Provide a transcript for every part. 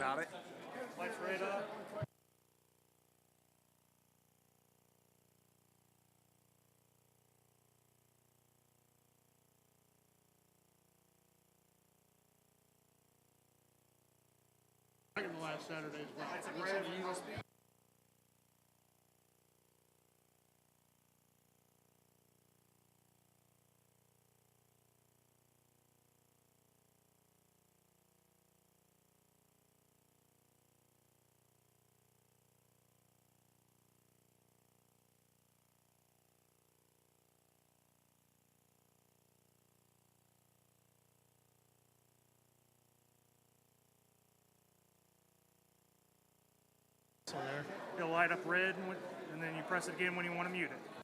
Got it. Lights right up. In the last Saturday as well. Lights up red. So there, it'll light up red, and then you press it again when you want to mute it.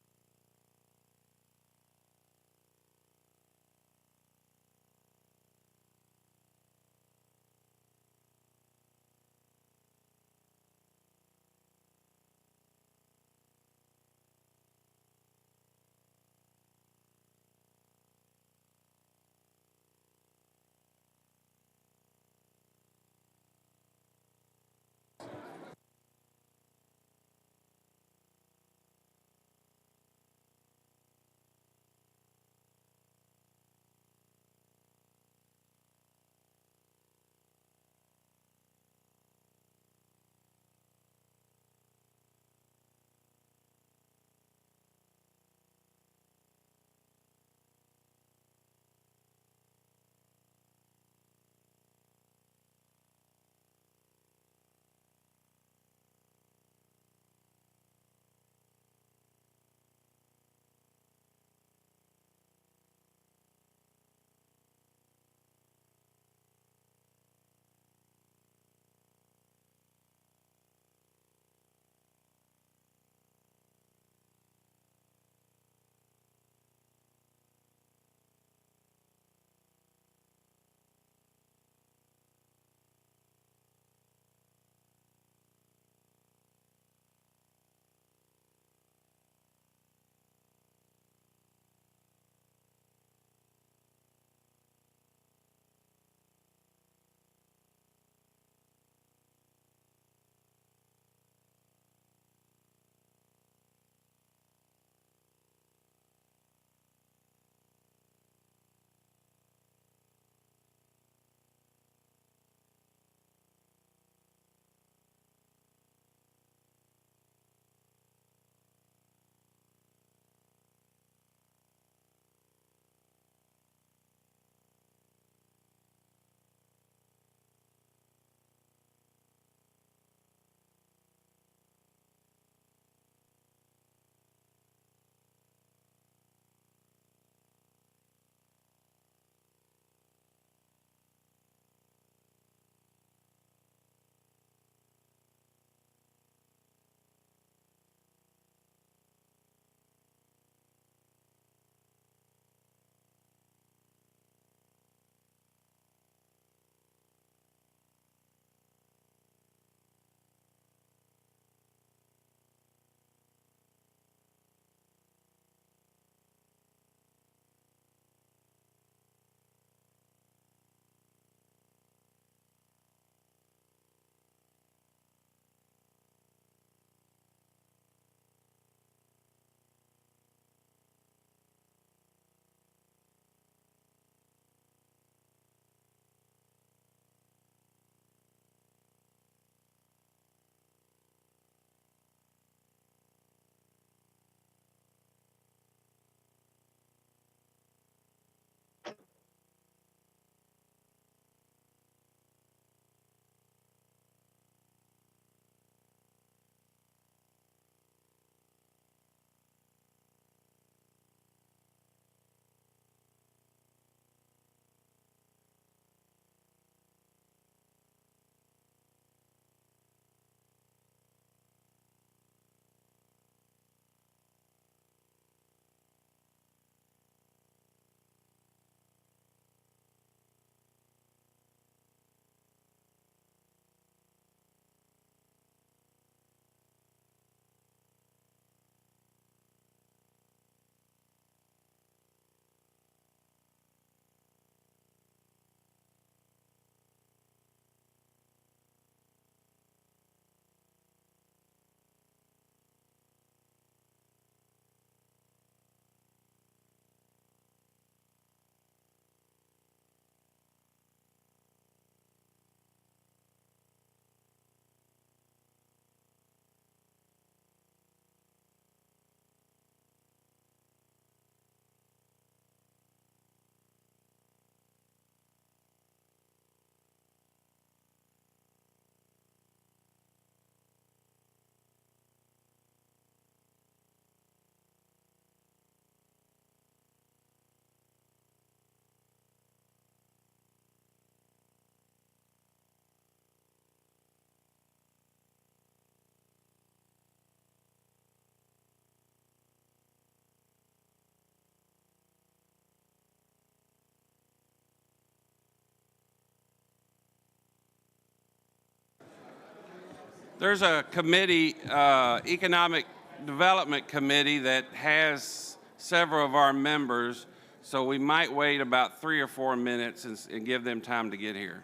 There's a committee, Economic Development Committee, that has several of our members, so we might wait about 3 or 4 minutes and give them time to get here.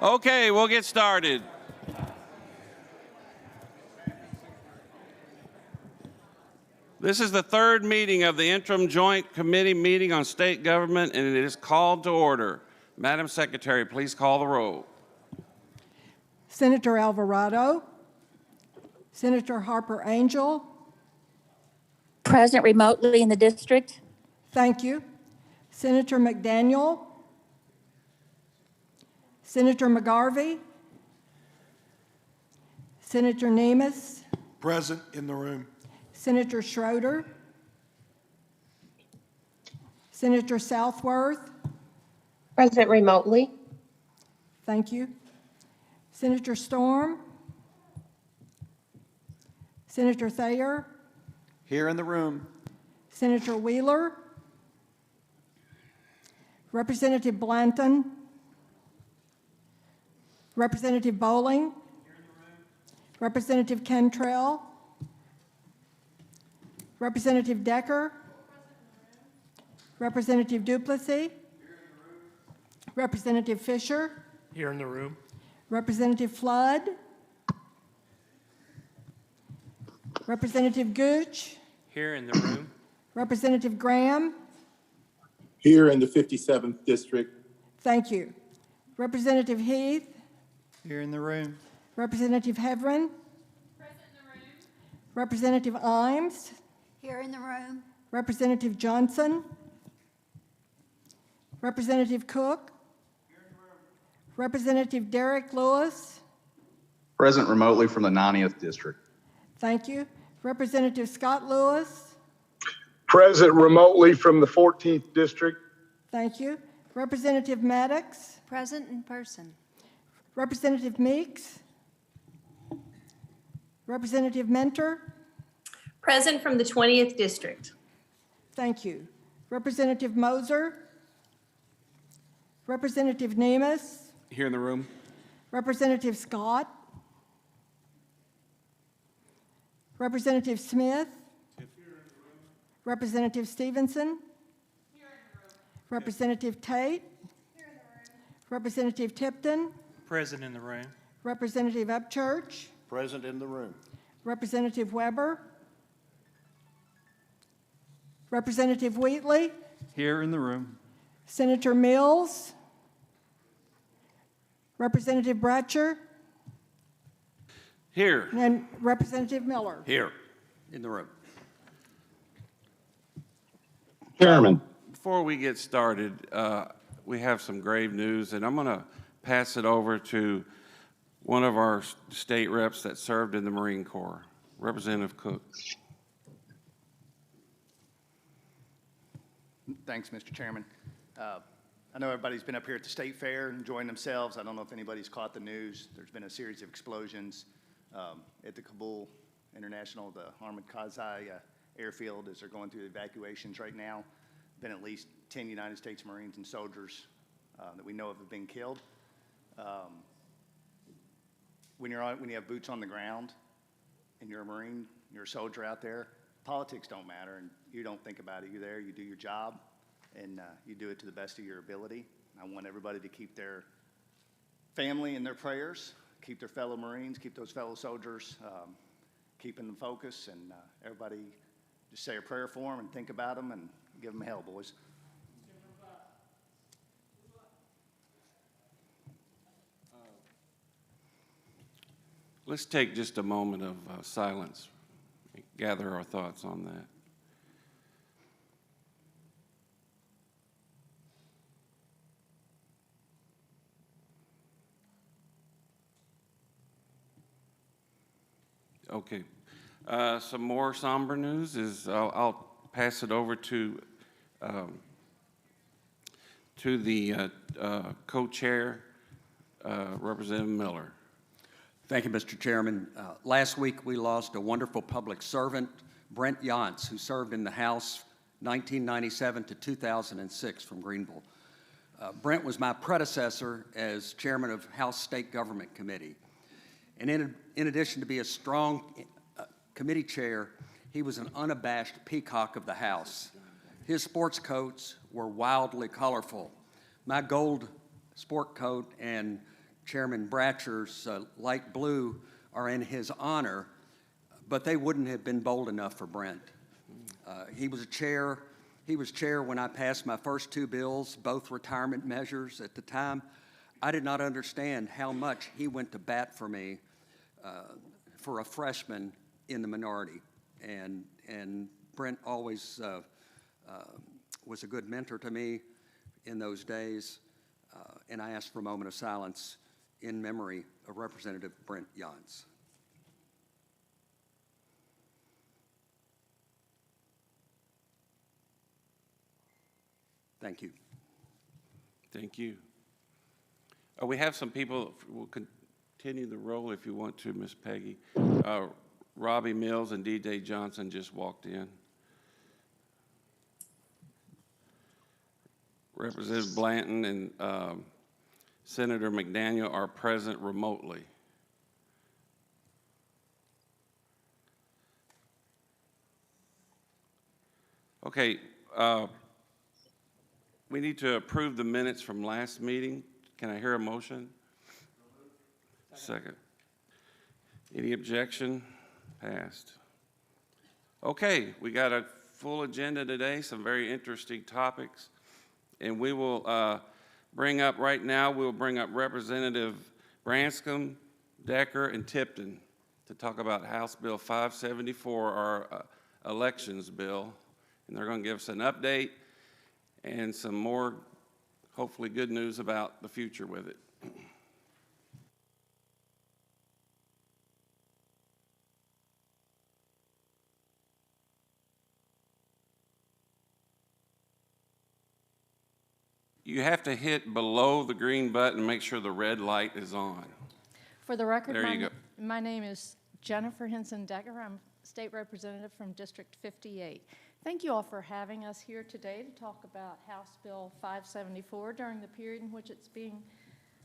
Okay, we'll get started. This is the third meeting of the Interim Joint Committee meeting on state government, and it is called to order. Madam Secretary, please call the roll. Senator Alvarado, Senator Harper Angel, Present remotely in the district. thank you. Senator McDaniel, Senator McGarvey, Senator Nemes, Present in the room. Senator Schroeder, Senator Southworth, Present remotely. thank you. Senator Storm, Senator Thayer, Here in the room. Senator Wheeler, Representative Blanton, Representative Bowling, Representative Cantrell, Representative Decker, Representative Duplessis, Representative Fisher, Here in the room. Representative Flood, Representative Gooch, Here in the room. Representative Graham, Here in the 57th District. thank you. Representative Heath, Here in the room. Representative Heverin, Representative Imes, Here in the room. Representative Johnson, Representative Cook, Representative Derek Lewis, Present remotely from the 90th District. thank you. Representative Scott Lewis, Present remotely from the 14th District. thank you. Representative Maddox, Present in person. Representative Meeks, Representative Mentor, Present from the 20th District. thank you. Representative Moser, Representative Nemes, Here in the room. Representative Scott, Representative Smith, Representative Stevenson, Representative Tate, Representative Tipton, Present in the room. Representative Upchurch, Present in the room. Representative Weber, Representative Wheatley, Here in the room. Senator Mills, Representative Bratcher, Here. and Representative Miller. Here in the room. Chairman. Before we get started, we have some grave news, and I'm going to pass it over to one of our state reps that served in the Marine Corps, Representative Cook. Thanks, Mr. Chairman. I know everybody's been up here at the State Fair enjoying themselves. I don't know if anybody's caught the news. There's been a series of explosions at the Kabul International, the Hamid Karzai airfield, as they're going through evacuations right now. Been at least 10 United States Marines and soldiers that we know of have been killed. When you have boots on the ground and you're a Marine, you're a soldier out there, politics don't matter, and you don't think about it. You're there, you do your job, and you do it to the best of your ability. I want everybody to keep their family in their prayers, keep their fellow Marines, keep those fellow soldiers, keeping them focused, and everybody just say a prayer for them and think about them and give them hell, boys. Let's take just a moment of silence, gather our thoughts on that. Okay. Some more somber news is I'll pass it over to the co-chair, Representative Miller. Thank you, Mr. Chairman. Last week, we lost a wonderful public servant, Brent Yance, who served in the House 1997 to 2006 from Greenville. Brent was my predecessor as chairman of House State Government Committee. And in addition to be a strong committee chair, he was an unabashed peacock of the House. His sports coats were wildly colorful. My gold sport coat and Chairman Bratcher's light blue are in his honor, but they wouldn't have been bold enough for Brent. He was chair when I passed my first two bills, both retirement measures at the time. I did not understand how much he went to bat for me for a freshman in the minority. And Brent always was a good mentor to me in those days. And I ask for a moment of silence in memory of Representative Brent Yance. Thank you. Thank you. We have some people, we'll continue the roll if you want to, Miss Peggy. Robbie Mills and D.J. Johnson just walked in. Representative Blanton and Senator McDaniel are present remotely. Okay, we need to approve the minutes from last meeting. Can I hear a motion? Second. Any objection? Passed. Okay, we got a full agenda today, some very interesting topics. And we will bring up right now, we'll bring up Representative Branscombe, Decker, and Tipton to talk about House Bill 574, our elections bill. And they're going to give us an update and some more, hopefully, good news about the future with it. You have to hit below the green button, make sure the red light is on. For the record, There you go. my name is Jennifer Henson Decker. I'm State Representative from District 58. Thank you all for having us here today to talk about House Bill 574 during the period in which it's being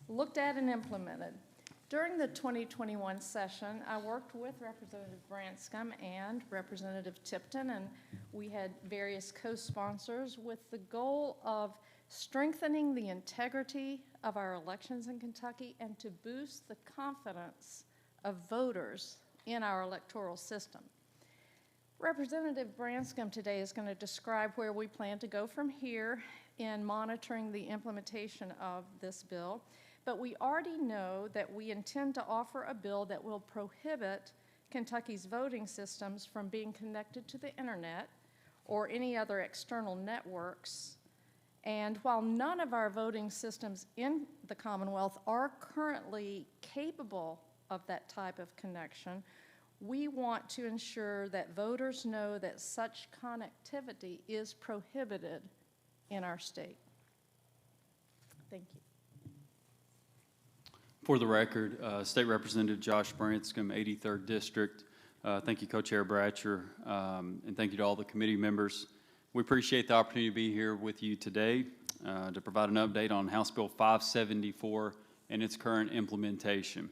looked at and implemented. During the 2021 session, I worked with Representative Branscombe and Representative Tipton, and we had various co-sponsors with the goal of strengthening the integrity of our elections in Kentucky and to boost the confidence of voters in our electoral system. Representative Branscombe today is going to describe where we plan to go from here in monitoring the implementation of this bill, but we already know that we intend to offer a bill that will prohibit Kentucky's voting systems from being connected to the internet or any other external networks. And while none of our voting systems in the Commonwealth are currently capable of that type of connection, we want to ensure that voters know that such connectivity is prohibited in our state. Thank you. For the record, State Representative Josh Branscombe, 83rd District. Thank you, Co-Chair Bratcher, and thank you to all the committee members. We appreciate the opportunity to be here with you today to provide an update on House Bill 574 and its current implementation.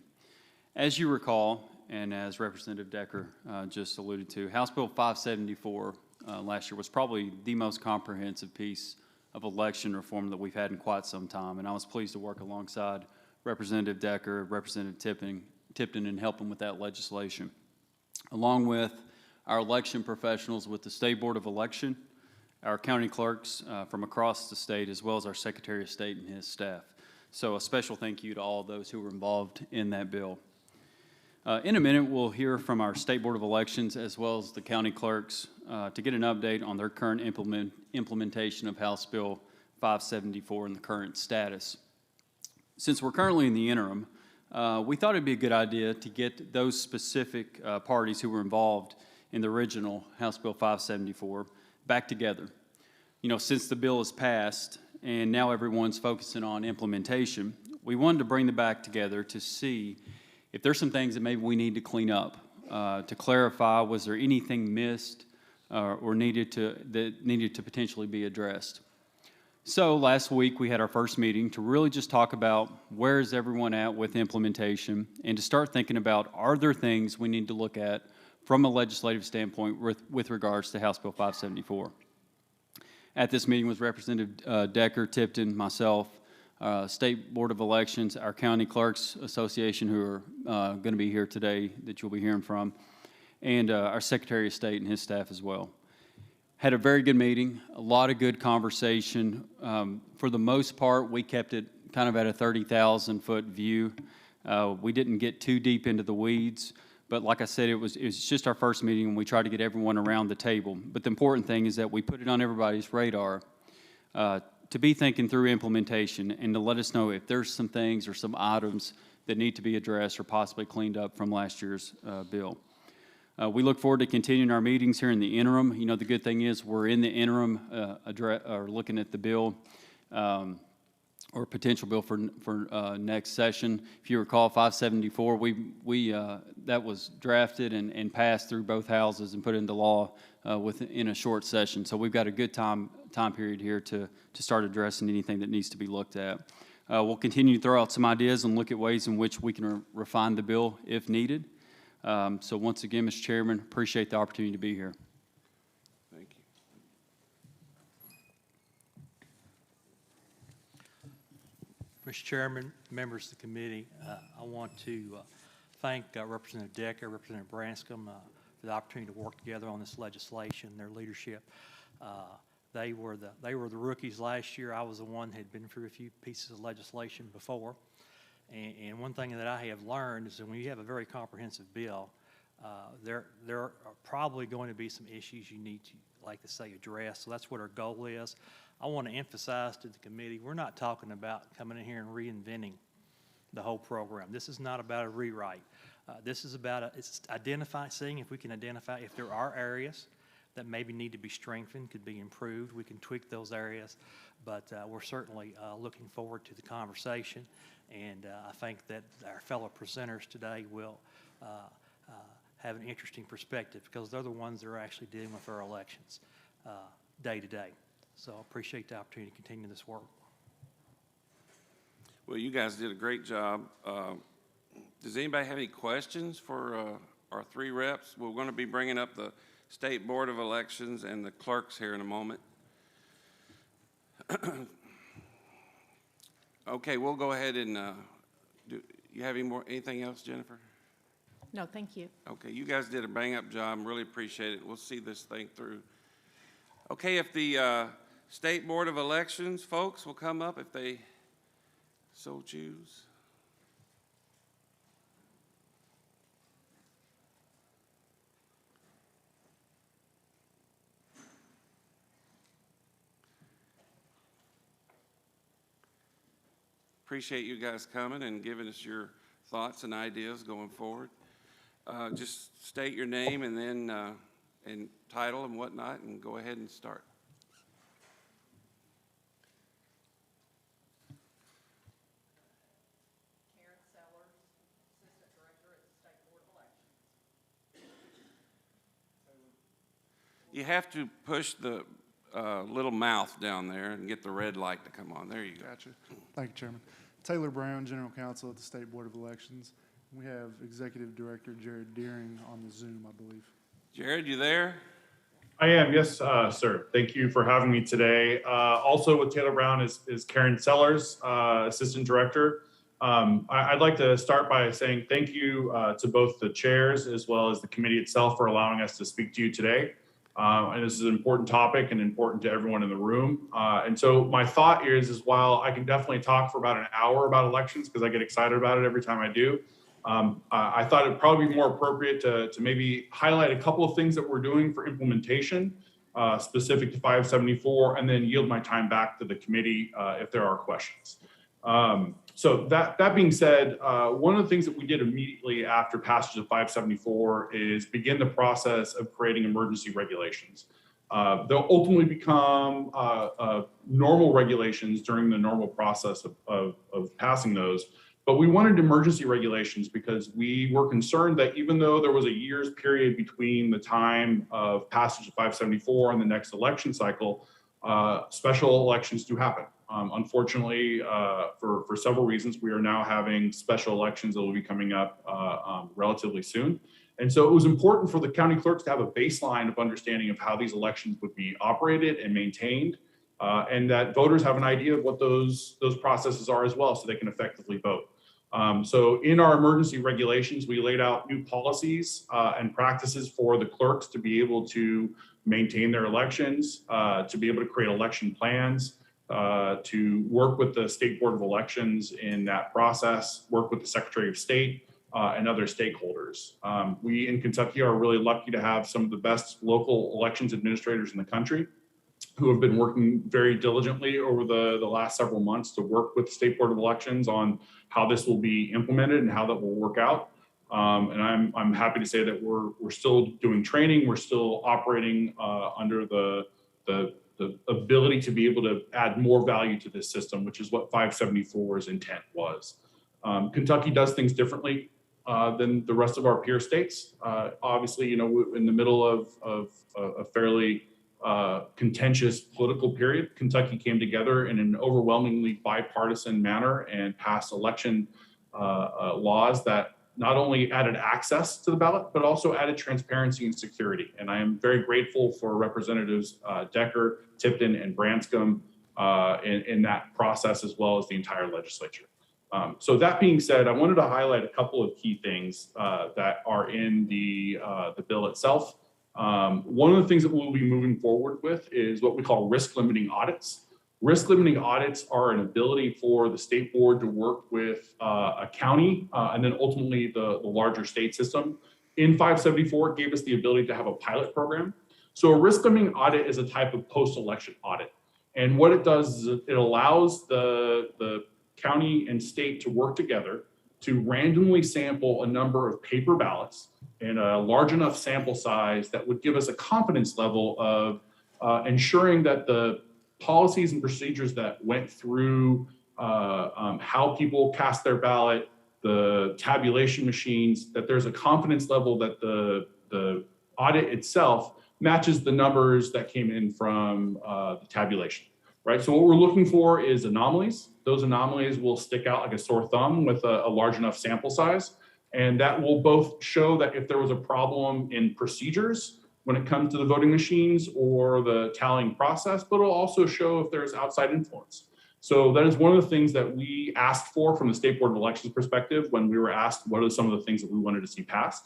As you recall, and as Representative Decker just alluded to, House Bill 574 last year was probably the most comprehensive piece of election reform that we've had in quite some time, and I was pleased to work alongside Representative Decker, Representative Tipton in helping with that legislation, along with our election professionals with the State Board of Election, our county clerks from across the state, as well as our Secretary of State and his staff. So a special thank you to all those who were involved in that bill. In a minute, we'll hear from our State Board of Elections as well as the county clerks to get an update on their current implementation of House Bill 574 and the current status. Since we're currently in the interim, we thought it'd be a good idea to get those specific parties who were involved in the original House Bill 574 back together. You know, since the bill is passed and now everyone's focusing on implementation, we wanted to bring them back together to see if there's some things that maybe we need to clean up, to clarify, was there anything missed or that needed to potentially be addressed. So last week we had our first meeting to really just talk about where is everyone at with implementation and to start thinking about, are there things we need to look at from a legislative standpoint with regards to House Bill 574. At this meeting was Representative Decker, Tipton, myself, State Board of Elections, our County Clerks Association, who are going to be here today that you'll be hearing from, and our Secretary of State and his staff as well. Had a very good meeting, a lot of good conversation. For the most part, we kept it kind of at a 30,000-foot view. We didn't get too deep into the weeds, but like I said, it was just our first meeting, and we tried to get everyone around the table. But the important thing is that we put it on everybody's radar to be thinking through implementation and to let us know if there's some things or some items that need to be addressed or possibly cleaned up from last year's bill. We look forward to continuing our meetings here in the interim. You know, the good thing is we're in the interim or looking at the bill or potential bill for next session. If you recall, 574, that was drafted and passed through both houses and put into law in a short session. So we've got a good time period here to start addressing anything that needs to be looked at. We'll continue to throw out some ideas and look at ways in which we can refine the bill if needed. So once again, Mr. Chairman, appreciate the opportunity to be here. Thank you. Mr. Chairman, members of the committee, I want to thank Representative Decker, Representative Branscombe for the opportunity to work together on this legislation, their leadership. They were the rookies last year. I was the one that had been through a few pieces of legislation before. And one thing that I have learned is that when you have a very comprehensive bill, there are probably going to be some issues you need to, like to say, address. So that's what our goal is. I want to emphasize to the committee, we're not talking about coming in here and reinventing the whole program. This is not about a rewrite. This is about seeing if we can identify if there are areas that maybe need to be strengthened, could be improved. We can tweak those areas, but we're certainly looking forward to the conversation. And I think that our fellow presenters today will have an interesting perspective because they're the ones that are actually dealing with our elections day to day. So I appreciate the opportunity to continue this work. Well, you guys did a great job. Does anybody have any questions for our three reps? We're going to be bringing up the State Board of Elections and the clerks here in a moment. Okay, we'll go ahead and do you have anything else, Jennifer? No, thank you. Okay, you guys did a bang-up job. Really appreciate it. We'll see this thing through. Okay, if the State Board of Elections folks will come up if they so choose. Appreciate you guys coming and giving us your thoughts and ideas going forward. Just state your name and then and title and whatnot, and go ahead and start. You have to push the little mouth down there and get the red light to come on. There you go. Gotcha. Thank you, Chairman. Taylor Brown, General Counsel at the State Board of Elections. We have Executive Director Jared Deering on the Zoom, I believe. Jared, you there? I am, yes, sir. Thank you for having me today. Also with Taylor Brown is Karen Sellers, Assistant Director. I'd like to start by saying thank you to both the chairs as well as the committee itself for allowing us to speak to you today. And this is an important topic and important to everyone in the room. And so my thought is while I can definitely talk for about an hour about elections because I get excited about it every time I do, I thought it'd probably be more appropriate to maybe highlight a couple of things that we're doing for implementation specific to 574 and then yield my time back to the committee if there are questions. So that being said, one of the things that we did immediately after passage of 574 is begin the process of creating emergency regulations. They'll ultimately become normal regulations during the normal process of passing those. But we wanted emergency regulations because we were concerned that even though there was a year's period between the time of passage of 574 and the next election cycle, special elections do happen. Unfortunately, for several reasons, we are now having special elections that will be coming up relatively soon. And so it was important for the county clerks to have a baseline of understanding of how these elections would be operated and maintained, and that voters have an idea of what those processes are as well so they can effectively vote. So in our emergency regulations, we laid out new policies and practices for the clerks to be able to maintain their elections, to be able to create election plans, to work with the State Board of Elections in that process, work with the Secretary of State, and other stakeholders. We in Kentucky are really lucky to have some of the best local elections administrators in the country who have been working very diligently over the last several months to work with the State Board of Elections on how this will be implemented and how that will work out. And I'm happy to say that we're still doing training. We're still operating under the ability to be able to add more value to this system, which is what 574's intent was. Kentucky does things differently than the rest of our peer states. Obviously, you know, we're in the middle of a fairly contentious political period. Kentucky came together in an overwhelmingly bipartisan manner and passed election laws that not only added access to the ballot, but also added transparency and security. And I am very grateful for Representatives Decker, Tipton, and Branscombe in that process, as well as the entire legislature. So that being said, I wanted to highlight a couple of key things that are in the bill itself. One of the things that we'll be moving forward with is what we call risk limiting audits. Risk limiting audits are an ability for the state board to work with a county and then ultimately the larger state system. In 574, it gave us the ability to have a pilot program. So a risk limiting audit is a type of post-election audit. And what it does is it allows the county and state to work together to randomly sample a number of paper ballots in a large enough sample size that would give us a confidence level of ensuring that the policies and procedures that went through how people cast their ballot, the tabulation machines, that there's a confidence level that the audit itself matches the numbers that came in from the tabulation, right? So what we're looking for is anomalies. Those anomalies will stick out like a sore thumb with a large enough sample size. And that will both show that if there was a problem in procedures when it comes to the voting machines or the tallying process, but it'll also show if there's outside influence. So that is one of the things that we asked for from the State Board of Elections perspective when we were asked what are some of the things that we wanted to see passed.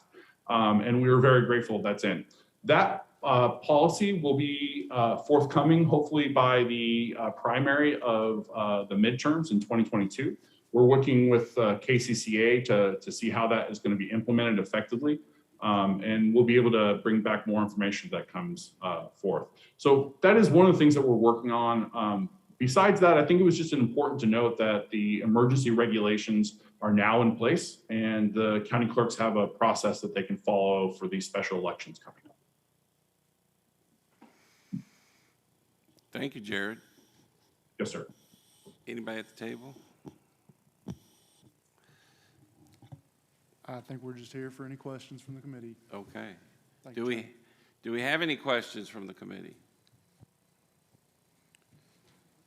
And we were very grateful that's in. That policy will be forthcoming, hopefully by the primary of the midterms in 2022. We're working with KCCA to see how that is going to be implemented effectively. And we'll be able to bring back more information that comes forth. So that is one of the things that we're working on. Besides that, I think it was just important to note that the emergency regulations are now in place and the county clerks have a process that they can follow for these special elections coming up. Thank you, Jared. Yes, sir. Anybody at the table? I think we're just here for any questions from the committee. Okay. Thank Do you, we have any questions from the committee?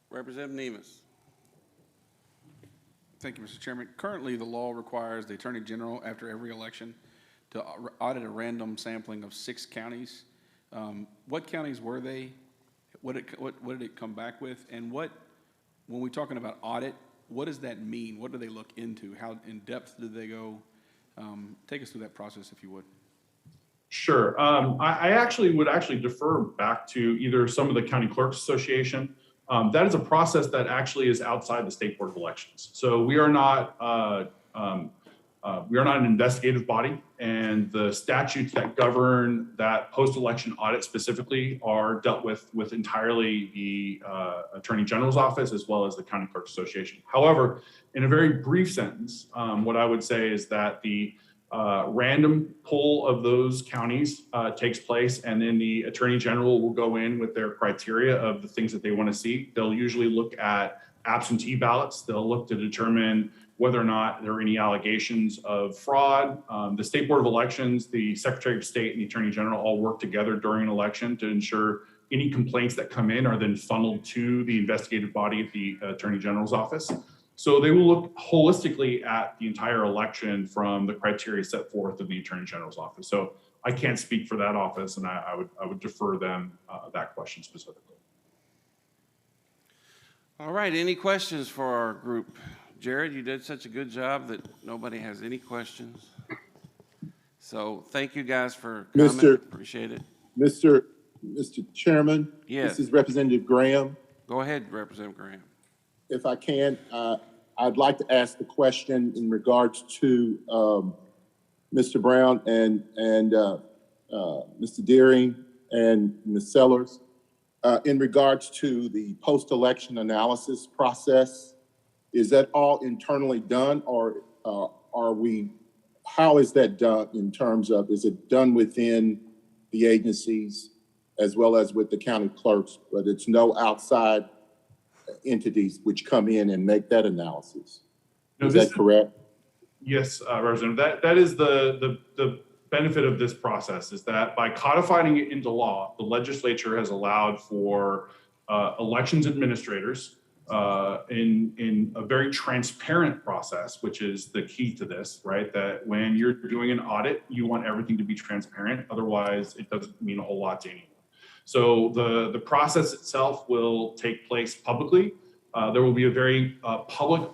Representative Nemus. Thank you, Mr. Chairman. Currently, the law requires the Attorney General after every election to audit a random sampling of 6 counties. What counties were they? What did it come back with? And when we're talking about audit, what does that mean? What do they look into? How in depth do they go? Take us through that process, if you would. Sure. I actually would defer back to either some of the County Clerks Association. That is a process that actually is outside the State Board of Elections. So we are not an investigative body, and the statutes that govern that post-election audit specifically are dealt with entirely the Attorney General's office as well as the County Clerks Association. However, in a very brief sentence, what I would say is that the random poll of those counties takes place, and then the Attorney General will go in with their criteria of the things that they want to see. They'll usually look at absentee ballots. They'll look to determine whether or not there are any allegations of fraud. The State Board of Elections, the Secretary of State, and the Attorney General all work together during an election to ensure any complaints that come in are then funneled to the investigative body at the Attorney General's office. So they will look holistically at the entire election from the criteria set forth in the Attorney General's office. So I can't speak for that office, and I would defer them that question specifically. All right, any questions for our group? Jared, you did such a good job that nobody has any questions. So thank you guys for coming. Appreciate it. Mr. Mr. Chairman? Yes. This is Representative Graham. Go ahead, Representative Graham. If I can, I'd like to ask the question in regards to Mr. Brown and Mr. Deering and Ms. Sellers. In regards to the post-election analysis process, is that all internally done, or how is that done in terms of, is it done within the agencies as well as with the county clerks, but it's no outside entities which come in and make that analysis? Is that correct? Yes, Representative, that is the benefit of this process, is that by codifying it into law, the legislature has allowed for elections administrators in a very transparent process, which is the key to this, right? That when you're doing an audit, you want everything to be transparent. Otherwise, it doesn't mean a whole lot to anyone. So the process itself will take place publicly. There will be a very public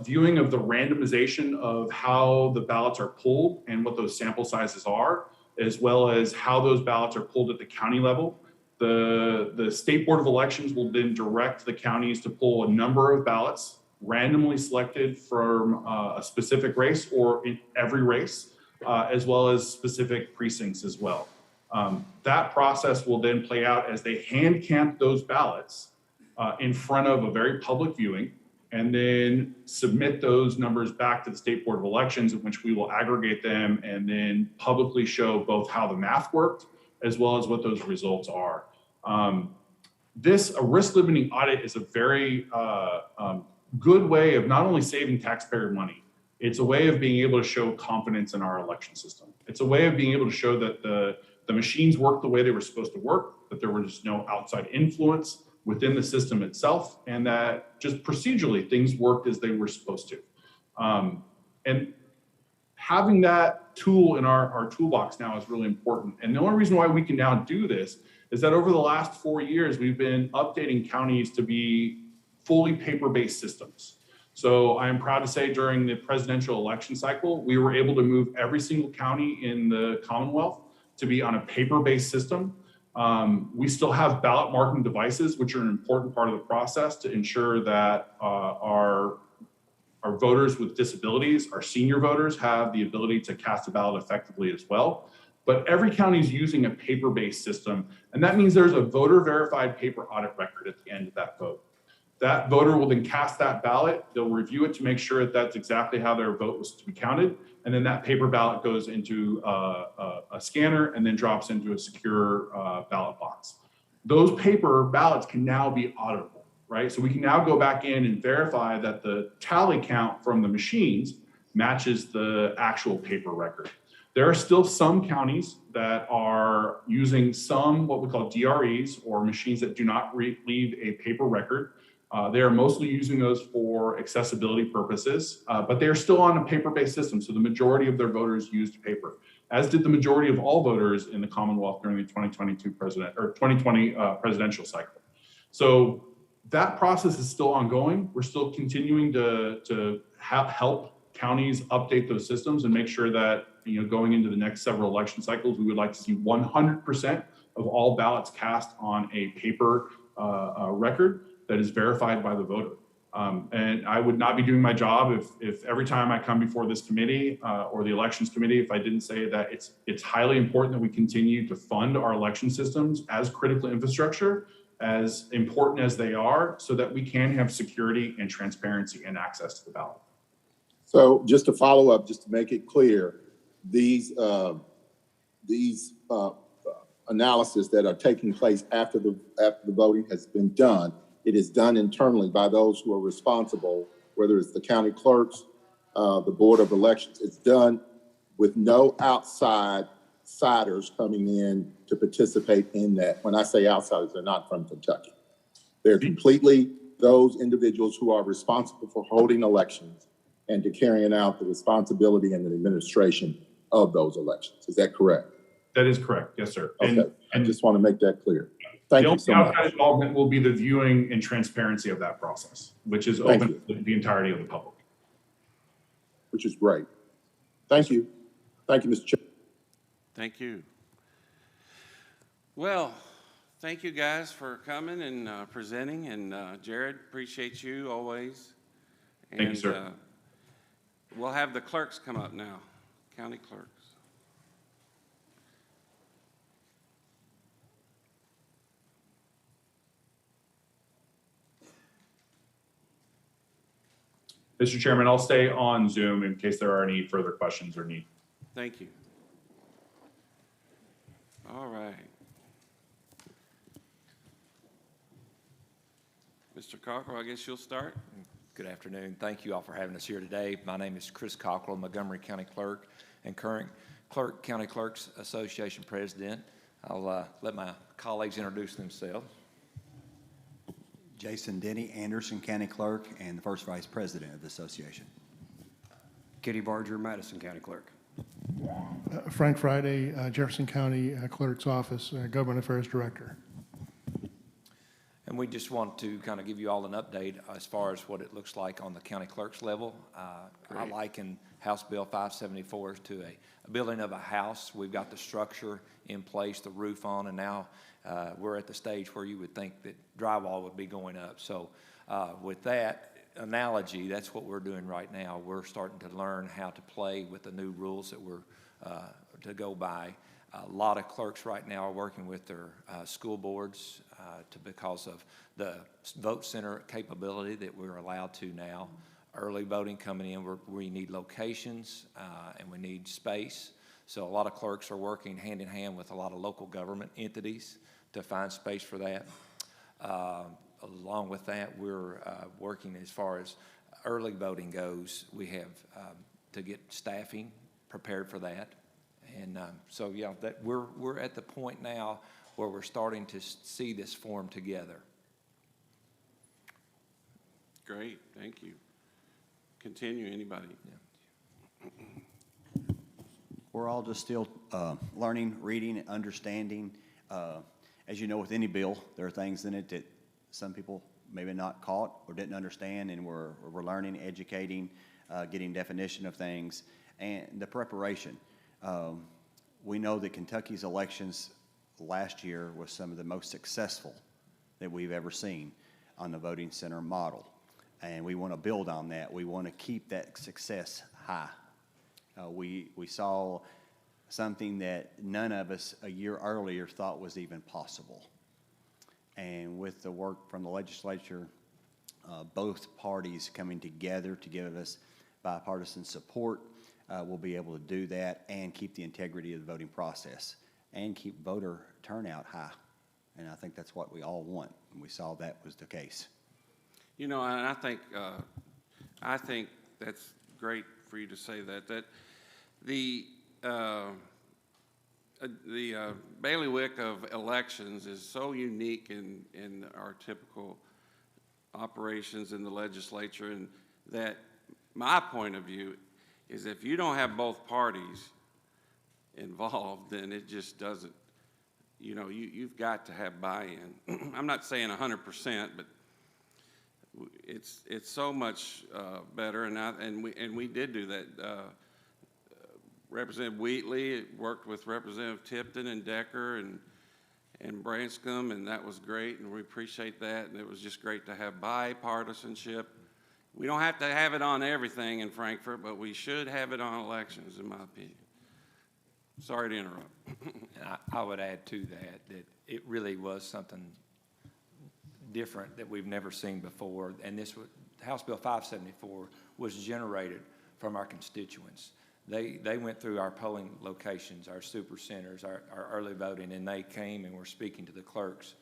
viewing of the randomization of how the ballots are pulled and what those sample sizes are, as well as how those ballots are pulled at the county level. The State Board of Elections will then direct the counties to pull a number of ballots randomly selected from a specific race or in every race, as well as specific precincts as well. That process will then play out as they hand count those ballots in front of a very public viewing, and then submit those numbers back to the State Board of Elections, in which we will aggregate them and then publicly show both how the math worked as well as what those results are. A risk limiting audit is a very good way of not only saving taxpayer money, it's a way of being able to show confidence in our election system. It's a way of being able to show that the machines worked the way they were supposed to work, that there was no outside influence within the system itself, and that just procedurally things worked as they were supposed to. And having that tool in our toolbox now is really important. And the only reason why we can now do this is that over the last 4 years, we've been updating counties to be fully paper-based systems. So I am proud to say during the presidential election cycle, we were able to move every single county in the Commonwealth to be on a paper-based system. We still have ballot marking devices, which are an important part of the process to ensure that our voters with disabilities, our senior voters, have the ability to cast a ballot effectively as well. But every county is using a paper-based system, and that means there's a voter-verified paper audit record at the end of that vote. That voter will then cast that ballot. They'll review it to make sure that that's exactly how their vote was to be counted. And then that paper ballot goes into a scanner and then drops into a secure ballot box. Those paper ballots can now be auditable, right? So we can now go back in and verify that the tally count from the machines matches the actual paper record. There are still some counties that are using some what we call DREs, or machines that do not leave a paper record. They are mostly using those for accessibility purposes, but they are still on a paper-based system. So the majority of their voters used paper, as did the majority of all voters in the Commonwealth during the 2020 presidential cycle. So that process is still ongoing. We're still continuing to help counties update those systems and make sure that, going into the next several election cycles, we would like to see 100% of all ballots cast on a paper record that is verified by the voter. And I would not be doing my job if every time I come before this committee or the elections committee, if I didn't say that it's highly important that we continue to fund our election systems as critical infrastructure, as important as they are, so that we can have security and transparency and access to the ballot. So just to follow up, just to make it clear, these analysis that are taking place after the voting has been done, it is done internally by those who are responsible, whether it's the county clerks, the Board of Elections. It's done with no outsiders coming in to participate in that. When I say outsiders, they're not from Kentucky. They're completely those individuals who are responsible for holding elections and to carrying out the responsibility and the administration of those elections. Is that correct? That is correct. Yes, sir. Okay. I just want to make that clear. Thank you so much. The outside involvement will be the viewing and transparency of that process, which is open to the entirety of the public. Which is great. Thank you. Thank you, Mr. Chair. Thank you. Well, thank you guys for coming and presenting, and Jared, appreciate you always. Thank you, And, sir. we'll have the clerks come up now, county clerks. Mr. Chairman, I'll stay on Zoom in case there are any further questions or need. Thank you. All right. Mr. Cockrell, I guess you'll start. Good afternoon. Thank you all for having us here today. My name is Chris Cockrell, Montgomery County Clerk and current County Clerks Association President. I'll let my colleagues introduce themselves. Jason Denny, Anderson County Clerk and the first Vice President of the association. Kitty Barger, Madison County Clerk. Frank Friday, Jefferson County Clerk's Office, Government Affairs Director. And we just want to kind of give you all an update as far as what it looks like on the county clerk's level. I liken House Bill 574 to a building of a house. We've got the structure in place, the roof on, and now we're at the stage where you would think that drywall would be going up. So with that analogy, that's what we're doing right now. We're starting to learn how to play with the new rules that we're to go by. A lot of clerks right now are working with their school boards because of the vote center capability that we're allowed to now. Early voting coming in, we need locations and we need space. So a lot of clerks are working hand in hand with a lot of local government entities to find space for that. Along with that, we're working as far as early voting goes. We have to get staffing prepared for that. And so, yeah, that we're at the point now where we're starting to see this form together. Great, thank you. Continue, anybody? Yeah. We're all just still learning, reading, and understanding. As you know, with any bill, there are things in it that some people maybe not caught or didn't understand, and we're learning, educating, getting definition of things, and the preparation. We know that Kentucky's elections last year was some of the most successful that we've ever seen on the voting center model. And we want to build on that. We want to keep that success high. We saw something that none of us a year earlier thought was even possible. And with the work from the legislature, both parties coming together to give us bipartisan support, we'll be able to do that and keep the integrity of the voting process and keep voter turnout high. And I think that's what we all want, and we saw that was the case. You know, and I think that's great for you to say that. That the bailiwick of elections is so unique in our typical operations in the legislature, and that my point of view is if you don't have both parties involved, then it just doesn't, you know, you've got to have buy-in. I'm not saying 100%, but it's so much better, and we did do that. Representative Wheatley worked with Representative Tipton and Decker and Branscombe, and that was great, and we appreciate that. And it was just great to have bipartisanship. We don't have to have it on everything in Frankfort, but we should have it on elections, in my opinion. Sorry to interrupt. I would add to that it really was something different that we've never seen before. And this was, House Bill 574 was generated from our constituents. They went through our polling locations, our super centers, our early voting, and they came and were speaking to the clerks.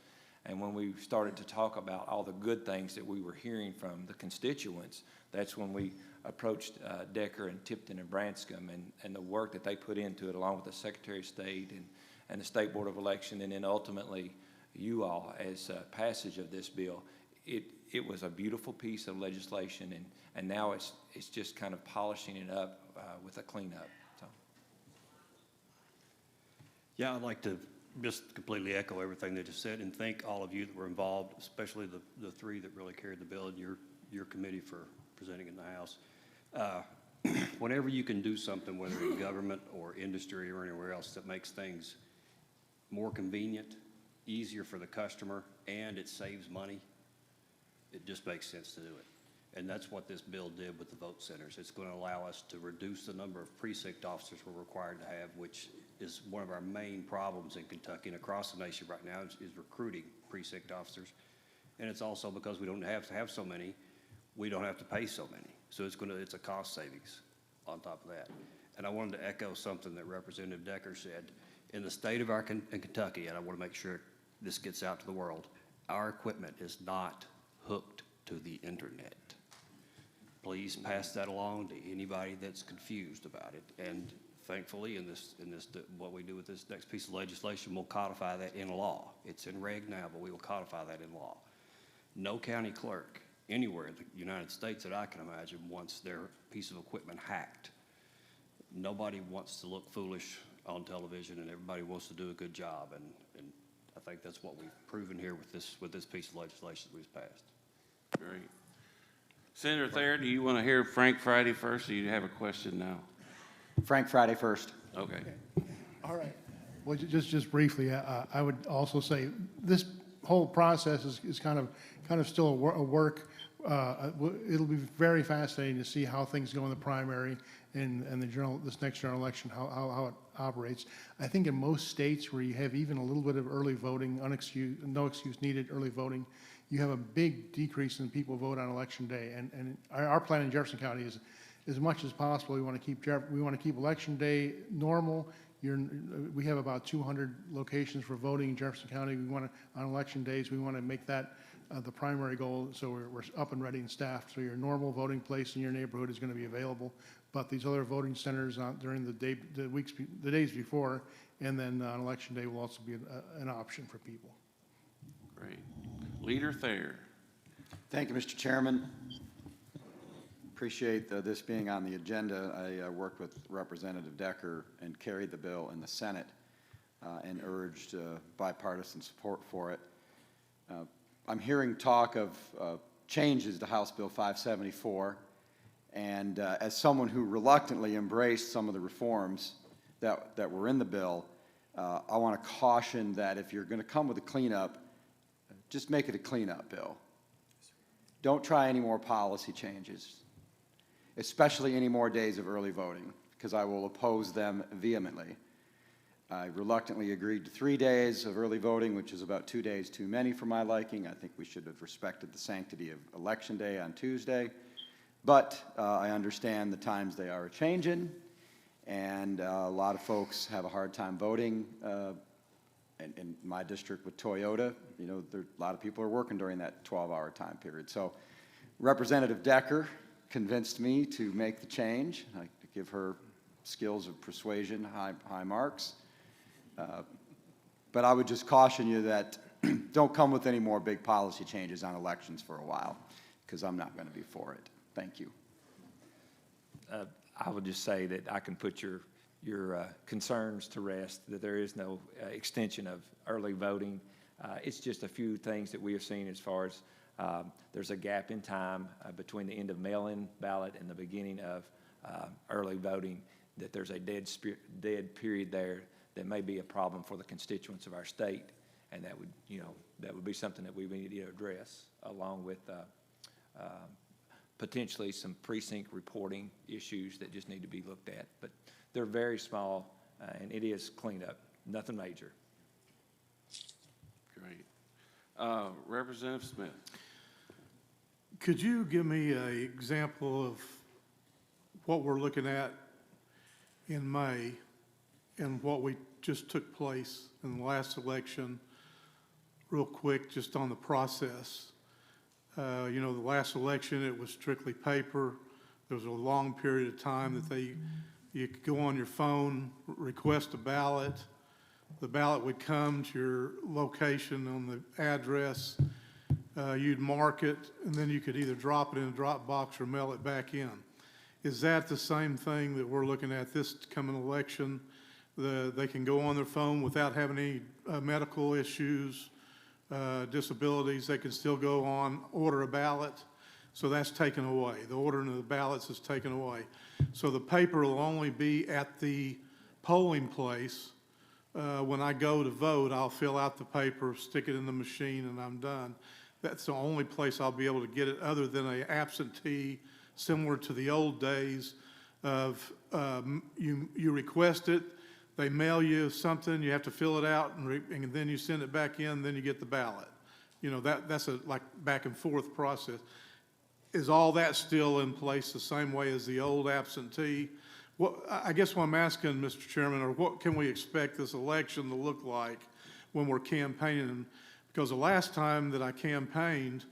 And when we started to talk about all the good things that we were hearing from the constituents, that's when we approached Decker and Tipton and Branscombe and the work that they put into it, along with the Secretary of State and the State Board of Election, and then ultimately you all as passage of this bill. It was a beautiful piece of legislation, and now it's just kind of polishing it up with a cleanup. So. Yeah, I'd like to just completely echo everything they just said and thank all of you that were involved, especially the three that really carried the bill and your committee for presenting in the House. Whenever you can do something, whether in government or industry or anywhere else, that makes things more convenient easier for the customer and it saves money, it just makes sense to do it. And that's what this bill did with the vote centers. It's going to allow us to reduce the number of precinct officers we're required to have, which is one of our main problems in Kentucky and across the nation right now is recruiting precinct officers. And it's also because we don't have to have so many, we don't have to pay so many. So it's a cost savings on top of that. And I wanted to echo something that Representative Decker said. In the state of in Kentucky, and I want to make sure this gets out to the world, our equipment is not hooked to the internet. Please pass that along to anybody that's confused about it. And thankfully, in this, what we do with this next piece of legislation, we'll codify that in law. It's in reg now, but we will codify that in law. No county clerk anywhere in the United States that I can imagine wants their piece of equipment hacked. Nobody wants to look foolish on television, and everybody wants to do a good job. And I think that's what we've proven here with this piece of legislation that we've passed. Great. Senator Thayer, do you want to hear Frank Friday first, or do you have a question now? Frank Friday first. Okay. All right. Well, just briefly, I would also say this whole process is kind of still a work. It'll be very fascinating to see how things go in the primary and this next general election, how it operates. I think in most states where you have even a little bit of early voting, no excuse needed early voting, you have a big decrease in people vote on election day. And our plan in Jefferson County is, as much as possible, we want to keep election day normal. We have about 200 locations for voting in Jefferson County. On election days, we want to make that the primary goal, so we're up and ready and staffed. So your normal voting place in your neighborhood is going to be available, but these other voting centers during the days before, and then on election day will also be an option for people. Great. Leader Thayer. Thank you, Mr. Chairman. Appreciate this being on the agenda. I worked with Representative Decker and carried the bill in the Senate and urged bipartisan support for it. I'm hearing talk of changes to House Bill 574, and as someone who reluctantly embraced some of the reforms that were in the bill, I want to caution that if you're going to come with a cleanup, just make it a cleanup bill. Don't try any more policy changes, especially any more days of early voting, because I will oppose them vehemently. I reluctantly agreed to 3 days of early voting, which is about 2 days too many for my liking. I think we should have respected the sanctity of Election Day on Tuesday. But I understand the times they are changing, and a lot of folks have a hard time voting. In my district with Toyota, you know, a lot of people are working during that 12-hour time period. So Representative Decker convinced me to make the change. I give her skills of persuasion high marks. But I would just caution you that don't come with any more big policy changes on elections for a while, because I'm not going to be for it. Thank you. I would just say that I can put your concerns to rest, that there is no extension of early voting. It's just a few things that we have seen as far as there's a gap in time between the end of mail-in ballot and the beginning of early voting, that there's a dead period there that may be a problem for the constituents of our state, and that would be something that we need to address, along with potentially some precinct reporting issues that just need to be looked at. But they're very small, and it is cleanup, nothing major. Great. Representative Smith. Could you give me an example of what we're looking at in May and what we just took place in the last election, real quick, just on the process? You know, the last election, it was strictly paper. There was a long period of time that you could go on your phone, request a ballot. The ballot would come to your location on the address. You'd mark it, and then you could either drop it in a drop box or mail it back in. Is that the same thing that we're looking at this coming election? They can go on their phone without having any medical issues, disabilities. They can still go on, order a ballot. So that's taken away. The ordering of the ballots is taken away. So the paper will only be at the polling place when I go to vote, I'll fill out the paper, stick it in the machine, and I'm done. That's the only place I'll be able to get it other than a absentee, similar to the old days of you request it, they mail you something, you have to fill it out, and then you send it back in, then you get the ballot. You know, that's a like back and forth process. Is all that still in place the same way as the old absentee? I guess what I'm asking, Mr. Chairman, or what can we expect this election to look like when we're campaigning? Because the last time that I campaigned,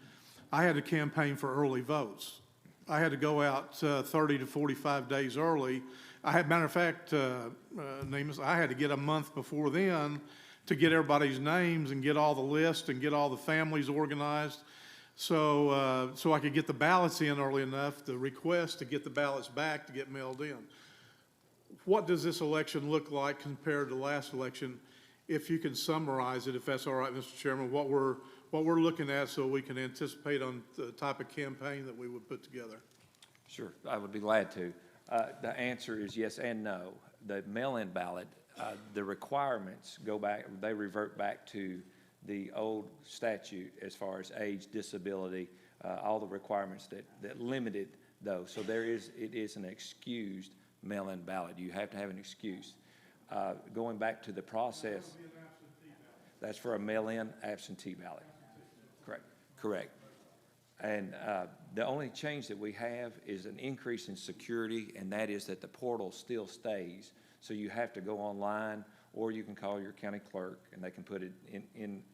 I had to campaign for early votes. I had to go out 30 to 45 days early. Matter of fact, Nemus, I had to get a month before then to get everybody's names and get all the lists and get all the families organized. So I could get the ballots in early enough, the request to get the ballots back to get mailed in. What does this election look like compared to last election? If you can summarize it, if that's all right, Mr. Chairman, what we're looking at so we can anticipate on the type of campaign that we would put together. Sure, I would be glad to. The answer is yes and no. The mail-in ballot, the requirements go back, they revert back to the old statute as far as age, disability, all the requirements that limited those. So it is an excused mail-in ballot. You have to have an excuse. Going back to the process, that's for a mail-in absentee ballot. Correct. And the only change that we have is an increase in security, and that is that the portal still stays. So you have to go online, or you can call your county clerk, and they can put it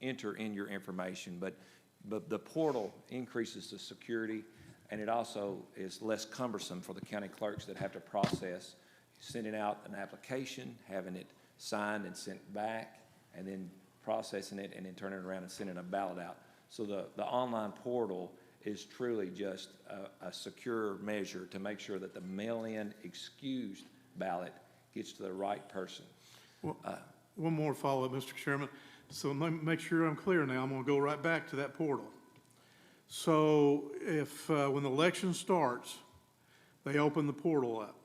enter in your information. But the portal increases the security, and it also is less cumbersome for the county clerks that have to process sending out an application, having it signed and sent back, and then processing it, and then turning it around and sending a ballot out. So the online portal is truly just a secure measure to make sure that the mail-in excused ballot gets to the right person. Well, one more follow-up, Mr. Chairman. So make sure I'm clear now. I'm going to go right back to that portal. So if when the election starts, they open the portal up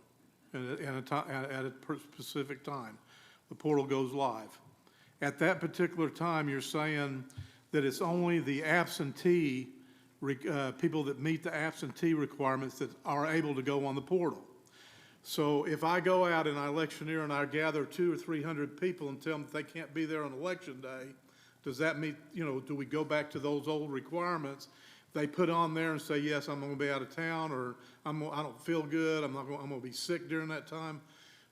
at a specific time, the portal goes live. At that particular time, you're saying that it's only the absentee people that meet the absentee requirements that are able to go on the portal. So if I go out and I electioneer and I gather 200 or 300 people and tell them that they can't be there on election day, does that mean, do we go back to those old requirements? They put on there and say, yes, I'm going to be out of town, or I don't feel good, I'm going to be sick during that time.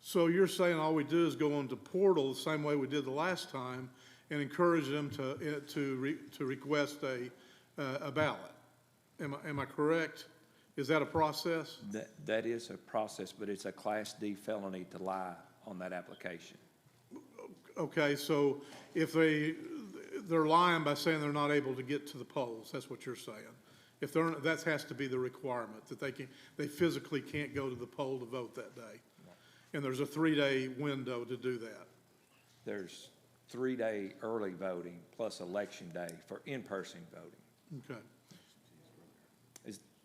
So you're saying all we do is go on to portal the same way we did the last time and encourage them to request a ballot. Am I correct? Is that a process? That is a process, but it's a Class D felony to lie on that application. Okay, so if they're lying by saying they're not able to get to the polls, that's what you're saying. If that has to be the requirement, that they physically can't go to the poll to vote that day. And there's a 3-day window to do that. There's 3-day early voting plus election day for in-person voting. Okay.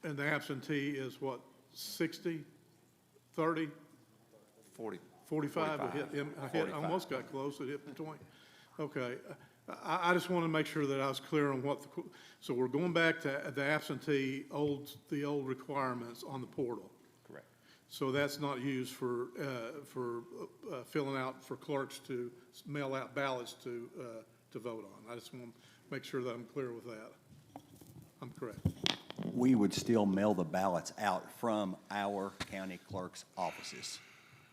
And the absentee is what, 60, 30? 40. 45? I almost got close, it hit the 20. Okay. I just want to make sure that I was clear on so we're going back to the absentee, the old requirements on the portal. Correct. So that's not used for filling out, for clerks to mail out ballots to vote on. I just want to make sure that I'm clear with that. I'm correct. We would still mail the ballots out from our county clerk's offices.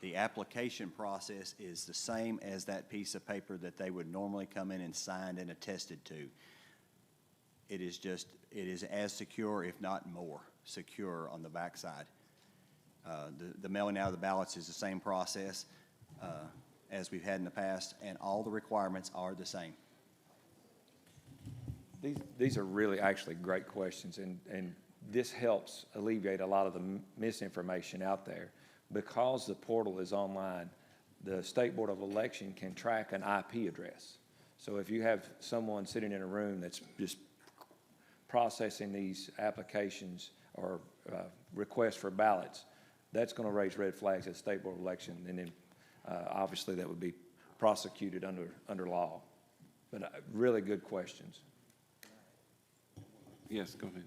The application process is the same as that piece of paper that they would normally come in and sign and attested to. It is as secure, if not more secure, on the backside. The mailing out of the ballots is the same process as we've had in the past, and all the requirements are the same. These are really actually great questions, and this helps alleviate a lot of the misinformation out there. Because the portal is online, the State Board of Election can track an IP address. So if you have someone sitting in a room that's just processing these applications or requests for ballots, that's going to raise red flags at the State Board of Election, and then obviously that would be prosecuted under law. But really good questions. Yes, go ahead.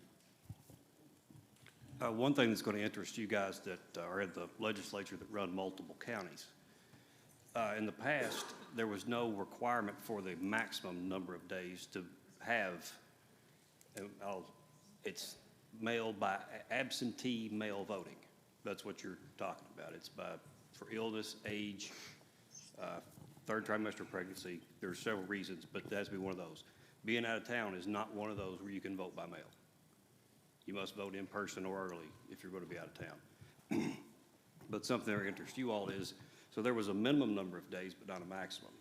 One thing that's going to interest you guys that are in the legislature that run multiple counties. In the past, there was no requirement for the maximum number of days to have, it's mailed by absentee mail voting. That's what you're talking about. It's for illness, age, third trimester of pregnancy. There are several reasons, but it has to be one of those. Being out of town is not one of those where you can vote by mail. You must vote in person or early if you're going to be out of town. But something that interests you all is, so there was a minimum number of days, but not a maximum.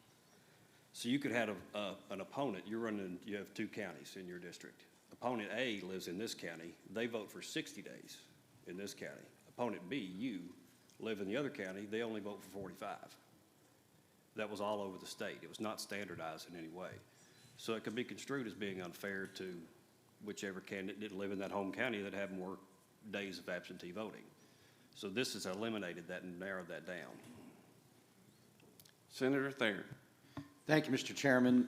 So you could have an opponent, you have 2 counties in your district. Opponent A lives in this county, they vote for 60 days in this county. Opponent B, you, live in the other county, they only vote for 45. That was all over the state. It was not standardized in any way. So it could be construed as being unfair to whichever candidate didn't live in that home county that had more days of absentee voting. So this has eliminated that and narrowed that down. Senator Thayer. Thank you, Mr. Chairman.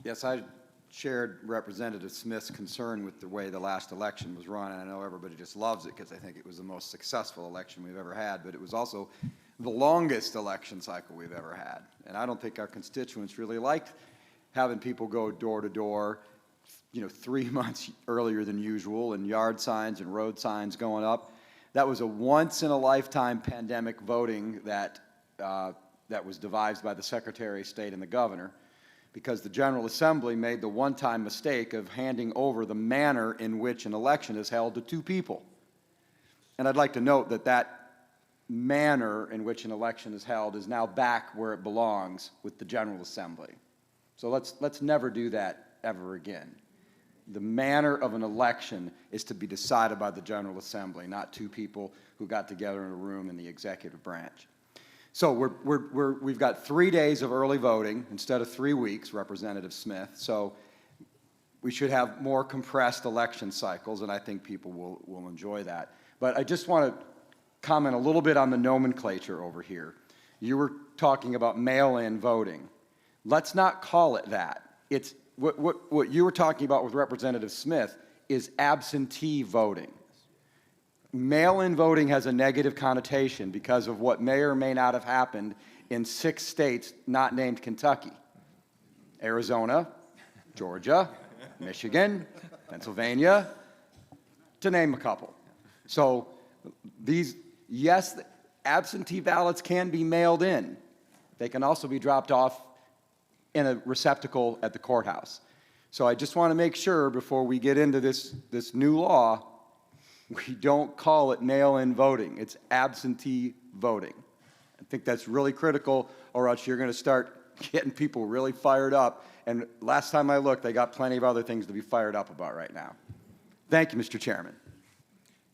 Yes, I shared Representative Smith's concern with the way the last election was run, and I know everybody just loves it because I think it was the most successful election we've ever had, but it was also the longest election cycle we've ever had. And I don't think our constituents really liked having people go door to door, 3 months earlier than usual, and yard signs and road signs going up. That was a once-in-a-lifetime pandemic voting that was devised by the Secretary of State and the governor, because the General Assembly made the one-time mistake of handing over the manner in which an election is held to 2 people. And I'd like to note that that manner in which an election is held is now back where it belongs with the General Assembly. So let's never do that ever again. The manner of an election is to be decided by the General Assembly, not 2 people who got together in a room in the executive branch. So we've got 3 days of early voting instead of 3 weeks, Representative Smith. So we should have more compressed election cycles, and I think people will enjoy that. But I just want to comment a little bit on the nomenclature over here. You were talking about mail-in voting. Let's not call it that. It's what you were talking about with Representative Smith is absentee voting. Mail-in voting has a negative connotation because of what may or may not have happened in 6 states not named Kentucky: Arizona, Georgia, Michigan, Pennsylvania, to name a couple. So yes, absentee ballots can be mailed in. They can also be dropped off in a receptacle at the courthouse. So I just want to make sure before we get into this new law, we don't call it mail-in voting. It's absentee voting. I think that's really critical, or else you're going to start getting people really fired up. And last time I looked, they got plenty of other things to be fired up about right now. Thank you, Mr. Chairman.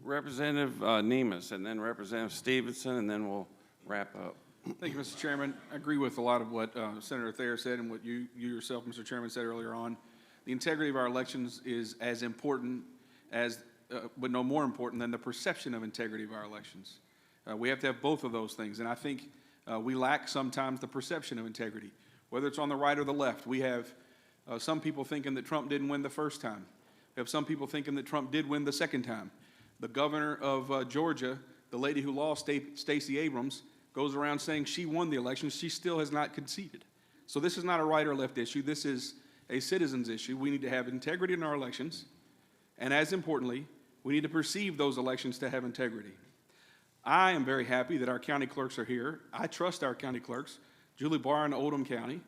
Representative Nemus, and then Representative Stevenson, and then we'll wrap up. Thank you, Mr. Chairman. I agree with a lot of what Senator Thayer said and what you yourself, Mr. Chairman, said earlier on. The integrity of our elections is as important as, but no more important than the perception of integrity of our elections. We have to have both of those things, and I think we lack sometimes the perception of integrity, whether it's on the right or the left. We have some people thinking that Trump didn't win the first time. We have some people thinking that Trump did win the second time. The governor of Georgia, the lady who lost, Stacey Abrams, goes around saying she won the election. She still has not conceded. So this is not a right or left issue. This is a citizens issue. We need to have integrity in our elections, and as importantly, we need to perceive those elections to have integrity. I am very happy that our county clerks are here. I trust our county clerks, Julie Barr in Oldham County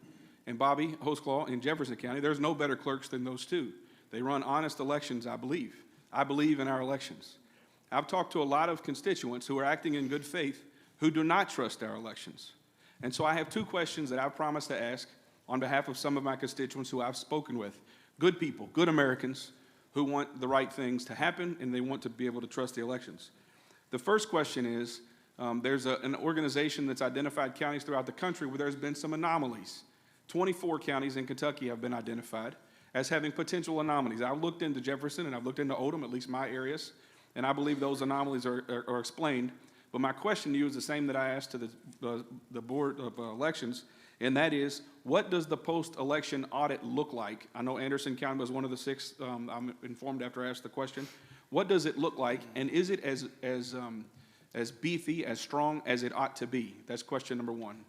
and Bobby Hosclaw in Jefferson County. There's no better clerks than those 2. They run honest elections, I believe. I believe in our elections. I've talked to a lot of constituents who are acting in good faith who do not trust our elections. And so I have 2 questions that I promised to ask on behalf of some of my constituents who I've spoken with. Good people, good Americans who want the right things to happen and they want to be able to trust the elections. The first question is, there's an organization that's identified counties throughout the country where there's been some anomalies. 24 counties in Kentucky have been identified as having potential anomalies. I've looked into Jefferson and I've looked into Oldham, at least my areas, and I believe those anomalies are explained But my question to you is the same that I asked to the Board of Elections, and that is, what does the post-election audit look like? I know Anderson County was one of the 6, I'm informed after I asked the question. What does it look like, and is it as beefy, as strong as it ought to be? That's question number 1.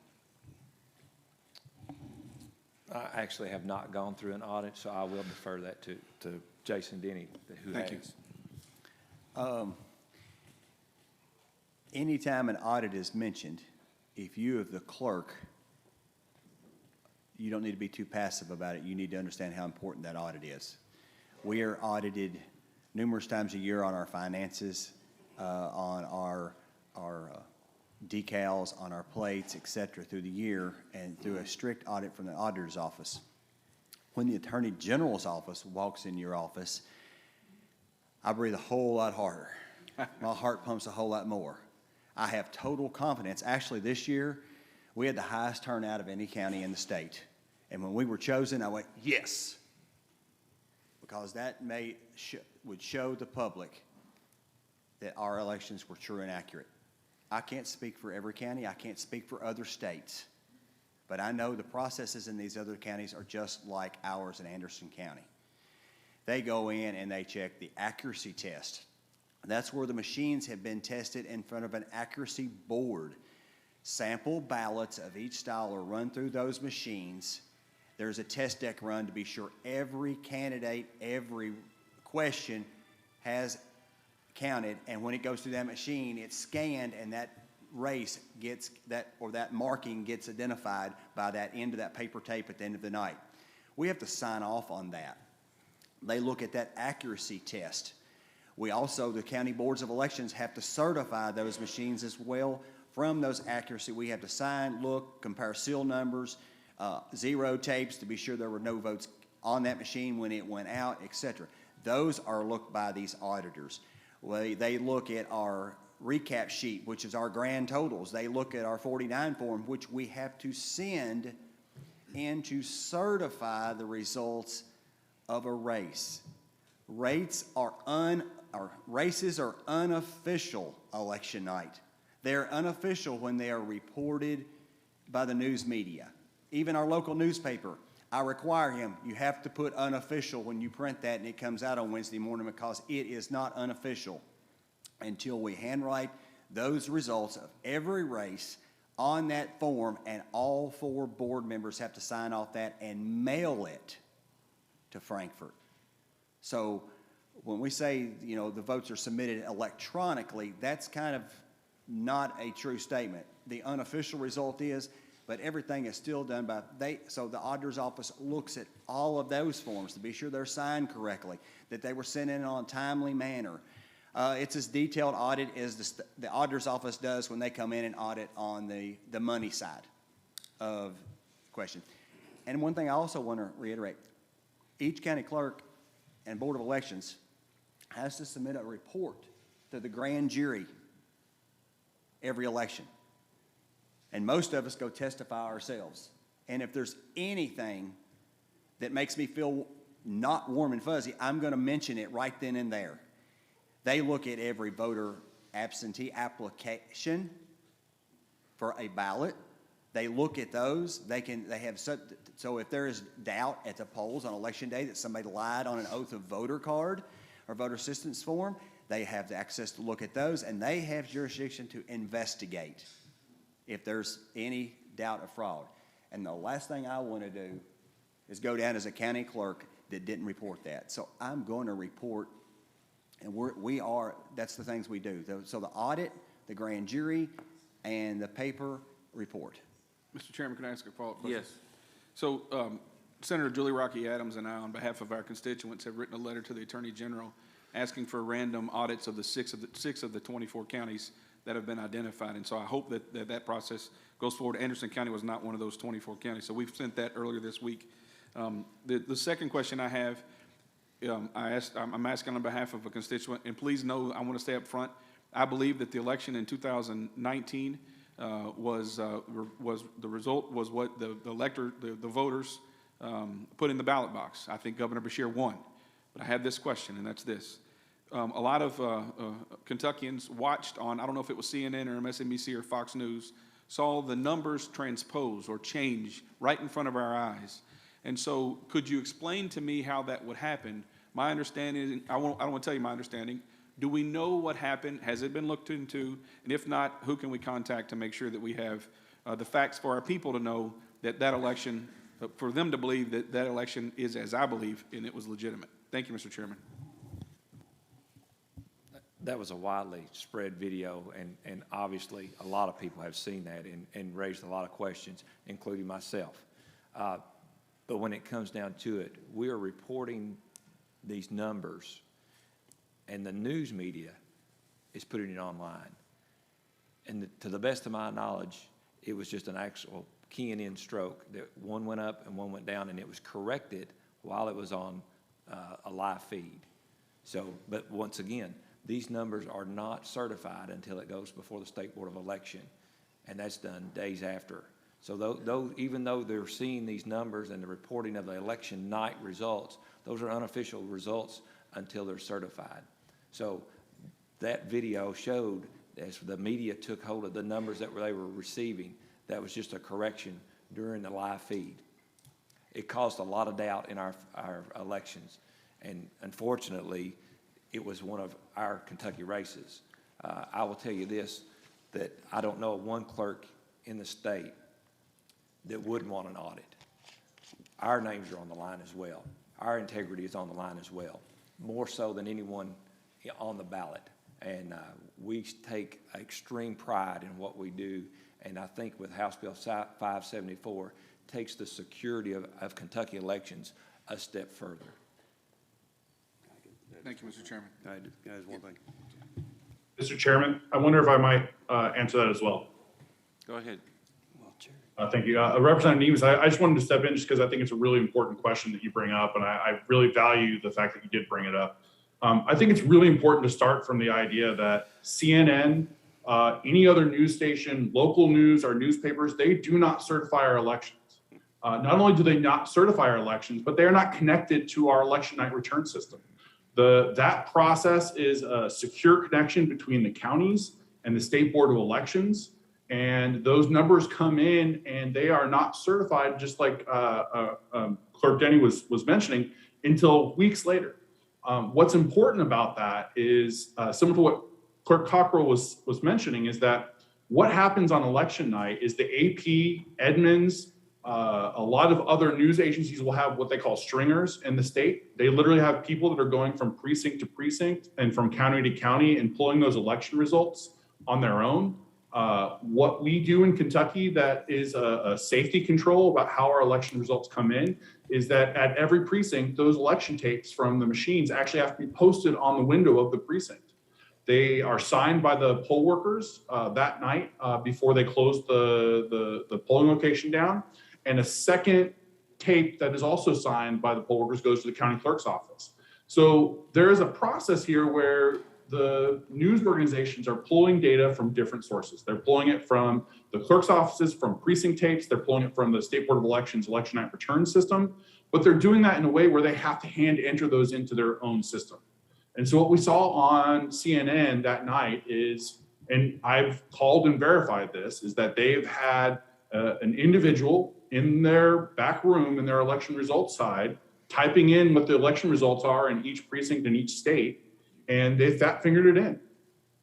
I actually have not gone through an audit, so I will defer that to Jason Denny, who has. Thank you. Anytime an audit is mentioned, if you are the clerk, you don't need to be too passive about it. You need to understand how important that audit is. We are audited numerous times a year on our finances, on our decals, on our plates, et cetera, through the year, and through a strict audit from the auditor's office. When the Attorney General's office walks in your office, I breathe a whole lot harder. My heart pumps a whole lot more. I have total confidence. Actually, this year, we had the highest turnout of any county in the state. And when we were chosen, I went, yes, because that would show the public that our elections were true and accurate. I can't speak for every county. I can't speak for other states. But I know the processes in these other counties are just like ours in Anderson County. They go in and they check the accuracy test. That's where the machines have been tested in front of an accuracy board. Sample ballots of each style are run through those machines. There's a test deck run to be sure every candidate, every question has counted, and when it goes through that machine, it's scanned, and that race gets that marking gets identified by that end of that paper tape at the end of the night. We have to sign off on that. They look at that accuracy test. We also, the county boards of elections, have to certify those machines as well. From those accuracy, we have to sign, look, compare seal numbers, zero tapes to be sure there were no votes on that machine when it went out, etc. Those are looked by these auditors. They look at our recap sheet, which is our grand totals. They look at our 49 form, which we have to send in to certify the results of a race. Races are unofficial election night. They're unofficial when they are reported by the news media. Even our local newspaper, I require him, you have to put unofficial when you print that and it comes out on Wednesday morning, because it is not unofficial until we handwrite those results of every race on that form, and all 4 board members have to sign off that and mail it to Frankfurt. So when we say, the votes are submitted electronically, that's kind of not a true statement. The unofficial result is, but everything is still done so the auditor's office looks at all of those forms to be sure they're signed correctly, that they were sent in on a timely manner. It's as detailed audit as the auditor's office does when they come in and audit on the money side of the question. And one thing I also want to reiterate, each county clerk and board of elections has to submit a report to the grand jury every election. And most of us go testify ourselves. And if there's anything that makes me feel not warm and fuzzy, I'm going to mention it right then and there. They look at every voter absentee application for a ballot. They look at those. So if there is doubt at the polls on election day that somebody lied on an oath of voter card or voter assistance form, they have the access to look at those, and they have jurisdiction to investigate if there's any doubt of fraud. And the last thing I want to do is go down as a county clerk that didn't report that. So I'm going to report, and that's the things we do. So the audit, the grand jury, and the paper report. Mr. Chairman, can I ask a follow-up question? Yes. So Senator Julie Rocky Adams and I, on behalf of our constituents, have written a letter to the Attorney General asking for random audits of the six of the 24 counties that have been identified. And so I hope that process goes forward. Anderson County was not one of those 24 counties, so we've sent that earlier this week. The second question I have, I'm asking on behalf of a constituent, and please know, I want to stay up front. I believe that the election in 2019 the result was what the voters put in the ballot box. I think Governor Beshear won. But I have this question, and that's this. a lot of Kentuckians watched on, I don't know if it was CNN or MSNBC or Fox News, saw the numbers transpose or change right in front of our eyes. And so could you explain to me how that would happen? My understanding, I don't want to tell you my understanding. Do we know what happened? Has it been looked into? And if not, who can we contact to make sure that we have the facts for our people to know that that election, for them to believe that that election is, as I believe, and it was legitimate? Thank you, Mr. Chairman. That was a widely spread video, and obviously a lot of people have seen that and raised a lot of questions, including myself. But when it comes down to it, we are reporting these numbers, and the news media is putting it online. And to the best of my knowledge, it was just an actual keying in stroke that one went up and one went down, and it was corrected while it was on a live feed. So, but once again, these numbers are not certified until it goes before the State Board of Election, and that's done days after. So even though they're seeing these numbers and the reporting of the election night results, those are unofficial results until they're certified. So that video showed, as the media took hold of the numbers that they were receiving, that was just a correction during the live feed. It caused a lot of doubt in our elections, and unfortunately, it was one of our Kentucky races. I will tell you this, that I don't know of one clerk in the state that wouldn't want an audit. Our names are on the line as well. Our integrity is on the line as well, more so than anyone on the ballot. And we take extreme pride in what we do, and I think with House Bill 574, takes the security of Kentucky elections a step further. Thank you, Mr. Chairman. Guys, one thing. Mr. Chairman, I wonder if I might answer that as well. Go ahead. Thank you. Representative Neves, I just wanted to step in just because I think it's a really important question that you bring up, and I really value the fact that you did bring it up. I think it's really important to start from the idea that CNN, any other news station, local news, or newspapers, they do not certify our elections. Not only do they not certify our elections, but they are not connected to our election night return system. That process is a secure connection between the counties and the State Board of Elections. And those numbers come in and they are not certified, just like Clerk Denny was mentioning, until weeks later. What's important about that is, similar to what Clerk Cockrell was mentioning, is that what happens on election night is the AP, Edmonds, a lot of other news agencies will have what they call stringers in the state. They literally have people that are going from precinct to precinct and from county to county and pulling those election results on their own. What we do in Kentucky that is a safety control about how our election results come in is that at every precinct, those election tapes from the machines actually have to be posted on the window of the precinct. They are signed by the poll workers that night before they close the polling location down. And a second tape that is also signed by the poll workers goes to the county clerk's office. So there is a process here where the news organizations are pulling data from different sources. They're pulling it from the clerk's offices, from precinct tapes. They're pulling it from the State Board of Elections election night return system. But they're doing that in a way where they have to hand enter those into their own system. And so what we saw on CNN that night is, and I've called and verified this, is that they've had an individual in their back room in their election results side typing in what the election results are in each precinct in each state, and they fat fingered it in.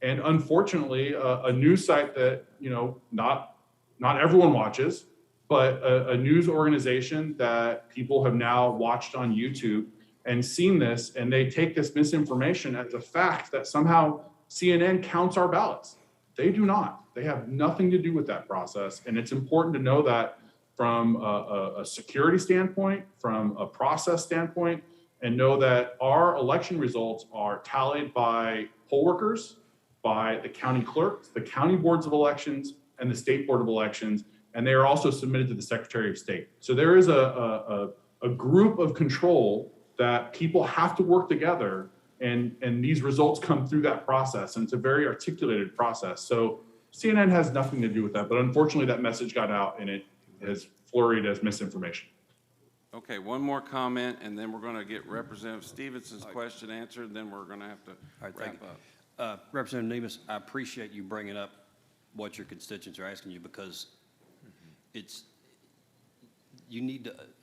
And unfortunately, a news site that, you know, not everyone watches, but a news organization that people have now watched on YouTube and seen this, and they take this misinformation as a fact that somehow CNN counts our ballots. They do not. They have nothing to do with that process. And it's important to know that from a security standpoint, from a process standpoint, and know that our election results are tallied by poll workers, by the county clerks, the county boards of elections, and the State Board of Elections, and they are also submitted to the Secretary of State. So there is a group of control that people have to work together, and these results come through that process, and it's a very articulated process. So CNN has nothing to do with that, but unfortunately that message got out and it has flurried as misinformation. Okay, one more comment, and then we're going to get Representative Stevenson's question answered, then we're going to have to wrap up. Representative Nemus, I appreciate you bringing up what your constituents are asking you, because it's,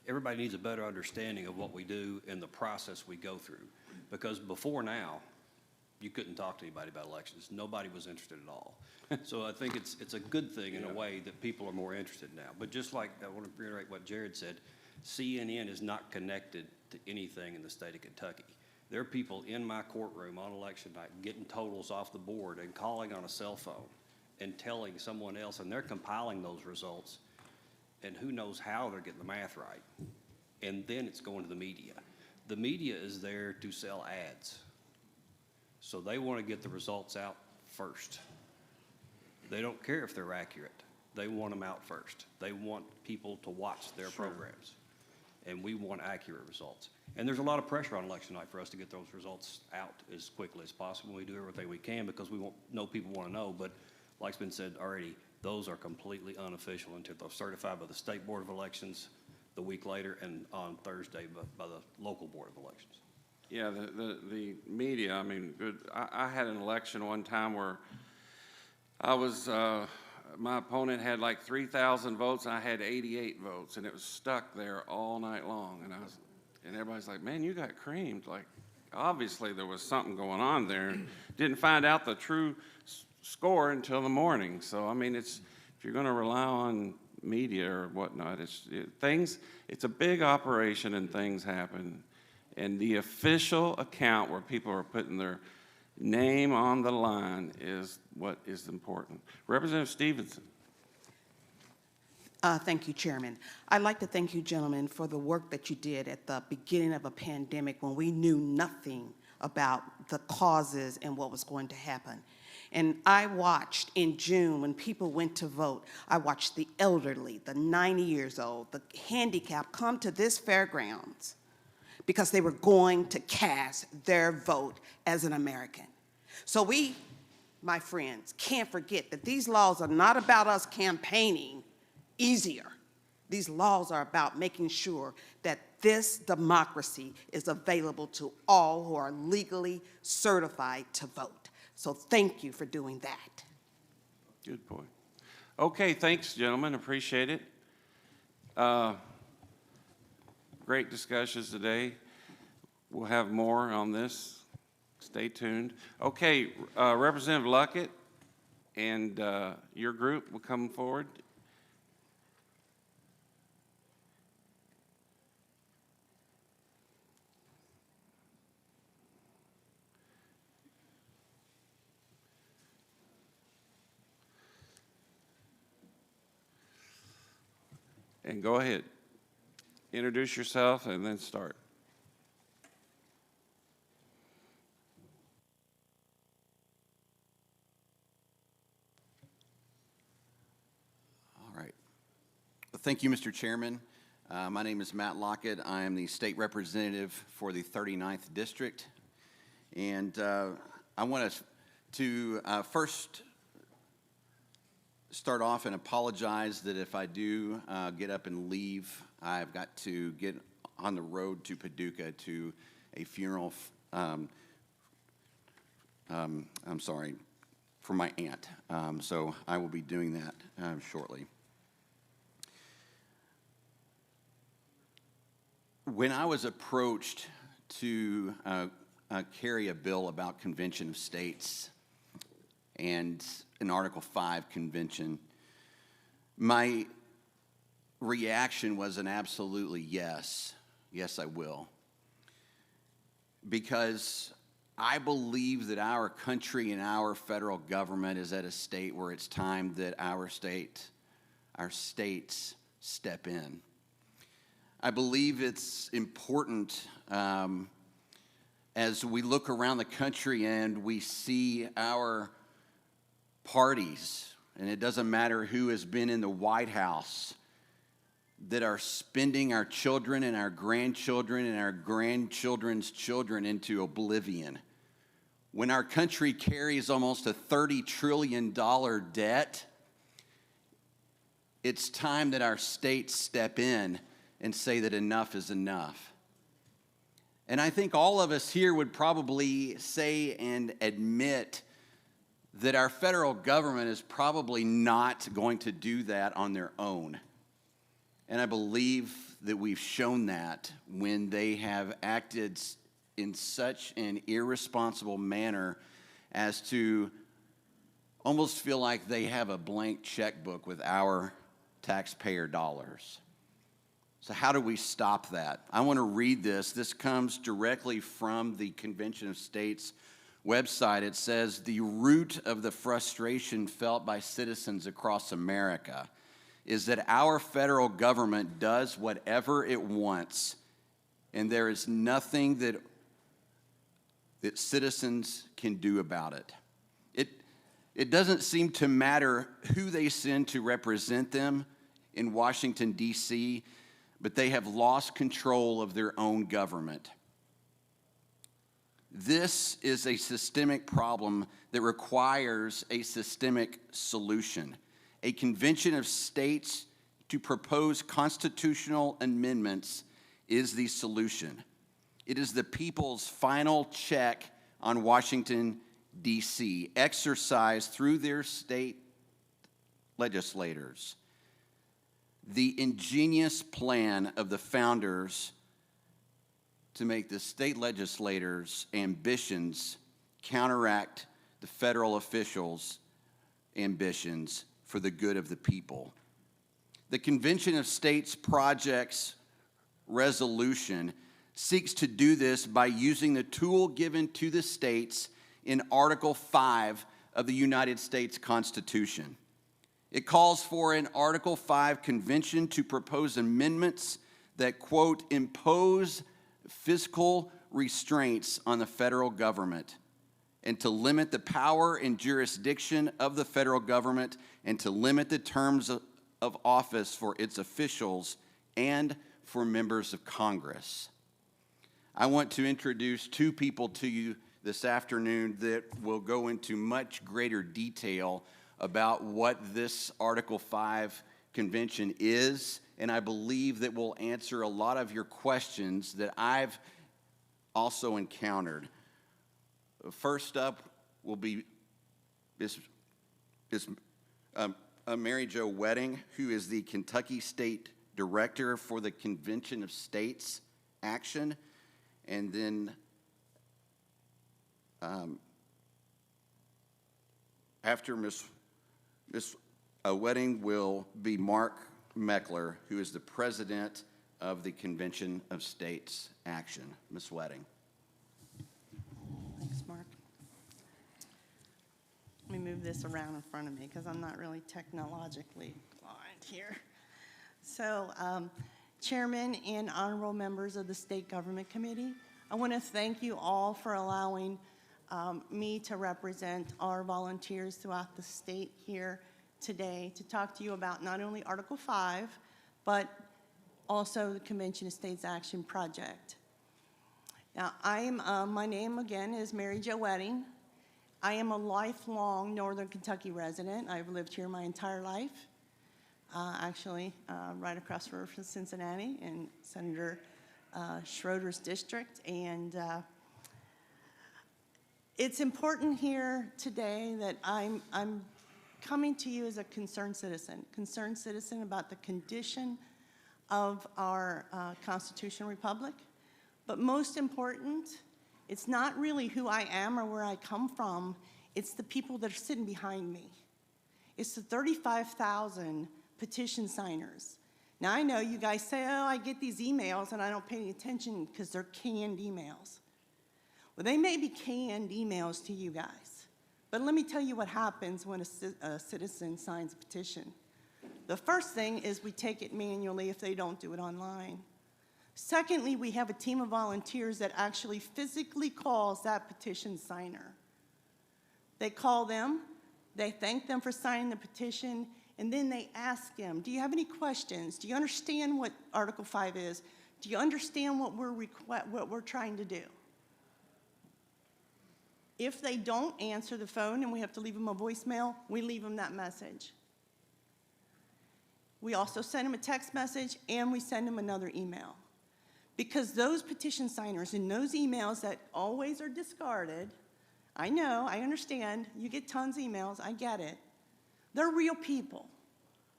everybody needs a better understanding of what we do and the process we go through. Because before now, you couldn't talk to anybody about elections. Nobody was interested at all. So I think it's a good thing in a way that people are more interested now. But just like, I want to reiterate what Jared said, CNN is not connected to anything in the state of Kentucky. There are people in my courtroom on election night getting totals off the board and calling on a cell phone and telling someone else, and they're compiling those results, and who knows how they're getting the math right. And then it's going to the media. The media is there to sell ads. So they want to get the results out first. They don't care if they're accurate. They want them out first. They want people to watch their programs. And we want accurate results. And there's a lot of pressure on election night for us to get those results out as quickly as possible. We do everything we can because we know people want to know. But like's been said already, those are completely unofficial until they're certified by the State Board of Elections the week later, and on Thursday by the local Board of Elections. Yeah, the media, I mean, good. I had an election one time where I was, my opponent had like 3,000 votes, and I had 88 votes, and it was stuck there all night long. And everybody's like, man, you got creamed. Like, obviously there was something going on there. Didn't find out the true score until the morning. So, I mean, if you're going to rely on media or whatnot, it's a big operation and things happen. And the official account where people are putting their name on the line is what is important. Representative Stevenson. Thank you, Chairman. I'd like to thank you, gentlemen, for the work that you did at the beginning of a pandemic when we knew nothing about the causes and what was going to happen. And I watched in June when people went to vote, I watched the elderly, the 90 years old, the handicapped come to this fairgrounds because they were going to cast their vote as an American. So we, my friends, can't forget that these laws are not about us campaigning easier. These laws are about making sure that this democracy is available to all who are legally certified to vote. So thank you for doing that. Good point. Okay, thanks, gentlemen. Appreciate it. Great discussions today. We'll have more on this. Stay tuned. Okay, Representative Luckett and your group will come forward. And go ahead. Introduce yourself and then start. All right. Well, thank you, Mr. Chairman. My name is Matt Lockett. I am the state representative for the 39th District. And I want to first start off and apologize that if I do get up and leave, I've got to get on the road to Paducah to a funeral, I'm sorry, for my aunt. So I will be doing that shortly. When I was approached to carry a bill about Convention of States and an Article 5 convention, my reaction was an absolutely yes. Yes, I will. Because I believe that our country and our federal government is at a state where it's time that our states step in. I believe it's important as we look around the country and we see our parties, and it doesn't matter who has been in the White House, that are spending our children and our grandchildren and our grandchildren's children into oblivion. When our country carries almost a $30 trillion debt, it's time that our states step in and say that enough is enough. And I think all of us here would probably say and admit that our federal government is probably not going to do that on their own. And I believe that we've shown that when they have acted in such an irresponsible manner as to almost feel like they have a blank checkbook with our taxpayer dollars. So how do we stop that? I want to read this. This comes directly from the Convention of States website. It says, "The root of the frustration felt by citizens across America is that our federal government does whatever it wants, and there is nothing that citizens can do about it. It doesn't seem to matter who they send to represent them in Washington, D.C., but they have lost control of their own government. This is a systemic problem that requires a systemic solution. A convention of states to propose constitutional amendments is the solution. It is the people's final check on Washington, D.C., exercised through their state legislators. The ingenious plan of the founders to make the state legislators' ambitions counteract the federal officials' ambitions for the good of the people. The Convention of States Project's resolution seeks to do this by using the tool given to the states in Article 5 of the United States Constitution. It calls for an Article 5 convention to propose amendments that, quote, impose fiscal restraints on the federal government and to limit the power and jurisdiction of the federal government and to limit the terms of office for its officials and for members of Congress. I want to introduce two people to you this afternoon that will go into much greater detail about what this Article 5 convention is, and I believe that will answer a lot of your questions that I've also encountered. First up will be Mary Jo Wedding, who is the Kentucky State Director for the Convention of States Action, and then after Ms. Wedding will be Mark Meckler, who is the President of the Convention of States Action. Ms. Wedding. Thanks, Mark. Let me move this around in front of me because I'm not really technologically inclined here. So, Chairman and honorable members of the State Government Committee, I want to thank you all for allowing me to represent our volunteers throughout the state here today to talk to you about not only Article 5, but also the Convention of States Action Project. Now, my name again is Mary Jo Wedding. I am a lifelong Northern Kentucky resident. I've lived here my entire life, actually right across the river from Cincinnati in Senator Schroeder's district. And it's important here today that I'm coming to you as a concerned citizen about the condition of our constitutional republic. But most important, it's not really who I am or where I come from, it's the people that are sitting behind me. It's the 35,000 petition signers. Now I know you guys say, oh, I get these emails and I don't pay any attention because they're canned emails. Well, they may be canned emails to you guys, but let me tell you what happens when a citizen signs a petition. The first thing is we take it manually if they don't do it online. Secondly, we have a team of volunteers that actually physically calls that petition signer. They call them, they thank them for signing the petition, and then they ask them, do you have any questions? Do you understand what Article 5 is? Do you understand what we're trying to do? If they don't answer the phone and we have to leave them a voicemail, we leave them that message. We also send them a text message, and we send them another email. Because those petition signers and those emails that always are discarded, I know, I understand, you get tons of emails, I get it. They're real people.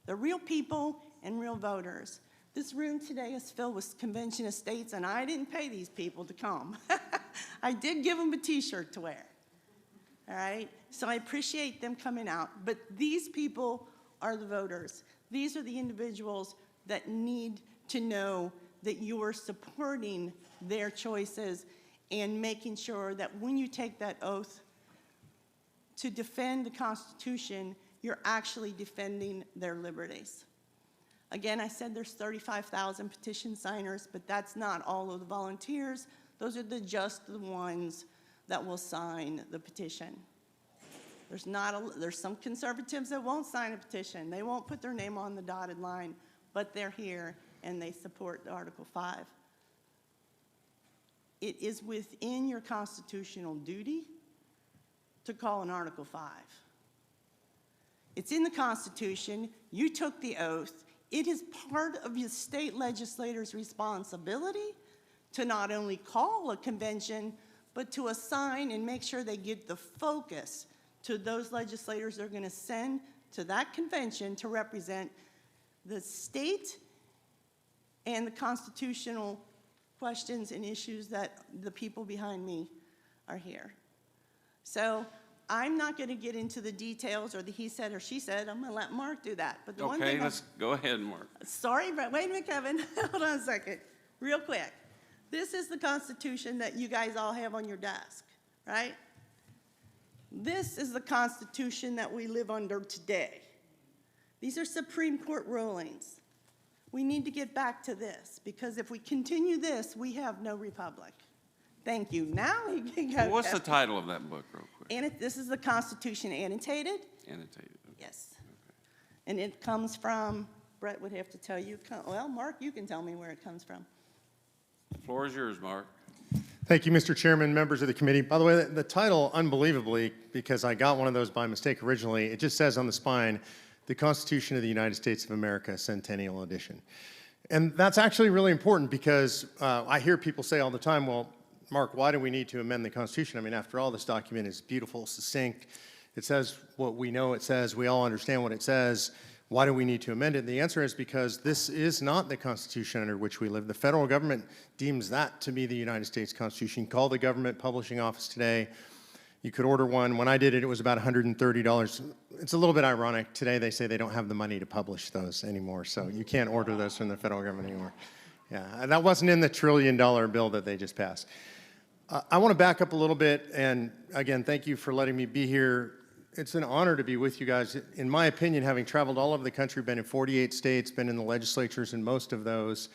They're real people and real voters. This room today is filled with convention estates, and I didn't pay these people to come. I did give them a t-shirt to wear, all right? So I appreciate them coming out, but these people are the voters. These are the individuals that need to know that you are supporting their choices and making sure that when you take that oath to defend the Constitution, you're actually defending their liberties. Again, I said there's 35,000 petition signers, but that's not all of the volunteers. Those are just the ones that will sign the petition. There's some conservatives that won't sign a petition. They won't put their name on the dotted line, but they're here and they support Article 5. It is within your constitutional duty to call an Article 5. It's in the Constitution. You took the oath. It is part of your state legislators' responsibility to not only call a convention, but to assign and make sure they get the focus to those legislators they're going to send to that convention to represent the state and the constitutional questions and issues that the people behind me are here. So I'm not going to get into the details or the he said or she said. I'm going to let Mark do that. But the one Okay, thing let's go ahead, Mark. Sorry, but wait a minute, Kevin. Hold on a second. Real quick. This is the Constitution that you guys all have on your desk, right? This is the Constitution that we live under today. These are Supreme Court rulings. We need to get back to this, because if we continue this, we have no republic. Thank you. Now we can go. Well, what's the title of that book, real quick? This is the Constitution annotated. Annotated. Yes. And it comes from, Brett would have to tell you. Well, Mark, you can tell me where it comes from. The floor is yours, Mark. Thank you, Mr. Chairman, members of the committee. By the way, the title, unbelievably, because I got one of those by mistake originally, it just says on the spine, the Constitution of the United States of America, Centennial Edition. And that's actually really important because I hear people say all the time, well, Mark, why do we need to amend the Constitution? I mean, after all, this document is beautiful, succinct. It says what we know it says. We all understand what it says. Why do we need to amend it? And the answer is because this is not the Constitution under which we live. The federal government deems that to be the United States Constitution. You call the government publishing office today. You could order one. When I did it, it was about $130. It's a little bit ironic. Today, they say they don't have the money to publish those anymore, so you can't order those from the federal government anymore. Yeah, and that wasn't in the $1 trillion bill that they just passed. I want to back up a little bit, and again, thank you for letting me be here. It's an honor to be with you guys. In my opinion, having traveled all over the country, been in 48 states, been in the legislatures in most of those,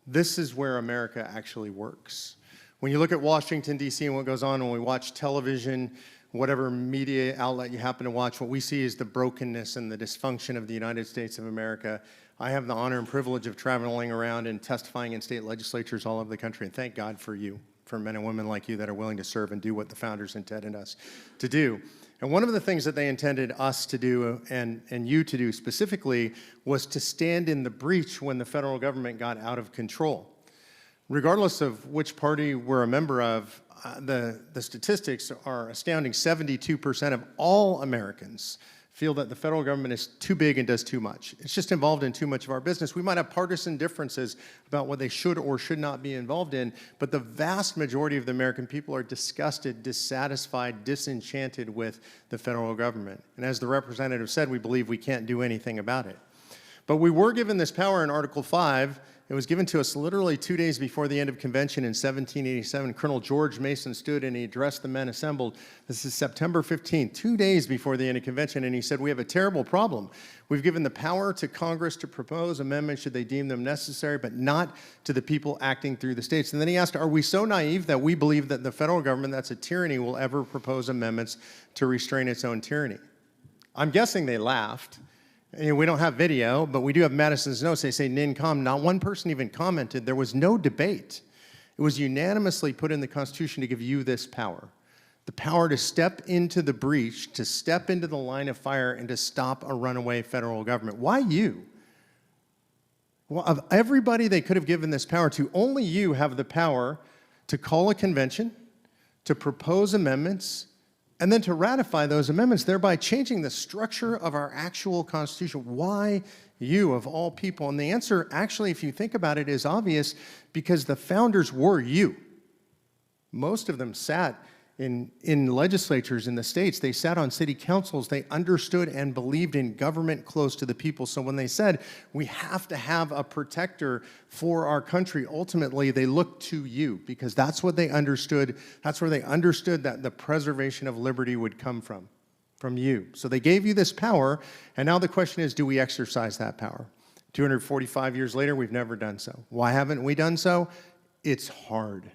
this is where America actually works. When you look at Washington, D.C. and what goes on, when we watch television, whatever media outlet you happen to watch, what we see is the brokenness and the dysfunction of the United States of America. I have the honor and privilege of traveling around and testifying in state legislatures all over the country, and thank God for you, for men and women like you that are willing to serve and do what the founders intended us to do. And one of the things that they intended us to do and you to do specifically was to stand in the breach when the federal government got out of control. Regardless of which party we're a member of, the statistics are astounding. 72% of all Americans feel that the federal government is too big and does too much. It's just involved in too much of our business. We might have partisan differences about what they should or should not be involved in, but the vast majority of the American people are disgusted, dissatisfied, disenchanted with the federal government. And as the representative said, we believe we can't do anything about it. But we were given this power in Article 5. It was given to us literally 2 days before the end of convention in 1787. Colonel George Mason stood and he addressed the men assembled. This is September 15th, 2 days before the end of convention, and he said, we have a terrible problem. We've given the power to Congress to propose amendments should they deem them necessary, but not to the people acting through the states. And then he asked, are we so naive that we believe that the federal government, that's a tyranny, will ever propose amendments to restrain its own tyranny? I'm guessing they laughed. You know, we don't have video, but we do have Madison's notes. They say NINCOM. Not one person even commented. There was no debate. It was unanimously put in the Constitution to give you this power. The power to step into the breach, to step into the line of fire, and to stop a runaway federal government. Why you? Well, of everybody they could have given this power to, only you have the power to call a convention, to propose amendments, and then to ratify those amendments, thereby changing the structure of our actual Constitution. Why you, of all people? And the answer, actually, if you think about it, is obvious, because the founders were you. Most of them sat in legislatures in the states. They sat on city councils. They understood and believed in government close to the people. So when they said, we have to have a protector for our country, ultimately they looked to you, because that's what they understood. That's where they understood that the preservation of liberty would come from you. So they gave you this power, and now the question is, do we exercise that power? 245 years later, we've never done so. Why haven't we done so? It's hard.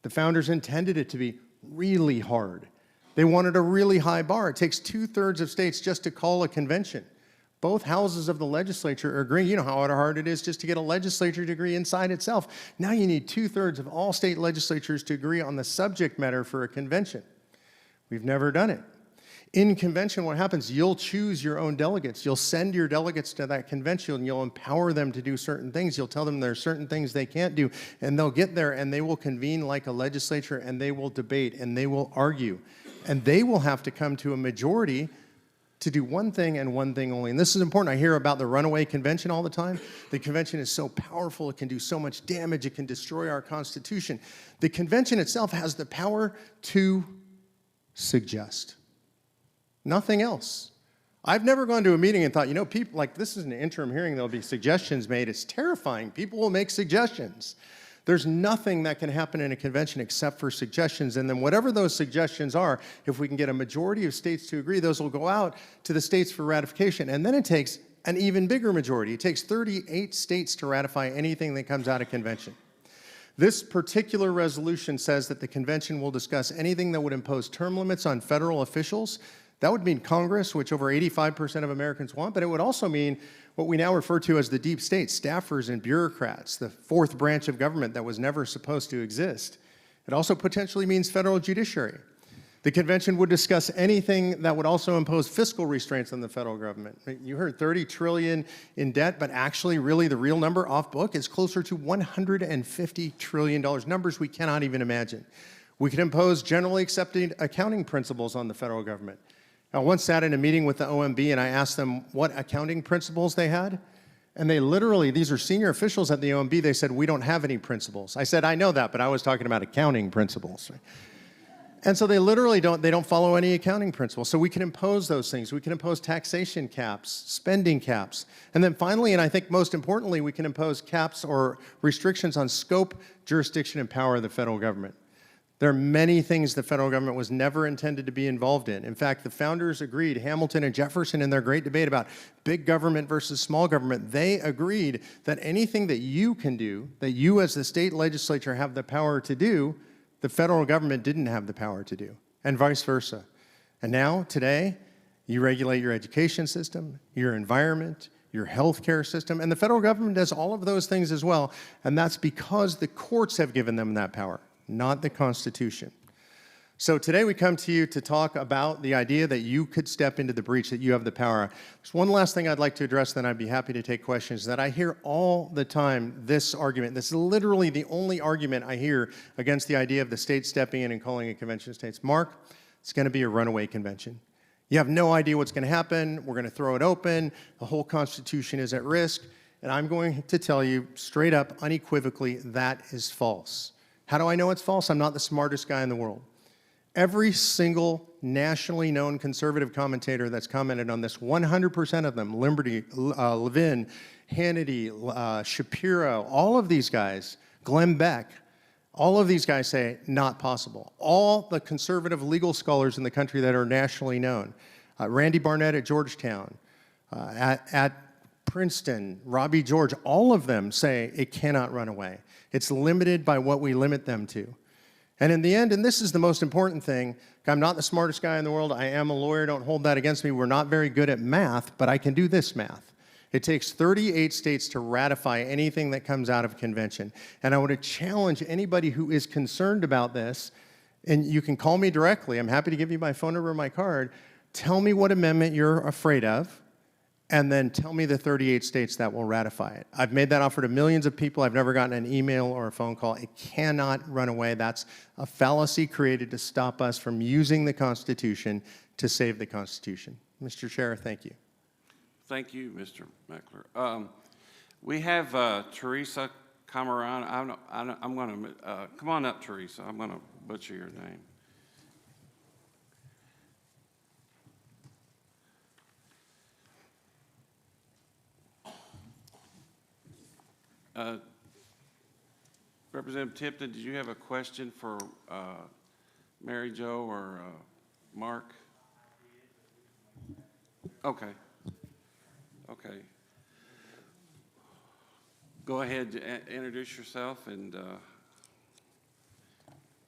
The founders intended it to be really hard. They wanted a really high bar. It takes 2/3 of states just to call a convention. Both houses of the legislature agree. You know how hard it is just to get a legislature to agree inside itself. Now you need 2/3 of all state legislatures to agree on the subject matter for a convention. We've never done it. In convention, what happens? You'll choose your own delegates. You'll send your delegates to that convention, and you'll empower them to do certain things. You'll tell them there are certain things they can't do, and they'll get there, and they will convene like a legislature, and they will debate, and they will argue. And they will have to come to a majority to do one thing and one thing only. And this is important. I hear about the runaway convention all the time. The convention is so powerful. It can do so much damage. It can destroy our Constitution. The convention itself has the power to suggest. Nothing else. I've never gone to a meeting and thought, you know, people, like, this is an interim hearing, there'll be suggestions made. It's terrifying. People will make suggestions. There's nothing that can happen in a convention except for suggestions. And then whatever those suggestions are, if we can get a majority of states to agree, those will go out to the states for ratification. And then it takes an even bigger majority. It takes 38 states to ratify anything that comes out of convention. This particular resolution says that the convention will discuss anything that would impose term limits on federal officials. That would mean Congress, which over 85% of Americans want, but it would also mean what we now refer to as the deep state, staffers and bureaucrats, the fourth branch of government that was never supposed to exist. It also potentially means federal judiciary. The convention would discuss anything that would also impose fiscal restraints on the federal government. You heard 30 trillion in debt, but actually really the real number off book is closer to $150 trillion, numbers we cannot even imagine. We could impose generally accepted accounting principles on the federal government. I once sat in a meeting with the OMB and I asked them what accounting principles they had. And they literally, these are senior officials at the OMB, they said, we don't have any principles. I said, I know that, but I was talking about accounting principles. And so they literally don't follow any accounting principles. So we can impose those things. We can impose taxation caps, spending caps. And then finally, and I think most importantly, we can impose caps or restrictions on scope, jurisdiction, and power of the federal government. There are many things the federal government was never intended to be involved in. In fact, the founders agreed, Hamilton and Jefferson in their great debate about big government versus small government, they agreed that anything that you can do, that you as the state legislature have the power to do, the federal government didn't have the power to do, and vice versa. And now, today, you regulate your education system, your environment, your healthcare system, and the federal government does all of those things as well, and that's because the courts have given them that power, not the Constitution. So today we come to you to talk about the idea that you could step into the breach, that you have the power. There's one last thing I'd like to address, then I'd be happy to take questions, that I hear all the time this argument. This is literally the only argument I hear against the idea of the state stepping in and calling a convention of states. Mark, it's going to be a runaway convention. You have no idea what's going to happen. We're going to throw it open. The whole Constitution is at risk. And I'm going to tell you straight up, unequivocally, that is false. How do I know it's false? I'm not the smartest guy in the world. Every single nationally known conservative commentator that's commented on this, 100% of them, Levin, Hannity, Shapiro, all of these guys, Glenn Beck, all of these guys say not possible. All the conservative legal scholars in the country that are nationally known, Randy Barnett at Georgetown, at Princeton, Robbie George, all of them say it cannot run away. It's limited by what we limit them to. And in the end, and this is the most important thing, I'm not the smartest guy in the world. I am a lawyer. Don't hold that against me. We're not very good at math, but I can do this math. It takes 38 states to ratify anything that comes out of convention. And I want to challenge anybody who is concerned about this, and you can call me directly. I'm happy to give you my phone number and my card. Tell me what amendment you're afraid of, and then tell me the 38 states that will ratify it. I've made that offer to millions of people. I've never gotten an email or a phone call. It cannot run away. That's a fallacy created to stop us from using the Constitution to save the Constitution. Mr. Chair, thank you. Thank you, Mr. Meckler. We have Teresa Camarano. I'm going to, come on up, Teresa. I'm going to butcher your name. Representative Tipton, did you have a question for Mary Jo or Mark? Okay. Okay. Go ahead, introduce yourself and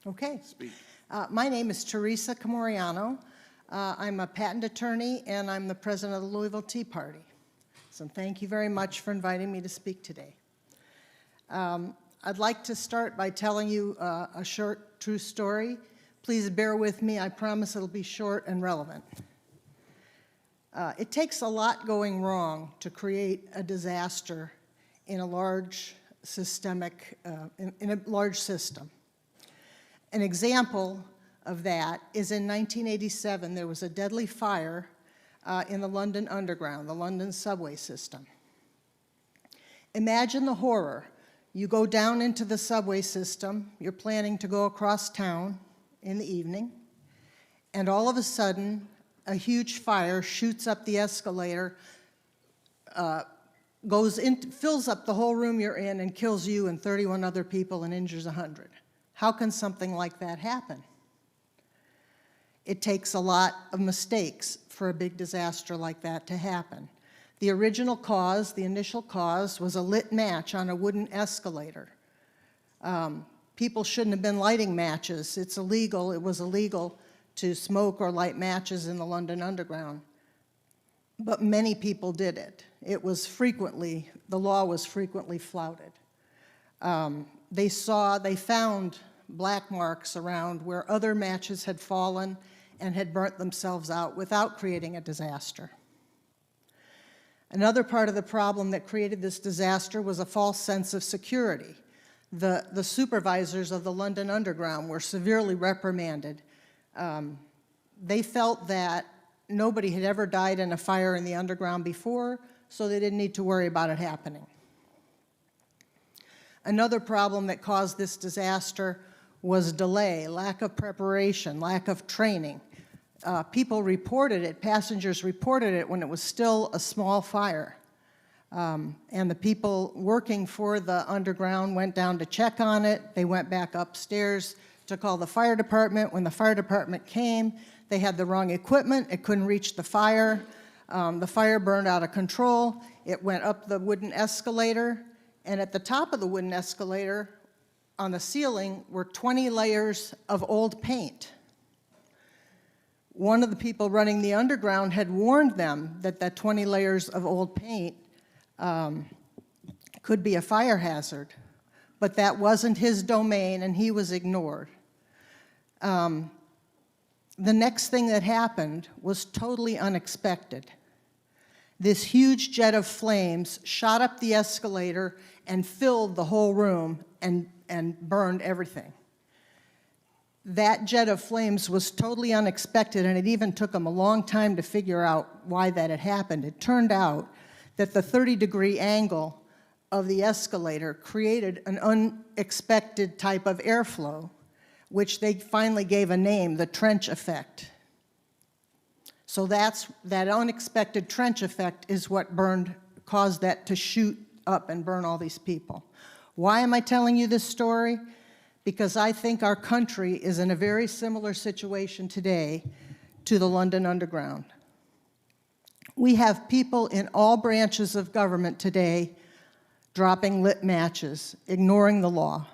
Okay. speak. My name is Teresa Camoriano. I'm a patent attorney, and I'm the president of the Louisville Tea Party. So thank you very much for inviting me to speak today. I'd like to start by telling you a short, true story. Please bear with me. I promise it'll be short and relevant. It takes a lot going wrong to create a disaster in a large systemic, in a large system. An example of that is in 1987, there was a deadly fire in the London Underground, the London subway system. Imagine the horror. You go down into the subway system, you're planning to go across town in the evening, and all of a sudden, a huge fire shoots up the escalator, fills up the whole room you're in, and kills you and 31 other people and injures 100. How can something like that happen? It takes a lot of mistakes for a big disaster like that to happen. The original cause, the initial cause, was a lit match on a wooden escalator. People shouldn't have been lighting matches. It's illegal. It was illegal to smoke or light matches in the London Underground. But many people did it. It was frequently, the law was frequently flouted. They found black marks around where other matches had fallen and had burnt themselves out without creating a disaster. Another part of the problem that created this disaster was a false sense of security. The supervisors of the London Underground were severely reprimanded. They felt that nobody had ever died in a fire in the underground before, so they didn't need to worry about it happening. Another problem that caused this disaster was delay, lack of preparation, lack of training. People reported it, passengers reported it when it was still a small fire. And the people working for the underground went down to check on it. They went back upstairs to call the fire department. When the fire department came, they had the wrong equipment. It couldn't reach the fire. The fire burned out of control. It went up the wooden escalator. And at the top of the wooden escalator, on the ceiling, were 20 layers of old paint. One of the people running the underground had warned them that that 20 layers of old paint could be a fire hazard, but that wasn't his domain and he was ignored. The next thing that happened was totally unexpected. This huge jet of flames shot up the escalator and filled the whole room and burned everything. That jet of flames was totally unexpected, and it even took them a long time to figure out why that had happened. It turned out that the 30-degree angle of the escalator created an unexpected type of airflow, which they finally gave a name, the trench effect. So that unexpected trench effect is what caused that to shoot up and burn all these people. Why am I telling you this story? Because I think our country is in a very similar situation today to the London Underground. We have people in all branches of government today dropping lit matches, ignoring the law,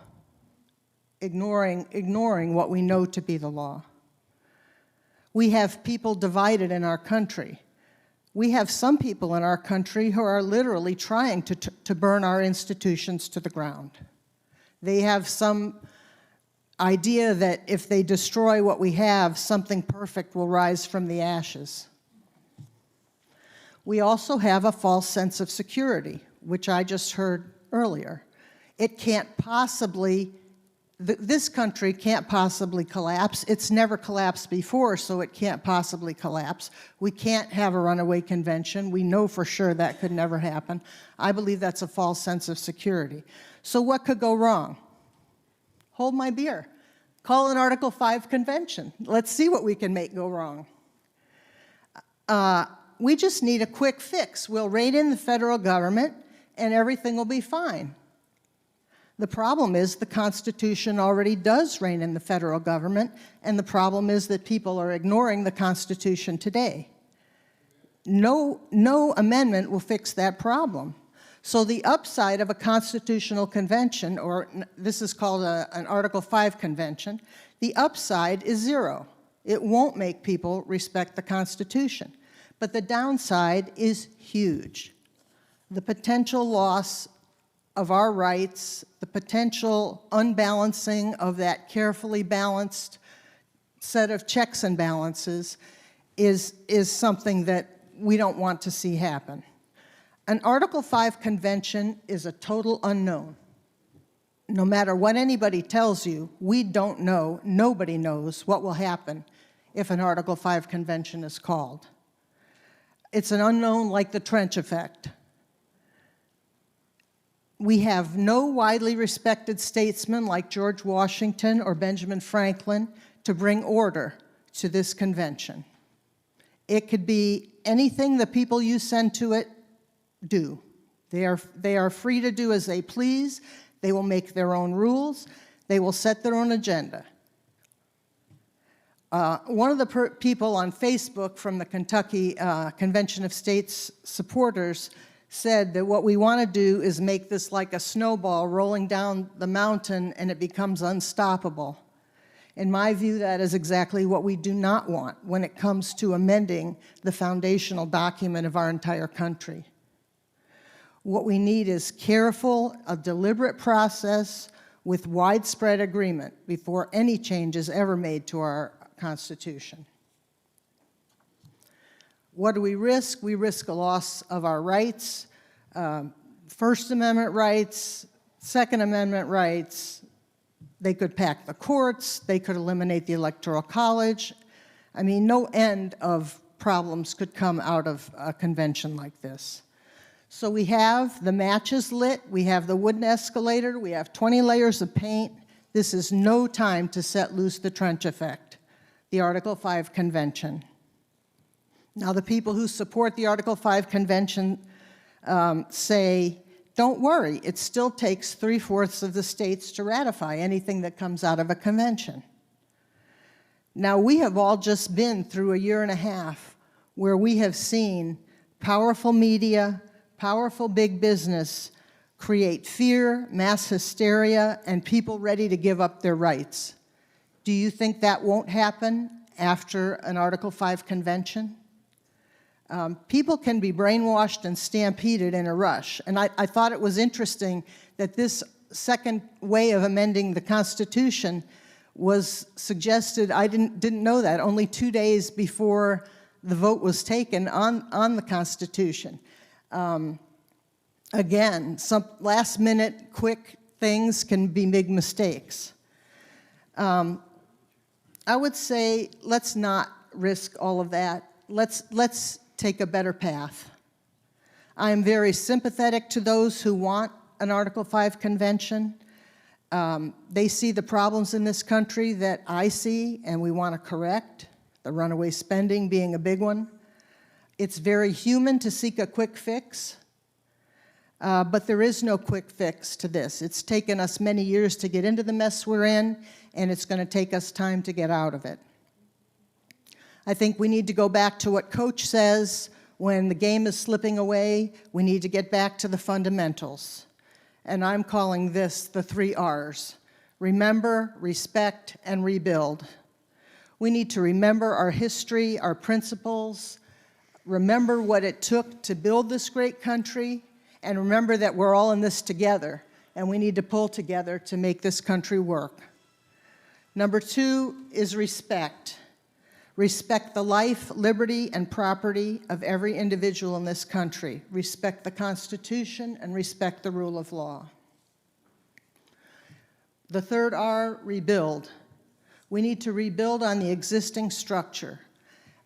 ignoring what we know to be the law. We have people divided in our country. We have some people in our country who are literally trying to burn our institutions to the ground. They have some idea that if they destroy what we have, something perfect will rise from the ashes. We also have a false sense of security, which I just heard earlier. It can't possibly, this country can't possibly collapse. It's never collapsed before, so it can't possibly collapse. We can't have a runaway convention. We know for sure that could never happen. I believe that's a false sense of security. So what could go wrong? Hold my beer. Call an Article 5 convention. Let's see what we can make go wrong. We just need a quick fix. We'll rein in the federal government and everything will be fine. The problem is the Constitution already does rein in the federal government, and the problem is that people are ignoring the Constitution today. No amendment will fix that problem. So the upside of a constitutional convention, or this is called an Article 5 convention, the upside is zero. It won't make people respect the Constitution. But the downside is huge. The potential loss of our rights, the potential unbalancing of that carefully balanced set of checks and balances is something that we don't want to see happen. An Article 5 convention is a total unknown. No matter what anybody tells you, we don't know, nobody knows what will happen if an Article 5 convention is called. It's an unknown like the trench effect. We have no widely respected statesmen like George Washington or Benjamin Franklin to bring order to this convention. It could be anything the people you send to it do. They are free to do as they please. They will make their own rules. They will set their own agenda. One of the people on Facebook from the Kentucky Convention of States supporters said that what we want to do is make this like a snowball rolling down the mountain and it becomes unstoppable. In my view, that is exactly what we do not want when it comes to amending the foundational document of our entire country. What we need is careful, a deliberate process with widespread agreement before any change is ever made to our Constitution. What do we risk? We risk a loss of our rights, First Amendment rights, Second Amendment rights. They could pack the courts. They could eliminate the Electoral College. I mean, no end of problems could come out of a convention like this. So we have the matches lit. We have the wooden escalator. We have 20 layers of paint. This is no time to set loose the trench effect, the Article 5 convention. Now, the people who support the Article 5 convention say, don't worry, it still takes 3/4 of the states to ratify anything that comes out of a convention. Now, we have all just been through a year and a half where we have seen powerful media, powerful big business create fear, mass hysteria, and people ready to give up their rights. Do you think that won't happen after an Article 5 convention? People can be brainwashed and stampeded in a rush. And I thought it was interesting that this second way of amending the Constitution was suggested. I didn't know that, only 2 days before the vote was taken on the Constitution. Again, some last-minute quick things can be big mistakes. I would say let's not risk all of that. Let's take a better path. I am very sympathetic to those who want an Article 5 convention. They see the problems in this country that I see and we want to correct, the runaway spending being a big one. It's very human to seek a quick fix, but there is no quick fix to this. It's taken us many years to get into the mess we're in, and it's going to take us time to get out of it. I think we need to go back to what Coach says when the game is slipping away. We need to get back to the fundamentals. And I'm calling this the 3 R's: remember, respect, and rebuild. We need to remember our history, our principles, remember what it took to build this great country, and remember that we're all in this together, and we need to pull together to make this country work. Number 2 is respect. Respect the life, liberty, and property of every individual in this country. Respect the Constitution and respect the rule of law. The third R, rebuild. We need to rebuild on the existing structure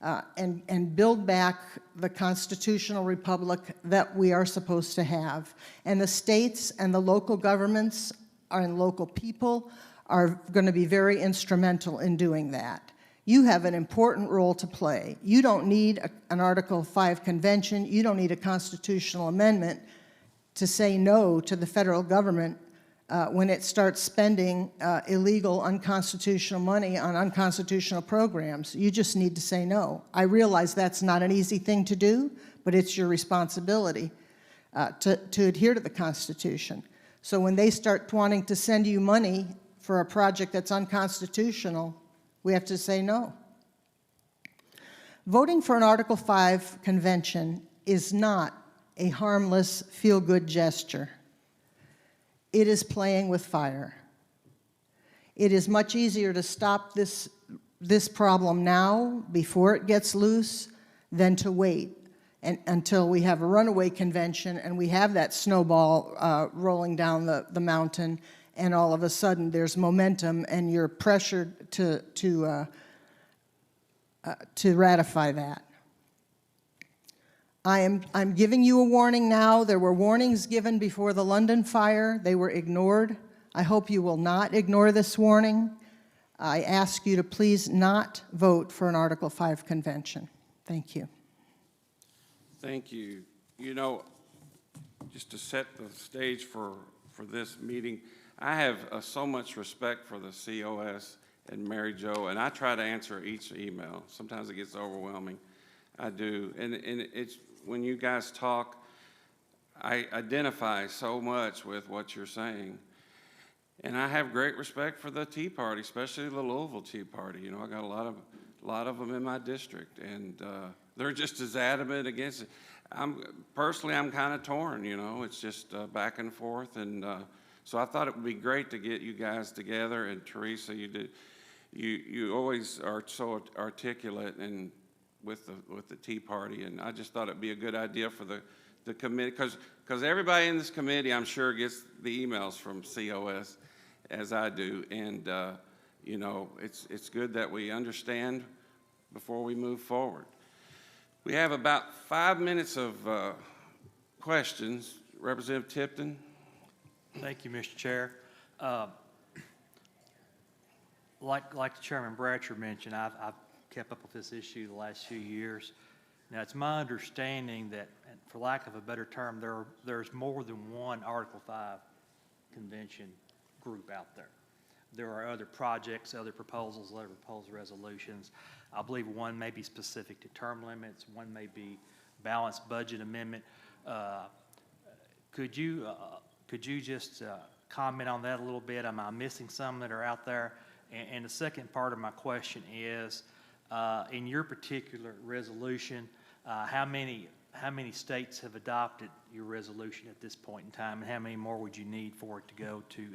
and build back the constitutional republic that we are supposed to have. And the states and the local governments and local people are going to be very instrumental in doing that. You have an important role to play. You don't need an Article 5 convention. You don't need a constitutional amendment to say no to the federal government when it starts spending illegal, unconstitutional money on unconstitutional programs. You just need to say no. I realize that's not an easy thing to do, but it's your responsibility to adhere to the Constitution. So when they start wanting to send you money for a project that's unconstitutional, we have to say no. Voting for an Article 5 convention is not a harmless, feel-good gesture. It is playing with fire. It is much easier to stop this problem now, before it gets loose, than to wait until we have a runaway convention and we have that snowball rolling down the mountain, and all of a sudden there's momentum and you're pressured to ratify that. I'm giving you a warning now. There were warnings given before the London fire. They were ignored. I hope you will not ignore this warning. I ask you to please not vote for an Article 5 convention. Thank you. Thank you. You know, just to set the stage for this meeting, I have so much respect for the COS and Mary Jo, and I try to answer each email. Sometimes it gets overwhelming. I do. And it's when you guys talk, I identify so much with what you're saying. And I have great respect for the Tea Party, especially the Louisville Tea Party. You know, I got a lot of them in my district, and they're just as adamant against it. Personally, I'm kind of torn, you know. It's just back and forth, and so I thought it would be great to get you guys together. And Teresa, you always are so articulate and with the Tea Party, and I just thought it'd be a good idea for the committee, because everybody in this committee, I'm sure, gets the emails from COS, as I do, and you know, it's good that we understand before we move forward. We have about 5 minutes of questions. Representative Tipton. Thank you, Mr. Chair. Like Chairman Bratcher mentioned, I've kept up with this issue the last few years. Now, it's my understanding that, and for lack of a better term, there's more than one Article 5 convention group out there. There are other projects, other proposals, other proposed resolutions. I believe one may be specific to term limits, one may be balanced budget amendment. Could you just comment on that a little bit? Am I missing some that are out there? And the second part of my question is, in your particular resolution, how many states have adopted your resolution at this point in time, and how many more would you need for it to go to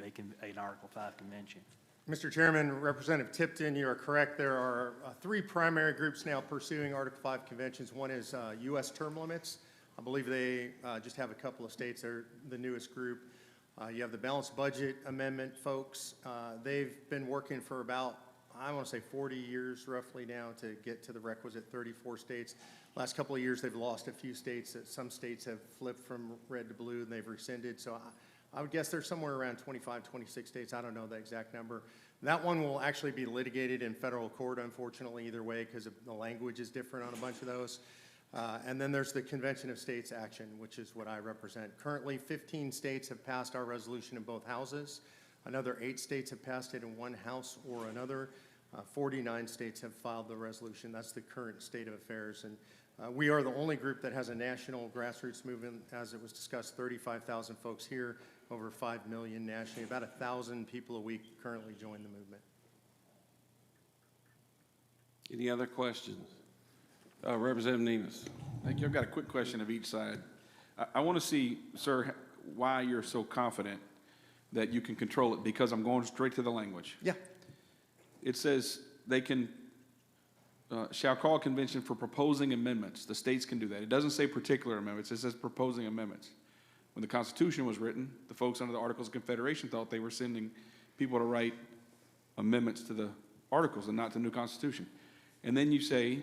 an Article 5 convention? Mr. Chairman, Representative Tipton, you are correct. There are 3 primary groups now pursuing Article 5 conventions. One is U.S. term limits. I believe they just have a couple of states. They're the newest group. You have the balanced budget amendment folks. They've been working for about, I want to say 40 years roughly now to get to the requisite 34 states. Last couple of years, they've lost a few states. Some states have flipped from red to blue and they've rescinded. So I would guess there's somewhere around 25, 26 states. I don't know the exact number. That one will actually be litigated in federal court, unfortunately, either way, because the language is different on a bunch of those. And then there's the Convention of States action, which is what I represent. Currently, 15 states have passed our resolution in both houses. Another 8 states have passed it in one house or another. 49 states have filed the resolution. That's the current state of affairs. And we are the only group that has a national grassroots movement. As it was discussed, 35,000 folks here, over 5 million nationally. About 1,000 people a week currently join the movement. Any other questions? Representative Nemus. Thank you. I've got a quick question of each side. I want to see, sir, why you're so confident that you can control it, because I'm going straight to the language. Yeah. It says they can shall call a convention for proposing amendments. The states can do that. It doesn't say particular amendments, it says proposing amendments. When the Constitution was written, the folks under the Articles of Confederation thought they were sending people to write amendments to the Articles and not to the new Constitution. And then you say,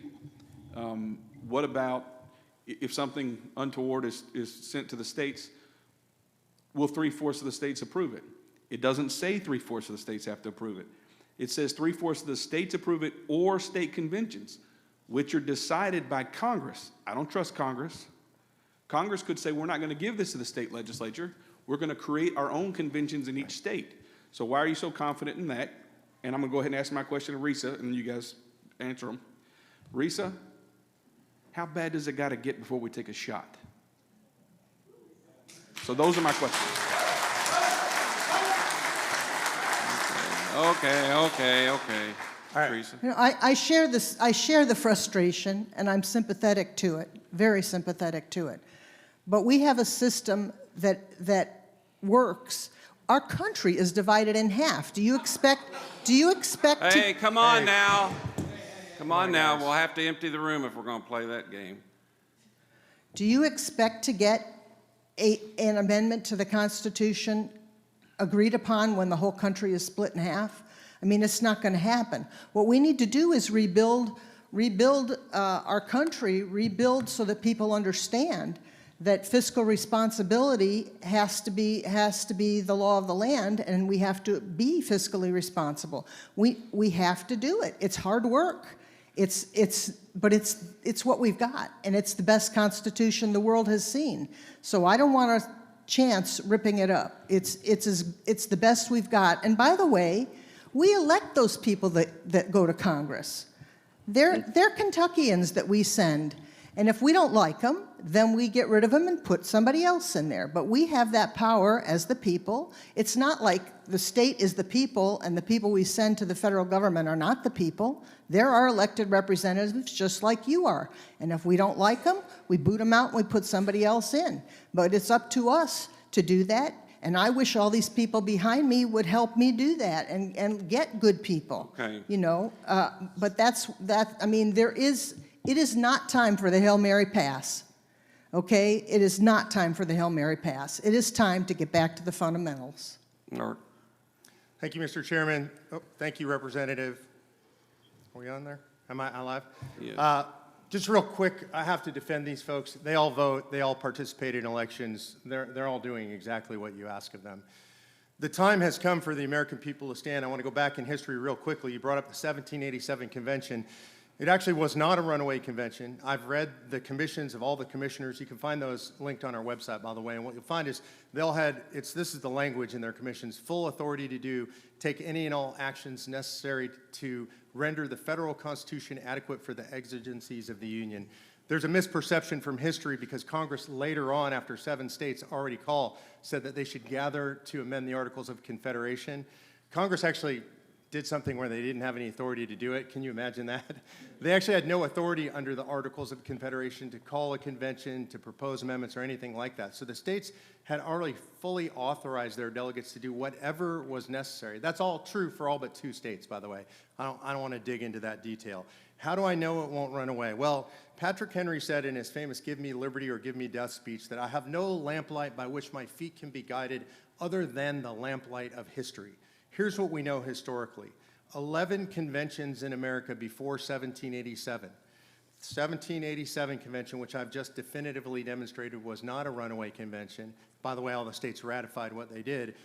what about if something untoward is sent to the states, will 3/4 of the states approve it? It doesn't say 3/4 of the states have to approve it. It says 3/4 of the states approve it or state conventions, which are decided by Congress. I don't trust Congress. Congress could say, we're not going to give this to the state legislature. We're going to create our own conventions in each state. So why are you so confident in that? And I'm going to go ahead and ask my question to Risa, and you guys answer them. Risa, how bad does it got to get before we take a shot? So those are my questions. Okay. All right. Teresa. You know, I share this. I share the frustration, and I'm sympathetic to it, very sympathetic to it. But we have a system that works. Our country is divided in half. Do you expect? Hey, come on now. Come on now. We'll have to empty the room if we're going to play that game. Do you expect to get an amendment to the Constitution agreed upon when the whole country is split in half? I mean, it's not going to happen. What we need to do is rebuild our country, rebuild so that people understand that fiscal responsibility has to be the law of the land, and we have to be fiscally responsible. We have to do it. It's hard work. But it's what we've got, and it's the best Constitution the world has seen. So I don't want a chance ripping it up. It's the best we've got. And by the way, we elect those people that go to Congress. They're Kentuckians that we send. And if we don't like them, then we get rid of them and put somebody else in there. But we have that power as the people. It's not like the state is the people and the people we send to the federal government are not the people. They're our elected representatives just like you are. And if we don't like them, we boot them out and we put somebody else in. But it's up to us to do that. And I wish all these people behind me would help me do that and get good people. Okay. You know, but I mean, it is not time for the Hail Mary pass, okay? It is not time for the Hail Mary pass. It is time to get back to the fundamentals. Mark. Thank you, Mr. Chairman. Oh, thank you, Representative. Are we on there? Am I live? Yes. Just real quick, I have to defend these folks. They all vote. They all participate in elections. They're all doing exactly what you ask of them. The time has come for the American people to stand. I want to go back in history real quickly. You brought up the 1787 convention. It actually was not a runaway convention. I've read the commissions of all the commissioners. You can find those linked on our website, by the way. And what you'll find is this is the language in their commissions: full authority to take any and all actions necessary to render the federal constitution adequate for the exigencies of the Union. There's a misperception from history because Congress later on, after 7 states already said that they should gather to amend the Articles of Confederation. Congress actually did something where they didn't have any authority to do it. Can you imagine that? They actually had no authority under the Articles of Confederation to call a convention, to propose amendments, or anything like that. So the states had already fully authorized their delegates to do whatever was necessary. That's all true for all but 2 states, by the way. I don't want to dig into that detail. How do I know it won't run away? Well, Patrick Henry said in his famous "Give me liberty or give me death" speech that I have no lamplight by which my feet can be guided other than the lamplight of history. Here's what we know historically. 11 conventions in America before 1787. 1787 convention, which I've just definitively demonstrated was not a runaway convention. By the way, all the states ratified what they did.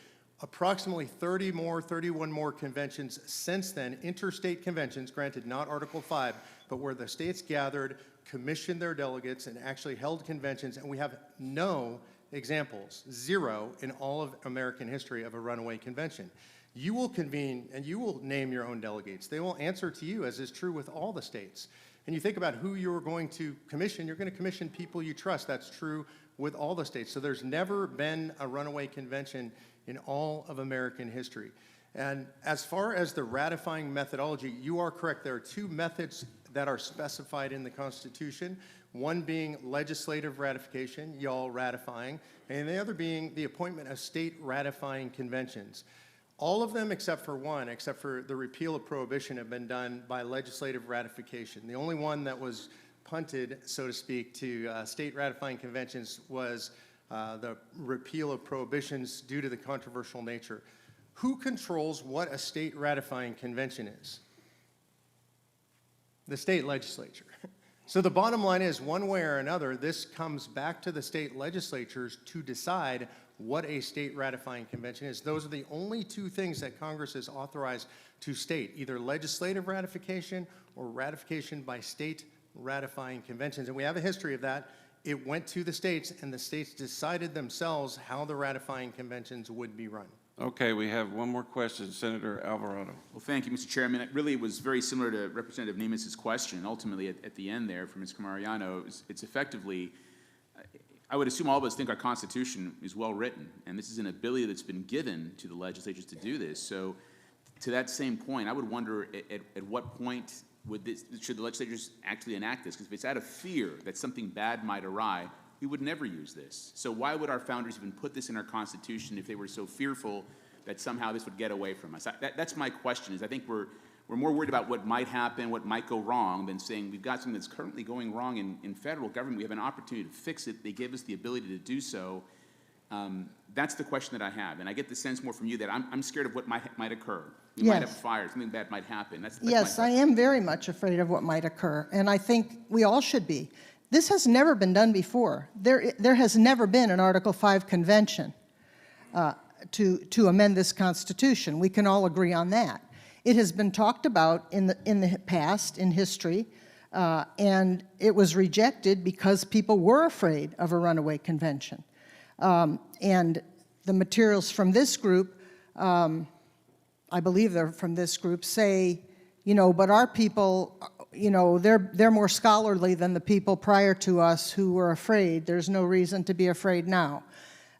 Approximately 31 more conventions since then, interstate conventions, granted not Article 5, but where the states gathered, commissioned their delegates, and actually held conventions, and we have no examples, 0 in all of American history of a runaway convention. You will convene and you will name your own delegates. They will answer to you, as is true with all the states. And you think about who you're going to commission, you're going to commission people you trust. That's true with all the states. So there's never been a runaway convention in all of American history. And as far as the ratifying methodology, you are correct. There are 2 methods that are specified in the Constitution, one being legislative ratification, y'all ratifying, and the other being the appointment of state ratifying conventions. All of them except for one, except for the repeal of prohibition, have been done by legislative ratification. The only one that was punted, so to speak, to state ratifying conventions was the repeal of prohibitions due to the controversial nature. Who controls what a state ratifying convention is? The state legislature. So the bottom line is, one way or another, this comes back to the state legislatures to decide what a state ratifying convention is. Those are the only two things that Congress is authorized to state, either legislative ratification or ratification by state ratifying conventions. And we have a history of that. It went to the states, and the states decided themselves how the ratifying conventions would be run. Okay, we have one more question, Senator Alvarado. Well, thank you, Mr. Chairman. It really was very similar to Representative Nemes's question. Ultimately, at the end there, from Mr. Mariano, it's effectively, I would assume all of us think our Constitution is well written, and this is an ability that's been given to the legislatures to do this. So, to that same point, I would wonder at what point should the legislatures actually enact this? Because if it's out of fear that something bad might arise, we would never use this. So why would our founders even put this in our Constitution if they were so fearful that somehow this would get away from us? That's my question, is I think we're more worried about what might happen, what might go wrong, than saying we've got something that's currently going wrong in federal government. We have an opportunity to fix it. They gave us the ability to do so. That's the question that I have. And I get the sense more from you that I'm scared of what might occur. We might have a fire, something bad might happen. That's Yes, I am very much afraid of what might occur, and I think we all should be. This has never been done before. There has never been an Article 5 convention to amend this Constitution. We can all agree on that. It has been talked about in the past, in history, and it was rejected because people were afraid of a runaway convention. And the materials from this group, I believe they're from this group, say, you know, but our people, you know, they're more scholarly than the people prior to us who were afraid. There's no reason to be afraid now.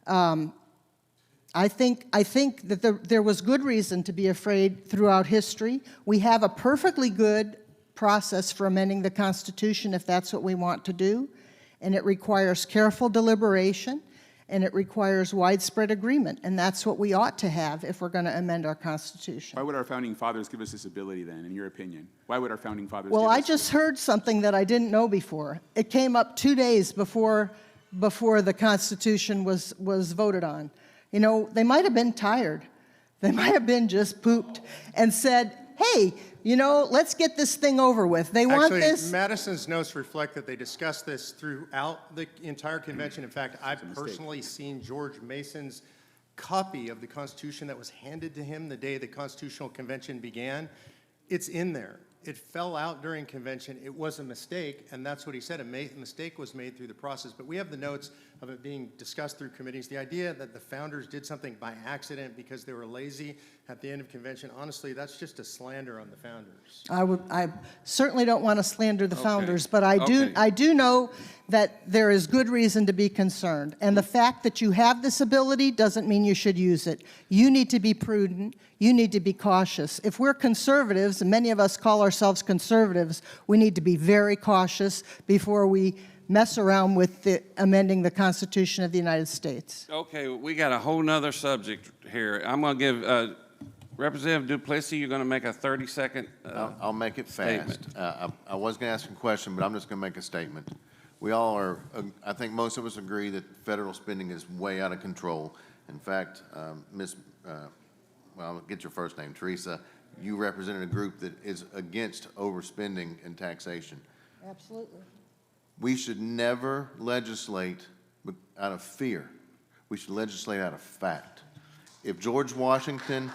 I think that there was good reason to be afraid throughout history. We have a perfectly good process for amending the Constitution if that's what we want to do, and it requires careful deliberation, and it requires widespread agreement, and that's what we ought to have if we're going to amend our Constitution. Why would our founding fathers give us this ability then, in your opinion? Why would our founding fathers Well, give I us just heard something that I didn't know before. It came up 2 days before the Constitution was voted on. You know, they might have been tired. They might have been just pooped and said, hey, you know, let's get this thing over with. They want this. Actually, Madison's notes reflect that they discussed this throughout the entire convention. In fact, I've personally seen George Mason's copy of the Constitution that was handed to him the day the Constitutional Convention began. It's in there. It fell out during convention. It was a mistake, and that's what he said. A mistake was made through the process. But we have the notes of it being discussed through committees. The idea that the founders did something by accident because they were lazy at the end of convention, honestly, that's just a slander on the founders. I certainly don't want to slander the founders, but I do know that there is good reason to be concerned. And the fact that you have this ability doesn't mean you should use it. You need to be prudent. You need to be cautious. If we're conservatives, and many of us call ourselves conservatives, we need to be very cautious before we mess around with amending the Constitution of the United States. Okay, we got a whole nother subject here. I'm going to give Representative Duplessis, you're going to make a 30-second I'll make it fast. I was going to ask a question, but I'm just going to make a statement. We all are, I think most of us agree that federal spending is way out of control. In fact, well, get your first name, Teresa, you represented a group that is against overspending and taxation. Absolutely. We should never legislate out of fear. We should legislate out of fact. If George Washington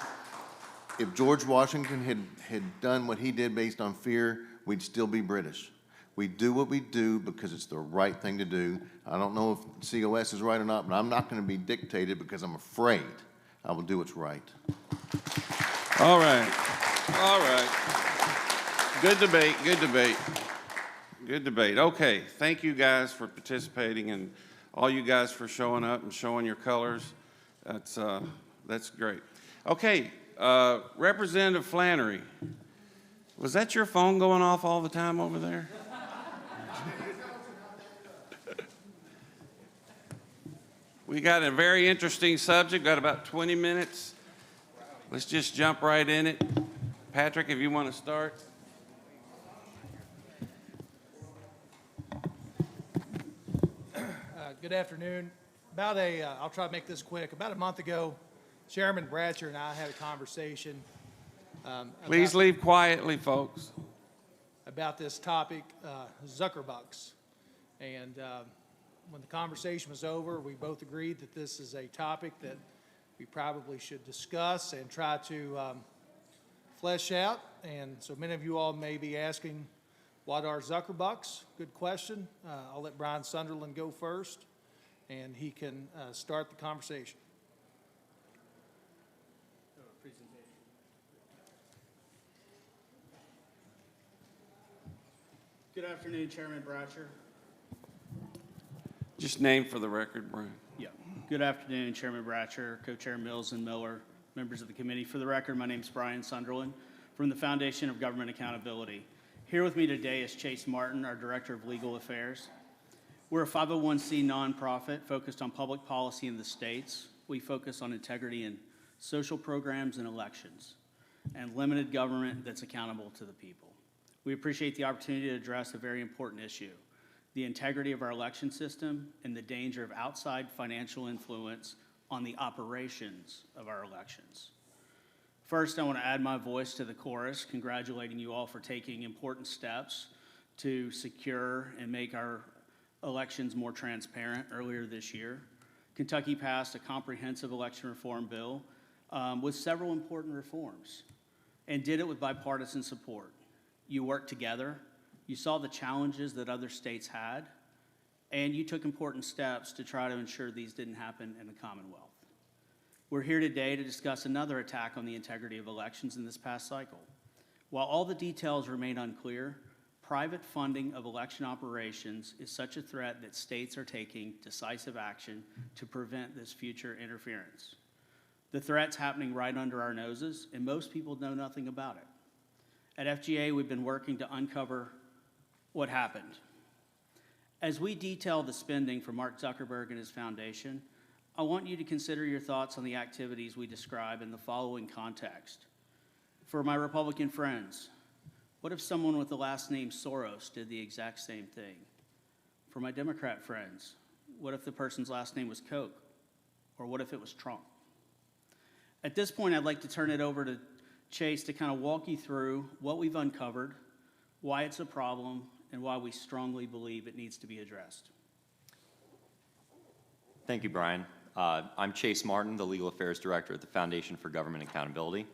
had done what he did based on fear, we'd still be British. We do what we do because it's the right thing to do. I don't know if COS is right or not, but I'm not going to be dictated because I'm afraid. I will do what's right. All right. All right. Good debate. Good debate. Good debate. Okay. Thank you guys for participating and all you guys for showing up and showing your colors. That's great. Okay. Representative Flannery, was that your phone going off all the time over there? We got a very interesting subject. Got about 20 minutes. Let's just jump right in it. Patrick, if you want to start. Good afternoon. I'll try to make this quick. About a month ago, Chairman Bratcher and I had a conversation. Please leave quietly, folks. About this topic, Zuckerbucks. And when the conversation was over, we both agreed that this is a topic that we probably should discuss and try to flesh out. And so many of you all may be asking, what are Zuckerbucks? Good question. I'll let Brian Sunderland go first, and he can start the conversation. Good afternoon, Chairman Bratcher. Just name for the record, Brian. Yeah. Good afternoon, Chairman Bratcher, Co-Chair Mills and Miller, members of the committee. For the record, my name is Brian Sunderland from the Foundation of Government Accountability. Here with me today is Chase Martin, our Director of Legal Affairs. We're a 501c nonprofit focused on public policy in the states. We focus on integrity in social programs and elections, and limited government that's accountable to the people. We appreciate the opportunity to address a very important issue, the integrity of our election system and the danger of outside financial influence on the operations of our elections. First, I want to add my voice to the chorus, congratulating you all for taking important steps to secure and make our elections more transparent earlier this year. Kentucky passed a comprehensive election reform bill with several important reforms and did it with bipartisan support. You worked together, you saw the challenges that other states had, and you took important steps to try to ensure these didn't happen in the Commonwealth. We're here today to discuss another attack on the integrity of elections in this past cycle. While all the details remain unclear, private funding of election operations is such a threat that states are taking decisive action to prevent this future interference. The threat's happening right under our noses, and most people know nothing about it. At FGA, we've been working to uncover what happened. As we detail the spending for Mark Zuckerberg and his foundation, I want you to consider your thoughts on the activities we describe in the following context. For my Republican friends, what if someone with the last name Soros did the exact same thing? For my Democrat friends, what if the person's last name was Koch? Or what if it was Trump? At this point, I'd like to turn it over to Chase to kind of walk you through what we've uncovered, why it's a problem, and why we strongly believe it needs to be addressed. Thank you, Brian. I'm Chase Martin, the Legal Affairs Director at the Foundation for Government Accountability.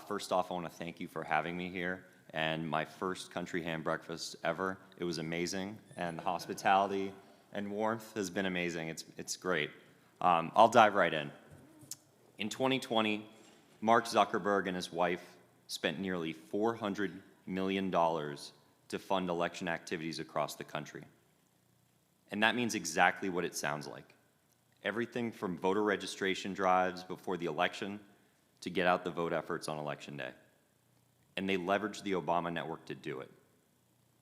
First off, I want to thank you for having me here, and my first country ham breakfast ever. It was amazing, and the hospitality and warmth has been amazing. It's great. I'll dive right in. In 2020, Mark Zuckerberg and his wife spent nearly $400 million to fund election activities across the country. And that means exactly what it sounds like. Everything from voter registration drives before the election to get out the vote efforts on Election Day. And they leveraged the Obama network to do it.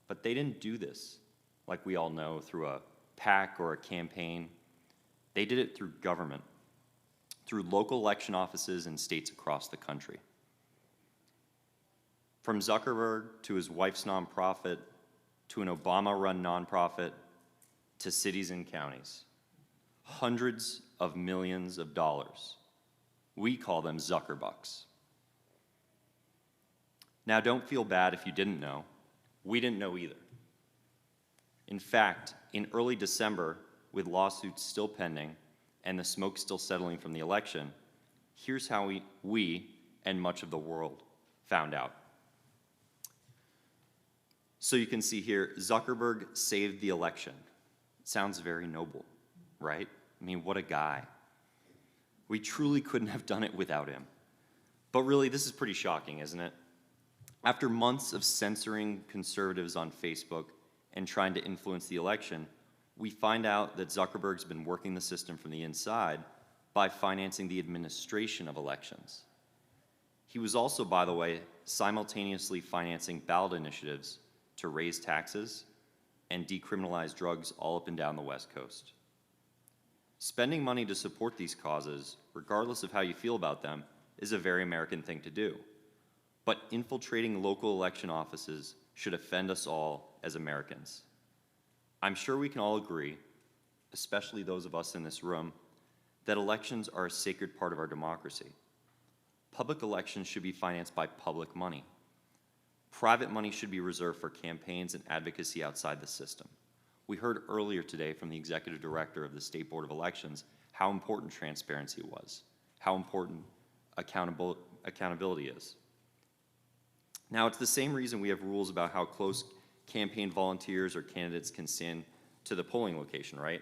But they didn't do this, like we all know, through a PAC or a campaign. They did it through government, through local election offices in states across the country. From Zuckerberg to his wife's nonprofit, to an Obama-run nonprofit, to cities and counties. Hundreds of millions of dollars. We call them Zuckerbucks. Now, don't feel bad if you didn't know. We didn't know either. In fact, in early December, with lawsuits still pending and the smoke still settling from the election, here's how we and much of the world found out. So you can see here, Zuckerberg saved the election. It sounds very noble, right? I mean, what a guy. We truly couldn't have done it without him. But really, this is pretty shocking, isn't it? After months of censoring conservatives on Facebook and trying to influence the election, we find out that Zuckerberg's been working the system from the inside by financing the administration of elections. He was also, by the way, simultaneously financing ballot initiatives to raise taxes and decriminalize drugs all up and down the West Coast. Spending money to support these causes, regardless of how you feel about them, is a very American thing to do. But infiltrating local election offices should offend us all as Americans. I'm sure we can all agree, especially those of us in this room, that elections are a sacred part of our democracy. Public elections should be financed by public money. Private money should be reserved for campaigns and advocacy outside the system. We heard earlier today from the executive director of the State Board of Elections how important transparency was, how important accountability is. Now, it's the same reason we have rules about how close campaign volunteers or candidates can stand to the polling location, right?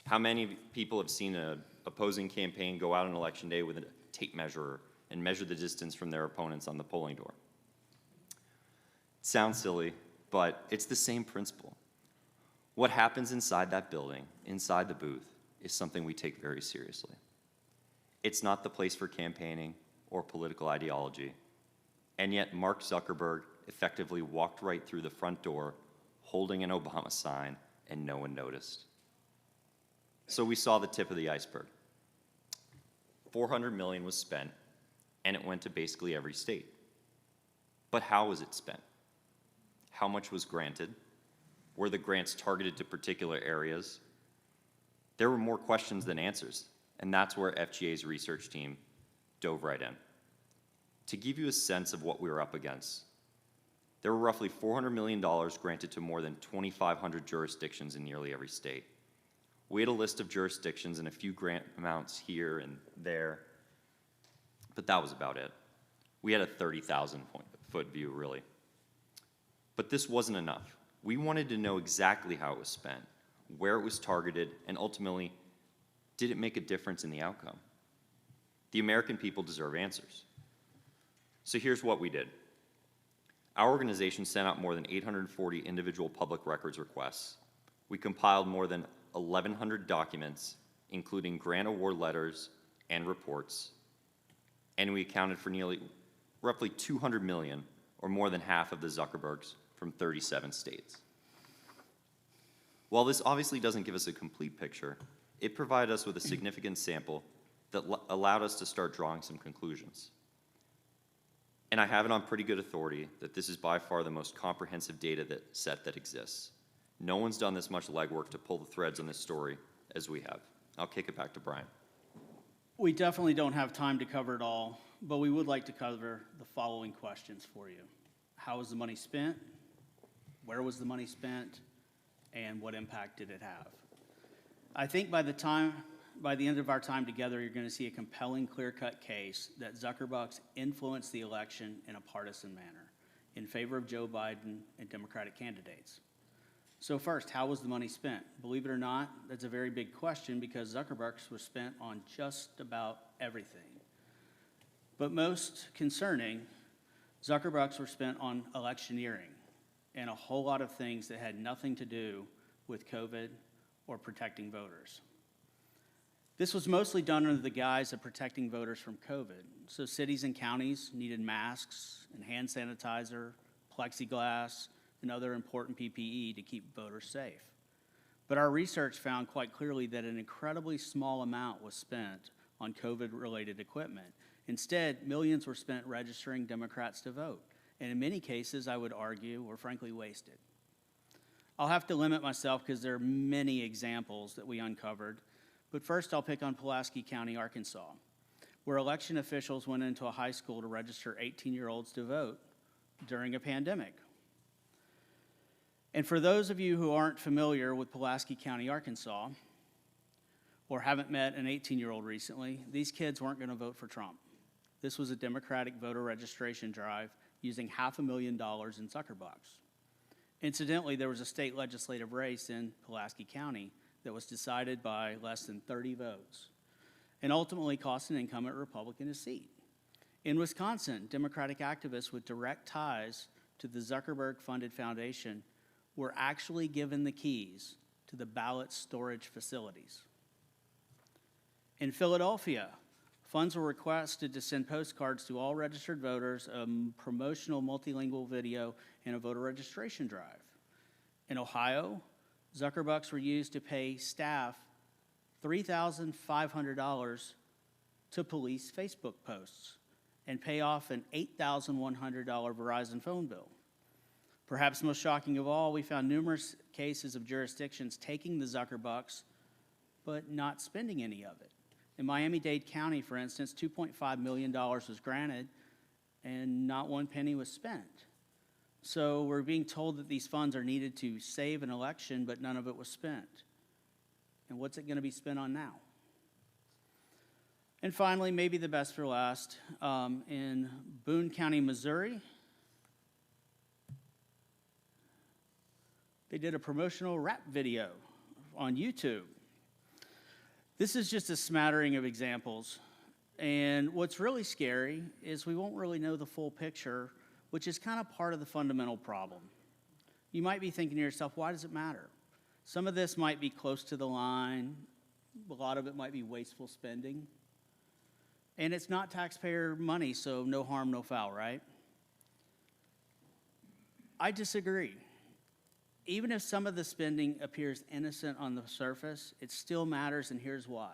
How many people have seen an opposing campaign go out on election day with a tape measure and measure the distance from their opponents on the polling door? It sounds silly, but it's the same principle. What happens inside that building, inside the booth, is something we take very seriously. It's not the place for campaigning or political ideology, and yet Mark Zuckerberg effectively walked right through the front door holding an Obama sign, and no one noticed. So we saw the tip of the iceberg. $400 million was spent, and it went to basically every state. But how was it spent? How much was granted? Were the grants targeted to particular areas? There were more questions than answers, and that's where FGA's research team dove right in. To give you a sense of what we were up against, there were roughly $400 million granted to more than 2,500 jurisdictions in nearly every state. We had a list of jurisdictions and a few grant amounts here and there, but that was about it. We had a 30,000-foot view, really. But this wasn't enough. We wanted to know exactly how it was spent, where it was targeted, and ultimately, did it make a difference in the outcome? The American people deserve answers. So here's what we did. Our organization sent out more than 840 individual public records requests. We compiled more than 1,100 documents, including grant award letters and reports, and we accounted for roughly 200 million, or more than half of the Zuckerbergs from 37 states. While this obviously doesn't give us a complete picture, it provided us with a significant sample that allowed us to start drawing some conclusions. And I have it on pretty good authority that this is by far the most comprehensive data set that exists. No one's done this much legwork to pull the threads on this story as we have. I'll kick it back to Brian. We definitely don't have time to cover it all, but we would like to cover the following questions for you. How was the money spent? Where was the money spent? And what impact did it have? I think by the end of our time together, you're going to see a compelling, clear-cut case that Zuckerbucks influenced the election in a partisan manner in favor of Joe Biden and Democratic candidates. So first, how was the money spent? Believe it or not, that's a very big question because Zuckerbucks was spent on just about everything. But most concerning, Zuckerbucks were spent on electioneering and a whole lot of things that had nothing to do with COVID or protecting voters. This was mostly done under the guise of protecting voters from COVID. So cities and counties needed masks and hand sanitizer, plexiglass, and other important PPE to keep voters safe. But our research found quite clearly that an incredibly small amount was spent on COVID-related equipment. Instead, millions were spent registering Democrats to vote, and in many cases, I would argue, were frankly wasted. I'll have to limit myself because there are many examples that we uncovered, but first I'll pick on Pulaski County, Arkansas, where election officials went into a high school to register 18-year-olds to vote during a pandemic. And for those of you who aren't familiar with Pulaski County, Arkansas, or haven't met an 18-year-old recently, these kids weren't going to vote for Trump. This was a Democratic voter registration drive using $500,000 in Zuckerbucks. Incidentally, there was a state legislative race in Pulaski County that was decided by less than 30 votes and ultimately cost an incumbent Republican his seat. In Wisconsin, Democratic activists with direct ties to the Zuckerberg-funded foundation were actually given the keys to the ballot storage facilities. In Philadelphia, funds were requested to send postcards to all registered voters, a promotional multilingual video, and a voter registration drive. In Ohio, Zuckerbucks were used to pay staff $3,500 to police Facebook posts and pay off an $8,100 Verizon phone bill. Perhaps most shocking of all, we found numerous cases of jurisdictions taking the Zuckerbucks but not spending any of it. In Miami-Dade County, for instance, $2.5 million was granted and not one penny was spent. So we're being told that these funds are needed to save an election, but none of it was spent. And what's it going to be spent on now? And finally, maybe the best for last, in Boone County, Missouri, they did a promotional rap video on YouTube. This is just a smattering of examples. And what's really scary is we won't really know the full picture, which is kind of part of the fundamental problem. You might be thinking to yourself, why does it matter? Some of this might be close to the line. A lot of it might be wasteful spending. And it's not taxpayer money, so no harm, no foul, right? I disagree. Even if some of the spending appears innocent on the surface, it still matters, and here's why.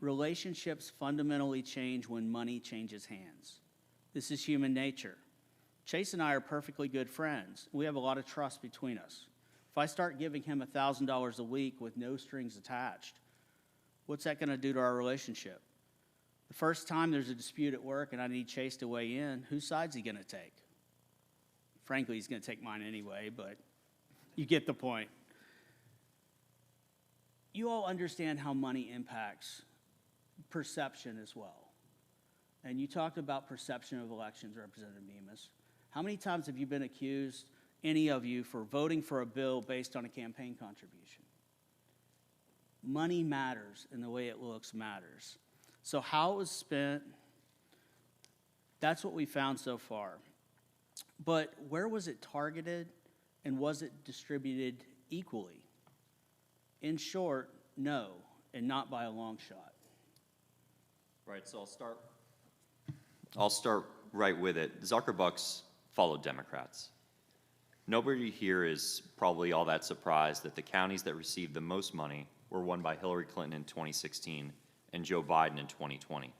Relationships fundamentally change when money changes hands. This is human nature. Chase and I are perfectly good friends. We have a lot of trust between us. If I start giving him $1,000 a week with no strings attached, what's that going to do to our relationship? The first time there's a dispute at work and I need Chase to weigh in, whose side's he going to take? Frankly, he's going to take mine anyway, but you get the point. You all understand how money impacts perception as well. And you talked about perception of elections, Representative Nemes. How many times have you been accused, any of you, for voting for a bill based on a campaign contribution? Money matters, and the way it looks matters. So how it was spent, that's what we found so far. But where was it targeted, and was it distributed equally? In short, no, and not by a long shot. Right, so I'll start right with it. Zuckerbucks followed Democrats. Nobody here is probably all that surprised that the counties that received the most money were won by Hillary Clinton in 2016 and Joe Biden in 2020.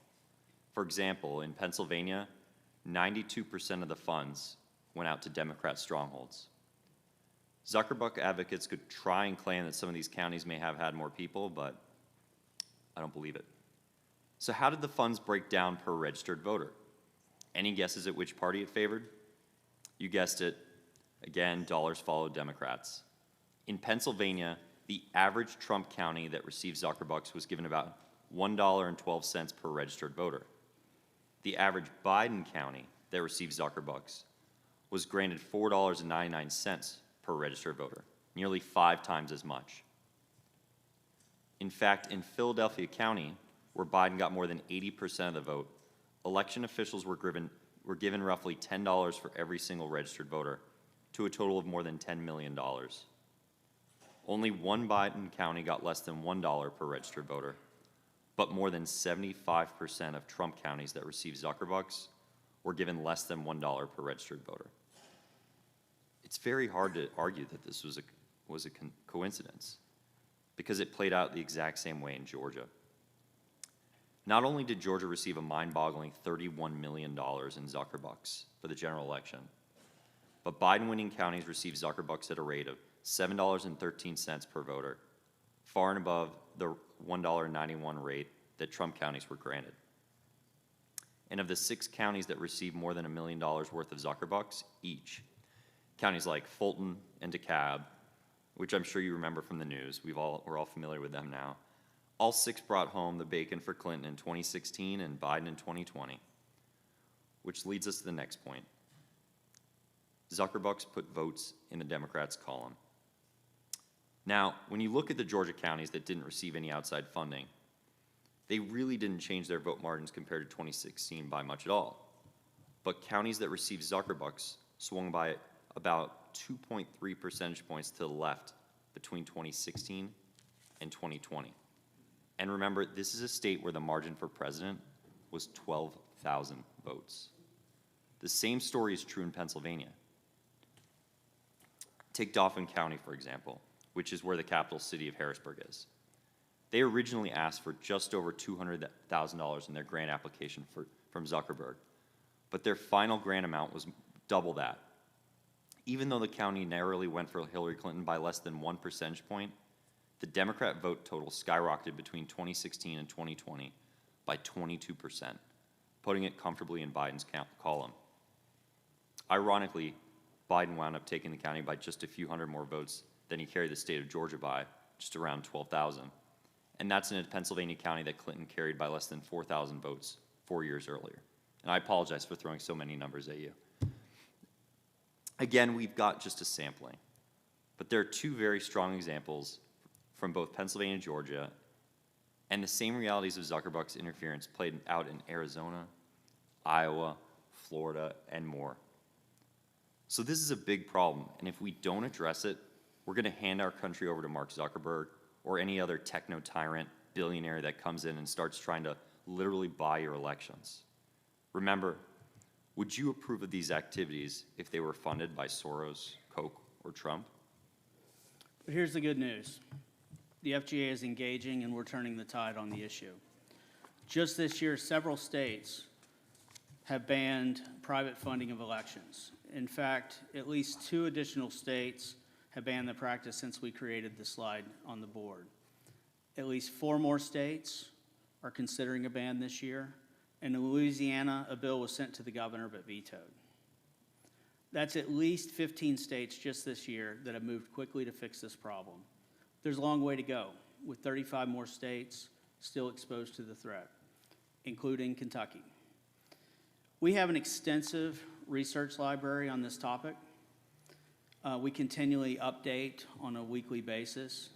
For example, in Pennsylvania, 92% of the funds went out to Democrat strongholds. Zuckerbuck advocates could try and claim that some of these counties may have had more people, but I don't believe it. So how did the funds break down per registered voter? Any guesses at which party it favored? You guessed it. Again, dollars followed Democrats. In Pennsylvania, the average Trump county that received Zuckerbucks was given about $1.12 per registered voter. The average Biden county that received Zuckerbucks was granted $4.99 per registered voter, nearly 5 times as much. In fact, in Philadelphia County, where Biden got more than 80% of the vote, election officials were given roughly $10 for every single registered voter, to a total of more than $10 million. Only one Biden county got less than $1 per registered voter, but more than 75% of Trump counties that received Zuckerbucks were given less than $1 per registered voter. It's very hard to argue that this was a coincidence, because it played out the exact same way in Georgia. Not only did Georgia receive a mind-boggling $31 million in Zuckerbucks for the general election, but Biden-winning counties received Zuckerbucks at a rate of $7.13 per voter, far and above the $1.91 rate that Trump counties were granted. And of the 6 counties that received more than $1 million worth of Zuckerbucks each, counties like Fulton and DeKalb, which I'm sure you remember from the news, we're all familiar with them now, all 6 brought home the bacon for Clinton in 2016 and Biden in 2020, which leads us to the next point. Zuckerbucks put votes in the Democrats' column. Now, when you look at the Georgia counties that didn't receive any outside funding, they really didn't change their vote margins compared to 2016 by much at all. But counties that received Zuckerbucks swung by about 2.3 percentage points to the left between 2016 and 2020. And remember, this is a state where the margin for president was 12,000 votes. The same story is true in Pennsylvania. Take Dauphin County, for example, which is where the capital city of Harrisburg is. They originally asked for just over $200,000 in their grant application from Zuckerberg, but their final grant amount was double that. Even though the county narrowly went for Hillary Clinton by less than 1 percentage point, the Democrat vote total skyrocketed between 2016 and 2020 by 22%, putting it comfortably in Biden's column. Ironically, Biden wound up taking the county by just a few hundred more votes than he carried the state of Georgia by, just around 12,000. And that's in a Pennsylvania county that Clinton carried by less than 4,000 votes 4 years earlier. And I apologize for throwing so many numbers at you. Again, we've got just a sampling, but there are two very strong examples from both Pennsylvania and Georgia, and the same realities of Zuckerberg's interference played out in Arizona, Iowa, Florida, and more. So this is a big problem, and if we don't address it, we're going to hand our country over to Mark Zuckerberg or any other techno-tyrant billionaire that comes in and starts trying to literally buy your elections. Remember, would you approve of these activities if they were funded by Soros, Koch, or Trump? But here's the good news. The FGA is engaging and we're turning the tide on the issue. Just this year, several states have banned private funding of elections. In fact, at least 2 additional states have banned the practice since we created the slide on the board. At least 4 more states are considering a ban this year. And in Louisiana, a bill was sent to the governor but vetoed. That's at least 15 states just this year that have moved quickly to fix this problem. There's a long way to go, with 35 more states still exposed to the threat, including Kentucky. We have an extensive research library on this topic. We continually update on a weekly basis.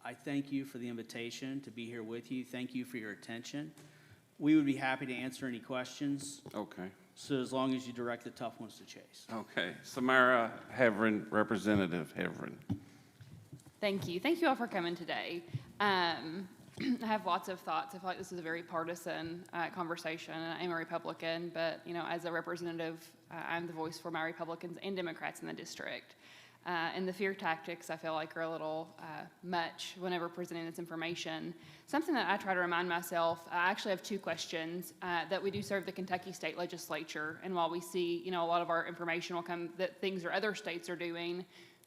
I thank you for the invitation to be here with you. Thank you for your attention. We would be happy to answer any questions. Okay. So as long as you direct the tough ones to Chase. Okay. Samara Heverin, Representative Heverin. Thank you. Thank you all for coming today. I have lots of thoughts. I feel like this is a very partisan conversation. I'm a Republican, but as a representative, I'm the voice for my Republicans and Democrats in the district. And the fear tactics, I feel like, are a little much whenever presenting this information. Something that I try to remind myself, I actually have 2 questions, that we do serve the Kentucky State Legislature, and while we see, a lot of our information will come that things that other states are doing,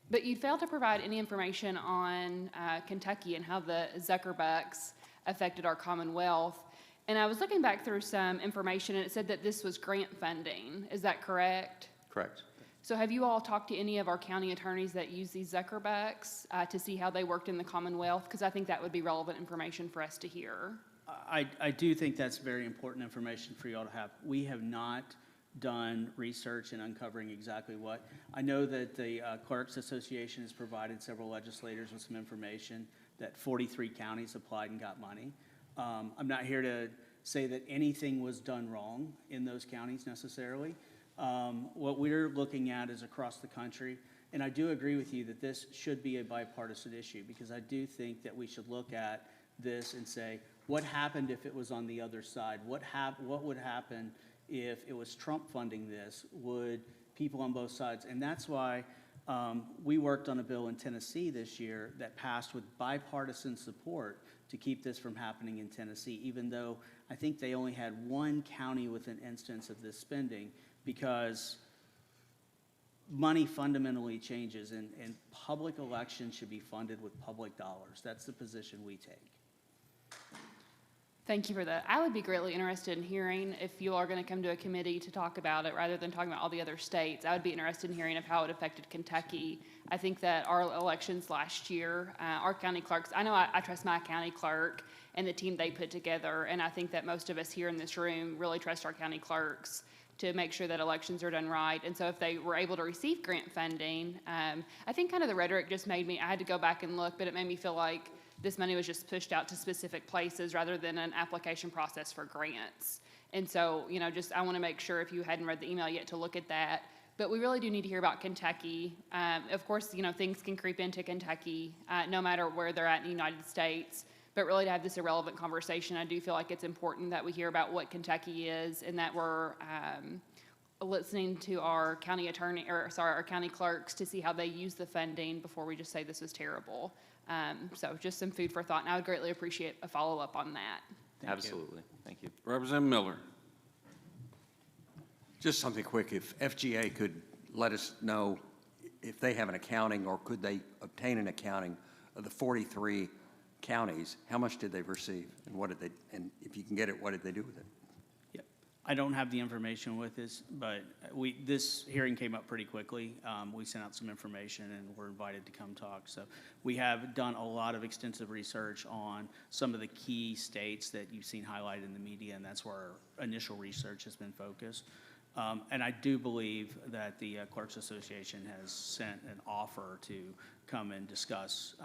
but you failed to provide any information on Kentucky and how the Zuckerbucks affected our Commonwealth. And I was looking back through some information, and it said that this was grant funding. Is that correct? Correct. So have you all talked to any of our county attorneys that use these Zuckerbucks to see how they worked in the Commonwealth? Because I think that would be relevant information for us to hear. I do think that's very important information for you all to have. We have not done research in uncovering exactly what. I know that the Clerks Association has provided several legislators with some information that 43 counties applied and got money. I'm not here to say that anything was done wrong in those counties necessarily. What we're looking at is across the country, and I do agree with you that this should be a bipartisan issue, because I do think that we should look at this and say, what happened if it was on the other side? What would happen if it was Trump funding this? Would people on both sides? And that's why we worked on a bill in Tennessee this year that passed with bipartisan support to keep this from happening in Tennessee, even though I think they only had 1 county with an instance of this spending, because money fundamentally changes, and public elections should be funded with public dollars. That's the position we take. Thank you for that. I would be greatly interested in hearing if you are going to come to a committee to talk about it rather than talking about all the other states. I would be interested in hearing of how it affected Kentucky. I think that our elections last year, our county clerks, I know I trust my county clerk and the team they put together, and I think that most of us here in this room really trust our county clerks to make sure that elections are done right. And so if they were able to receive grant funding, I think kind of the rhetoric just made me, I had to go back and look, but it made me feel like this money was just pushed out to specific places rather than an application process for grants. And so, just I want to make sure, if you hadn't read the email yet, to look at that. But we really do need to hear about Kentucky. Of course, things can creep into Kentucky no matter where they're at in the United States. But really, to have this irrelevant conversation, I do feel like it's important that we hear about what Kentucky is, and that we're listening to our county attorney, our county clerks, to see how they use the funding before we just say this is terrible. So just some food for thought, and I would greatly appreciate a follow-up on that. Absolutely. Thank you. Representative Miller. Just something quick, if FGA could let us know if they have an accounting, or could they obtain an accounting of the 43 counties, how much did they receive, and what did they, and if you can get it, what did they do with it? I don't have the information with this, but this hearing came up pretty quickly. We sent out some information and were invited to come talk. So we have done a lot of extensive research on some of the key states that you've seen highlighted in the media, and that's where our initial research has been focused. And I do believe that the Clerks Association has sent an offer to come and discuss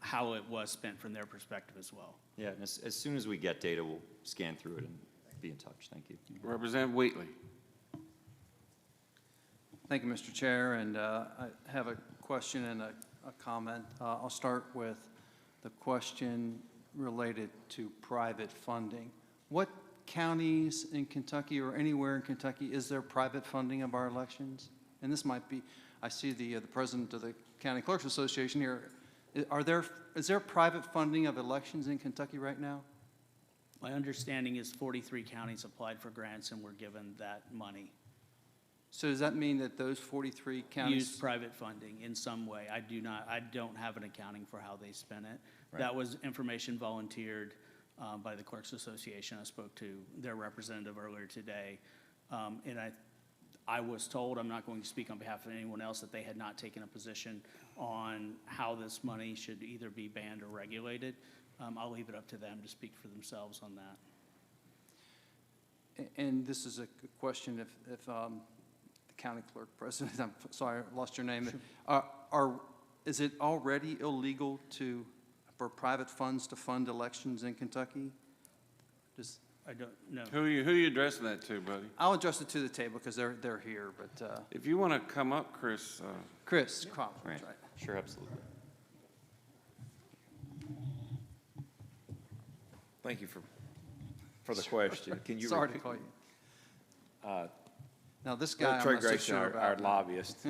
how it was spent from their perspective as well. Yeah, and as soon as we get data, we'll scan through it and be in touch. Thank you. Representative Wheatley. Thank you, Mr. Chair, and I have a question and a comment. I'll start with the question related to private funding. What counties in Kentucky or anywhere in Kentucky is there private funding of our elections? And this might be, I see the president of the County Clerks Association here. Is there private funding of elections in Kentucky right now? My understanding is 43 counties applied for grants and were given that money. So does that mean that those 43 counties Used private funding in some way. I don't have an accounting for how they spent it. Right. That was information volunteered by the Clerks Association. I spoke to their representative earlier today. And I was told, I'm not going to speak on behalf of anyone else, that they had not taken a position on how this money should either be banned or regulated. I'll leave it up to them to speak for themselves on that. And this is a question if the county clerk president, I'm sorry, I lost your name. Sure. Is it already illegal for private funds to fund elections in Kentucky? I don't know. Who are you addressing that to, buddy? I'll address it to the table because they're here, but. If you want to come up, Chris. Chris Cromwell, Right. right. Sure, absolutely. Thank you for the question. Can you Sorry to repeat? call you. Now, this guy, I'm Trey not so Grayson, sure our about. lobbyist.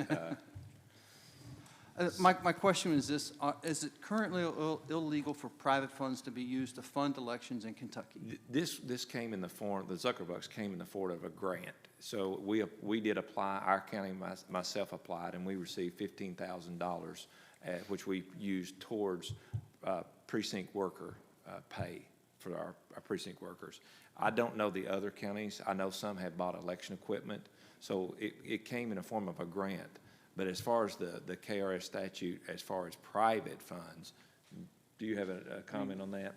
My question is this, is it currently illegal for private funds to be used to fund elections in Kentucky? This came in the form, the Zuckerbucks came in the form of a grant. So we did apply, our county, myself applied, and we received $15,000, which we used towards precinct worker pay for our precinct workers. I don't know the other counties. I know some have bought election equipment. So it came in the form of a grant. But as far as the KRS statute, as far as private funds, do you have a comment on that?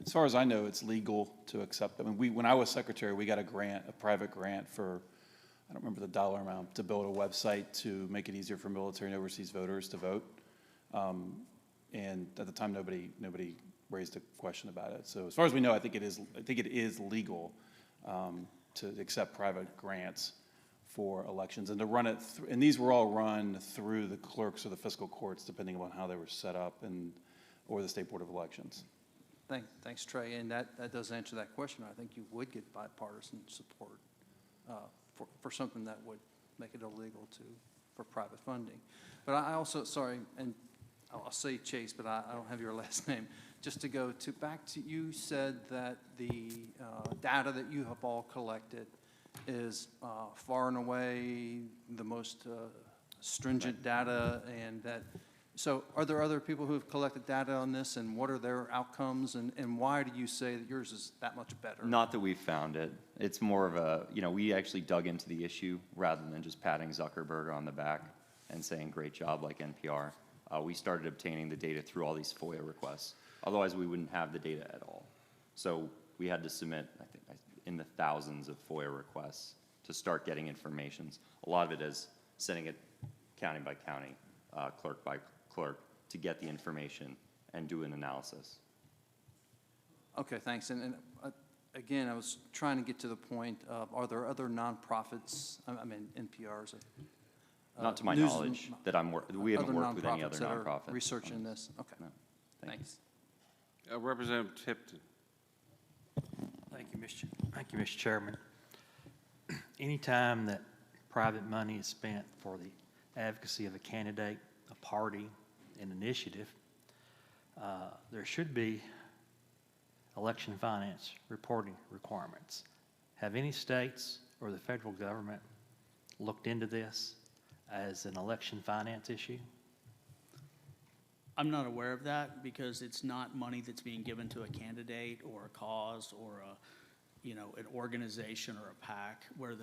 As far as I know, it's legal to accept. I mean, when I was secretary, we got a grant, a private grant for, I don't remember the dollar amount, to build a website to make it easier for military and overseas voters to vote. And at the time, nobody raised a question about it. So as far as we know, I think it is legal to accept private grants for elections and to run it through, and these were all run through the clerks or the fiscal courts, depending on how they were set up, or the State Board of Elections. Thanks, Trey, and that does answer that question. I think you would get bipartisan support for something that would make it illegal for private funding. But I also, sorry, and I'll say Chase, but I don't have your last name. Just to go back to, you said that the data that you have all collected is far and away the most stringent data, and that, so are there other people who have collected data on this, and what are their outcomes, and why do you say that yours is that much better? Not that we've found it. It's more of a, we actually dug into the issue rather than just patting Zuckerberg on the back and saying, great job, like NPR. We started obtaining the data through all these FOIA requests. Otherwise, we wouldn't have the data at all. So we had to submit, I think, in the thousands of FOIA requests to start getting information. A lot of it is sending it county by county, clerk by clerk, to get the information and do an analysis. Okay, thanks. And again, I was trying to get to the point of, are there other nonprofits, I mean NPRs? Not to my knowledge that we haven't worked with any other nonprofits. Researching this, okay. No. Thanks. Representative Tipton. Thank you, Mr. Chairman. Anytime that private money is spent for the advocacy of a candidate, a party, an initiative, there should be election finance reporting requirements. Have any states or the federal government looked into this as an election finance issue? I'm not aware of that because it's not money that's being given to a candidate or a cause or an organization or a PAC where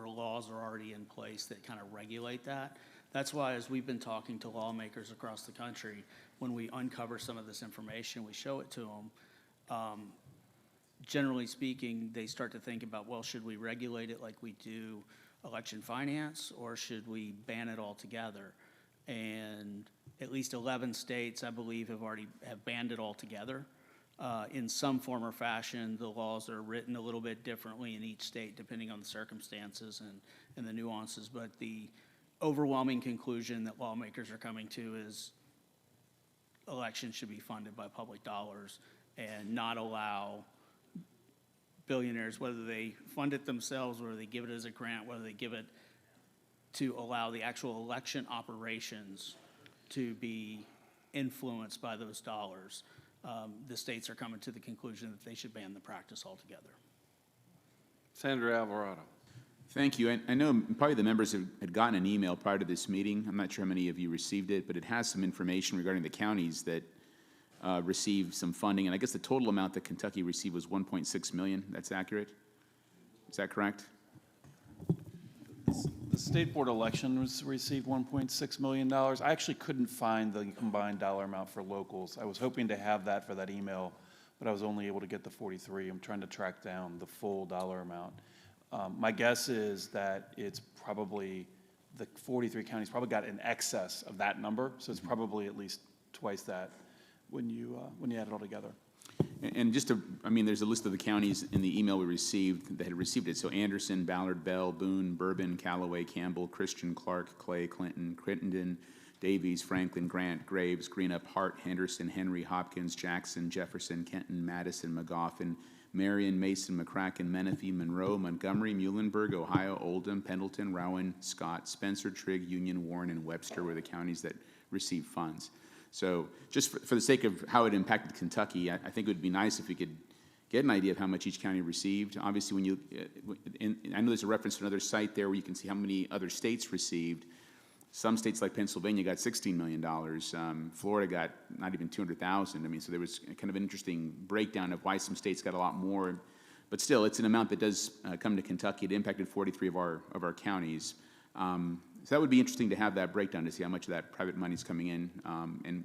laws are already in place that kind of regulate that. That's why, as we've been talking to lawmakers across the country, when we uncover some of this information, we show it to them. Generally speaking, they start to think about, well, should we regulate it like we do election finance, or should we ban it altogether? And at least 11 states, I believe, have banned it altogether. In some form or fashion, the laws are written a little bit differently in each state, depending on the circumstances and the nuances. But the overwhelming conclusion that lawmakers are coming to is elections should be funded by public dollars and not allow billionaires, whether they fund it themselves, whether they give it as a grant, whether they give it to allow the actual election operations to be influenced by those dollars. The states are coming to the conclusion that they should ban the practice altogether. Senator Alvarado. Thank you. I know probably the members had gotten an email prior to this meeting. I'm not sure how many of you received it, but it has some information regarding the counties that received some funding. And I guess the total amount that Kentucky received was $1.6 million. That's accurate? Is that correct? The state board election received $1.6 million. I actually couldn't find the combined dollar amount for locals. I was hoping to have that for that email, but I was only able to get the 43. I'm trying to track down the full dollar amount. My guess is that it's probably, the 43 counties probably got in excess of that number, so it's probably at least twice that when you add it all together. And just to, there's a list of the counties in the email we received that had received it. So Anderson, Ballard, Bell, Boone, Bourbon, Callaway, Campbell, Christian, Clark, Clay, Clinton, Crittenden, Davies, Franklin, Grant, Graves, Greenup, Hart, Henderson, Henry, Hopkins, Jackson, Jefferson, Kenton, Madison, Magoffin, Marion, Mason, McCracken, Menifee, Monroe, Montgomery, Muhlenberg, Ohio, Oldham, Pendleton, Rowan, Scott, Spencer, Trigg, Union, Warren, and Webster were the counties that received funds. So just for the sake of how it impacted Kentucky, I think it would be nice if we could get an idea of how much each county received. Obviously, when I know there's a reference to another site there where you can see how many other states received. Some states like Pennsylvania got $16 million. Florida got not even $200,000. So there was kind of an interesting breakdown of why some states got a lot more. But still, it's an amount that does come to Kentucky. It impacted 43 of our counties. So that would be interesting to have that breakdown to see how much of that private money is coming in and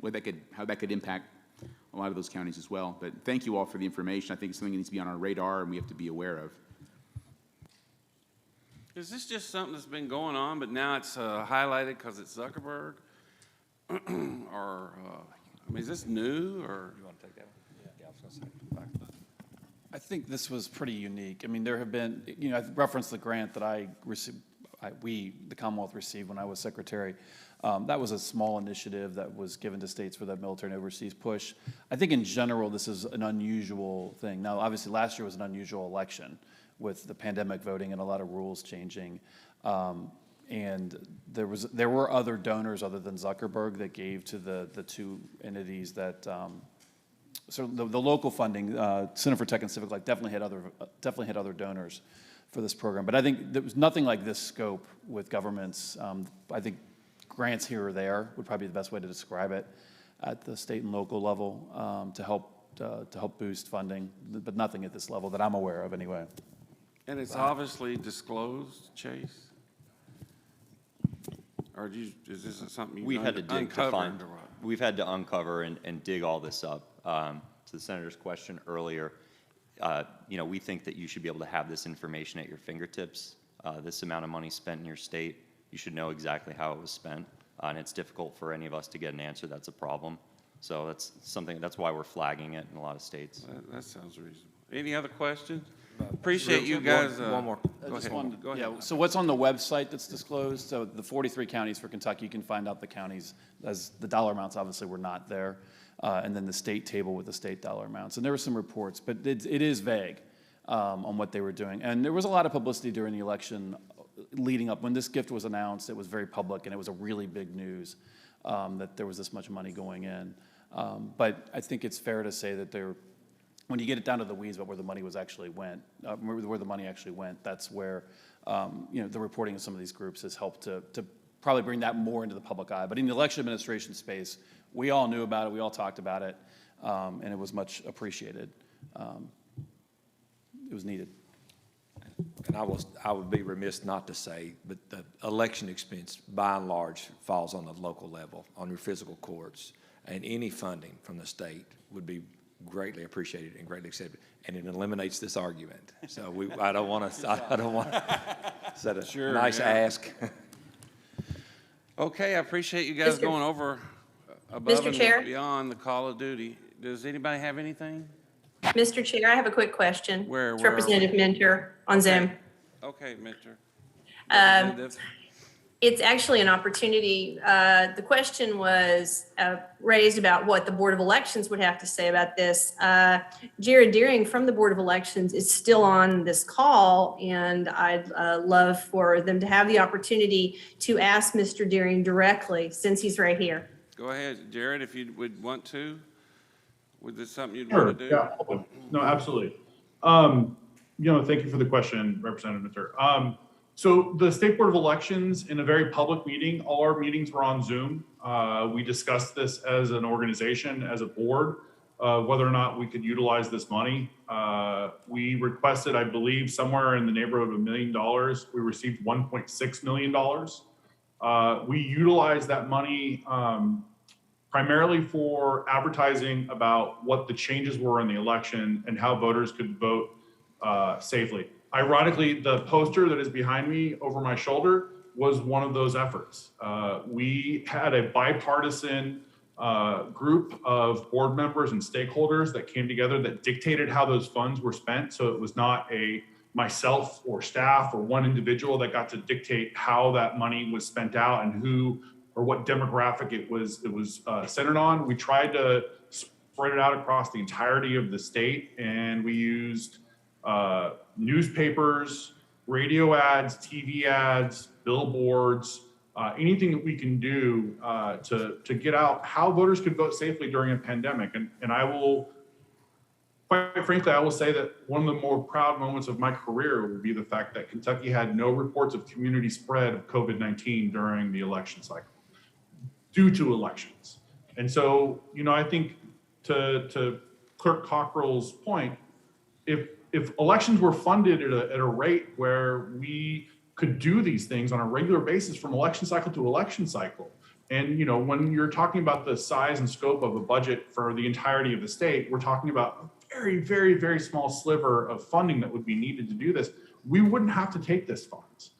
how that could impact a lot of those counties as well. But thank you all for the information. I think it's something that needs to be on our radar and we have to be aware of. Is this just something that's been going on, but now it's highlighted because it's Zuckerberg? Or, is this new, or? You want to take that one? Yeah, I was going to say. I think this was pretty unique. There have been, I referenced the grant that I received, the Commonwealth received when I was secretary. That was a small initiative that was given to states for that military and overseas push. I think in general, this is an unusual thing. Now, obviously, last year was an unusual election with the pandemic voting and a lot of rules changing. And there were other donors other than Zuckerberg that gave to the two entities that, so the local funding, Center for Tech and Civic Life definitely had other donors for this program. But I think there was nothing like this scope with governments. I think grants here or there would probably be the best way to describe it at the state and local level to help boost funding, but nothing at this level that I'm aware of anyway. And it's obviously disclosed, Chase? Or is this something We've had to dig to find, or what? we've had to uncover and dig all this up. To the senator's question earlier, we think that you should be able to have this information at your fingertips. This amount of money spent in your state, you should know exactly how it was spent. And it's difficult for any of us to get an answer. That's a problem. So that's why we're flagging it in a lot of states. That sounds reasonable. Any other questions? Appreciate you guys. One more. Go ahead. So what's on the website that's disclosed? So the 43 counties for Kentucky, you can find out the counties, as the dollar amounts obviously were not there. And then the state table with the state dollar amounts. And there were some reports, but it is vague on what they were doing. And there was a lot of publicity during the election leading up. When this gift was announced, it was very public and it was a really big news. that there was this much money going in. But I think it's fair to say that when you get it down to the weeds about where the money where the money actually went, that's where the reporting of some of these groups has helped to probably bring that more into the public eye. But in the election administration space, we all knew about it, we all talked about it, and it was much appreciated. It was needed. And I would be remiss not to say, but the election expense, by and large, falls on the local level, on your physical courts, and any funding from the state would be greatly appreciated and greatly accepted, and it eliminates this argument. So I don't want to set a nice ask. Okay, I appreciate you guys going over above and beyond the call of duty. Does anybody have anything? Mr. Chair, I have a quick question. Where It's Representative Minter on Zoom. Okay, Minter. It's actually an opportunity. The question was raised about what the Board of Elections would have to say about this. Jared Deering from the Board of Elections is still on this call, and I'd love for them to have the opportunity to ask Mr. Deering directly, since he's right here. Go ahead, Jared, if you would want to. Was this something you'd Sure, want to do? yeah, no, absolutely. Thank you for the question, Representative Minter. So the State Board of Elections, in a very public meeting, all our meetings were on Zoom. We discussed this as an organization, as a board, whether or not we could utilize this money. We requested, I believe, somewhere in the neighborhood of $1 million. We received $1.6 million. We utilized that money primarily for advertising about what the changes were in the election and how voters could vote safely. Ironically, the poster that is behind me over my shoulder was one of those efforts. We had a bipartisan group of board members and stakeholders that came together that dictated how those funds were spent. So it was not myself or staff or one individual that got to dictate how that money was spent out and who or what demographic it was centered on. We tried to spread it out across the entirety of the state, and we used newspapers, radio ads, TV ads, billboards, anything that we can do to get out how voters could vote safely during a pandemic. And I will, quite frankly, I will say that one of the more proud moments of my career will be the fact that Kentucky had no reports of community spread of COVID-19 during the election cycle due to elections. And so, I think to Clerk Cockrell's point, if elections were funded at a rate where we could do these things on a regular basis from election cycle to election cycle, and when you're talking about the size and scope of a budget for the entirety of the state, we're talking about a very, very, very small sliver of funding that would be needed to do this. We wouldn't have to take this funds.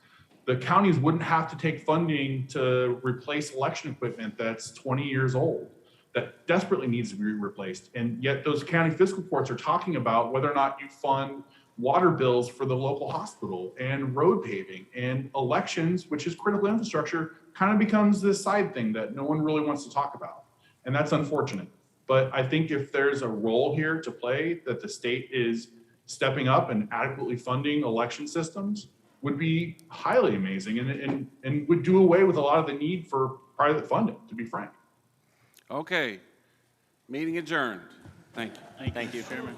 The counties wouldn't have to take funding to replace election equipment that's 20 years old, that desperately needs to be replaced. And yet those county fiscal courts are talking about whether or not you fund water bills for the local hospital and road paving, and elections, which is critical infrastructure, kind of becomes this side thing that no one really wants to talk about. And that's unfortunate. But I think if there's a role here to play that the state is stepping up and adequately funding election systems, would be highly amazing and would do away with a lot of the need for private funding, to be frank. Okay, meeting adjourned. Thank you. Thank you, Chairman.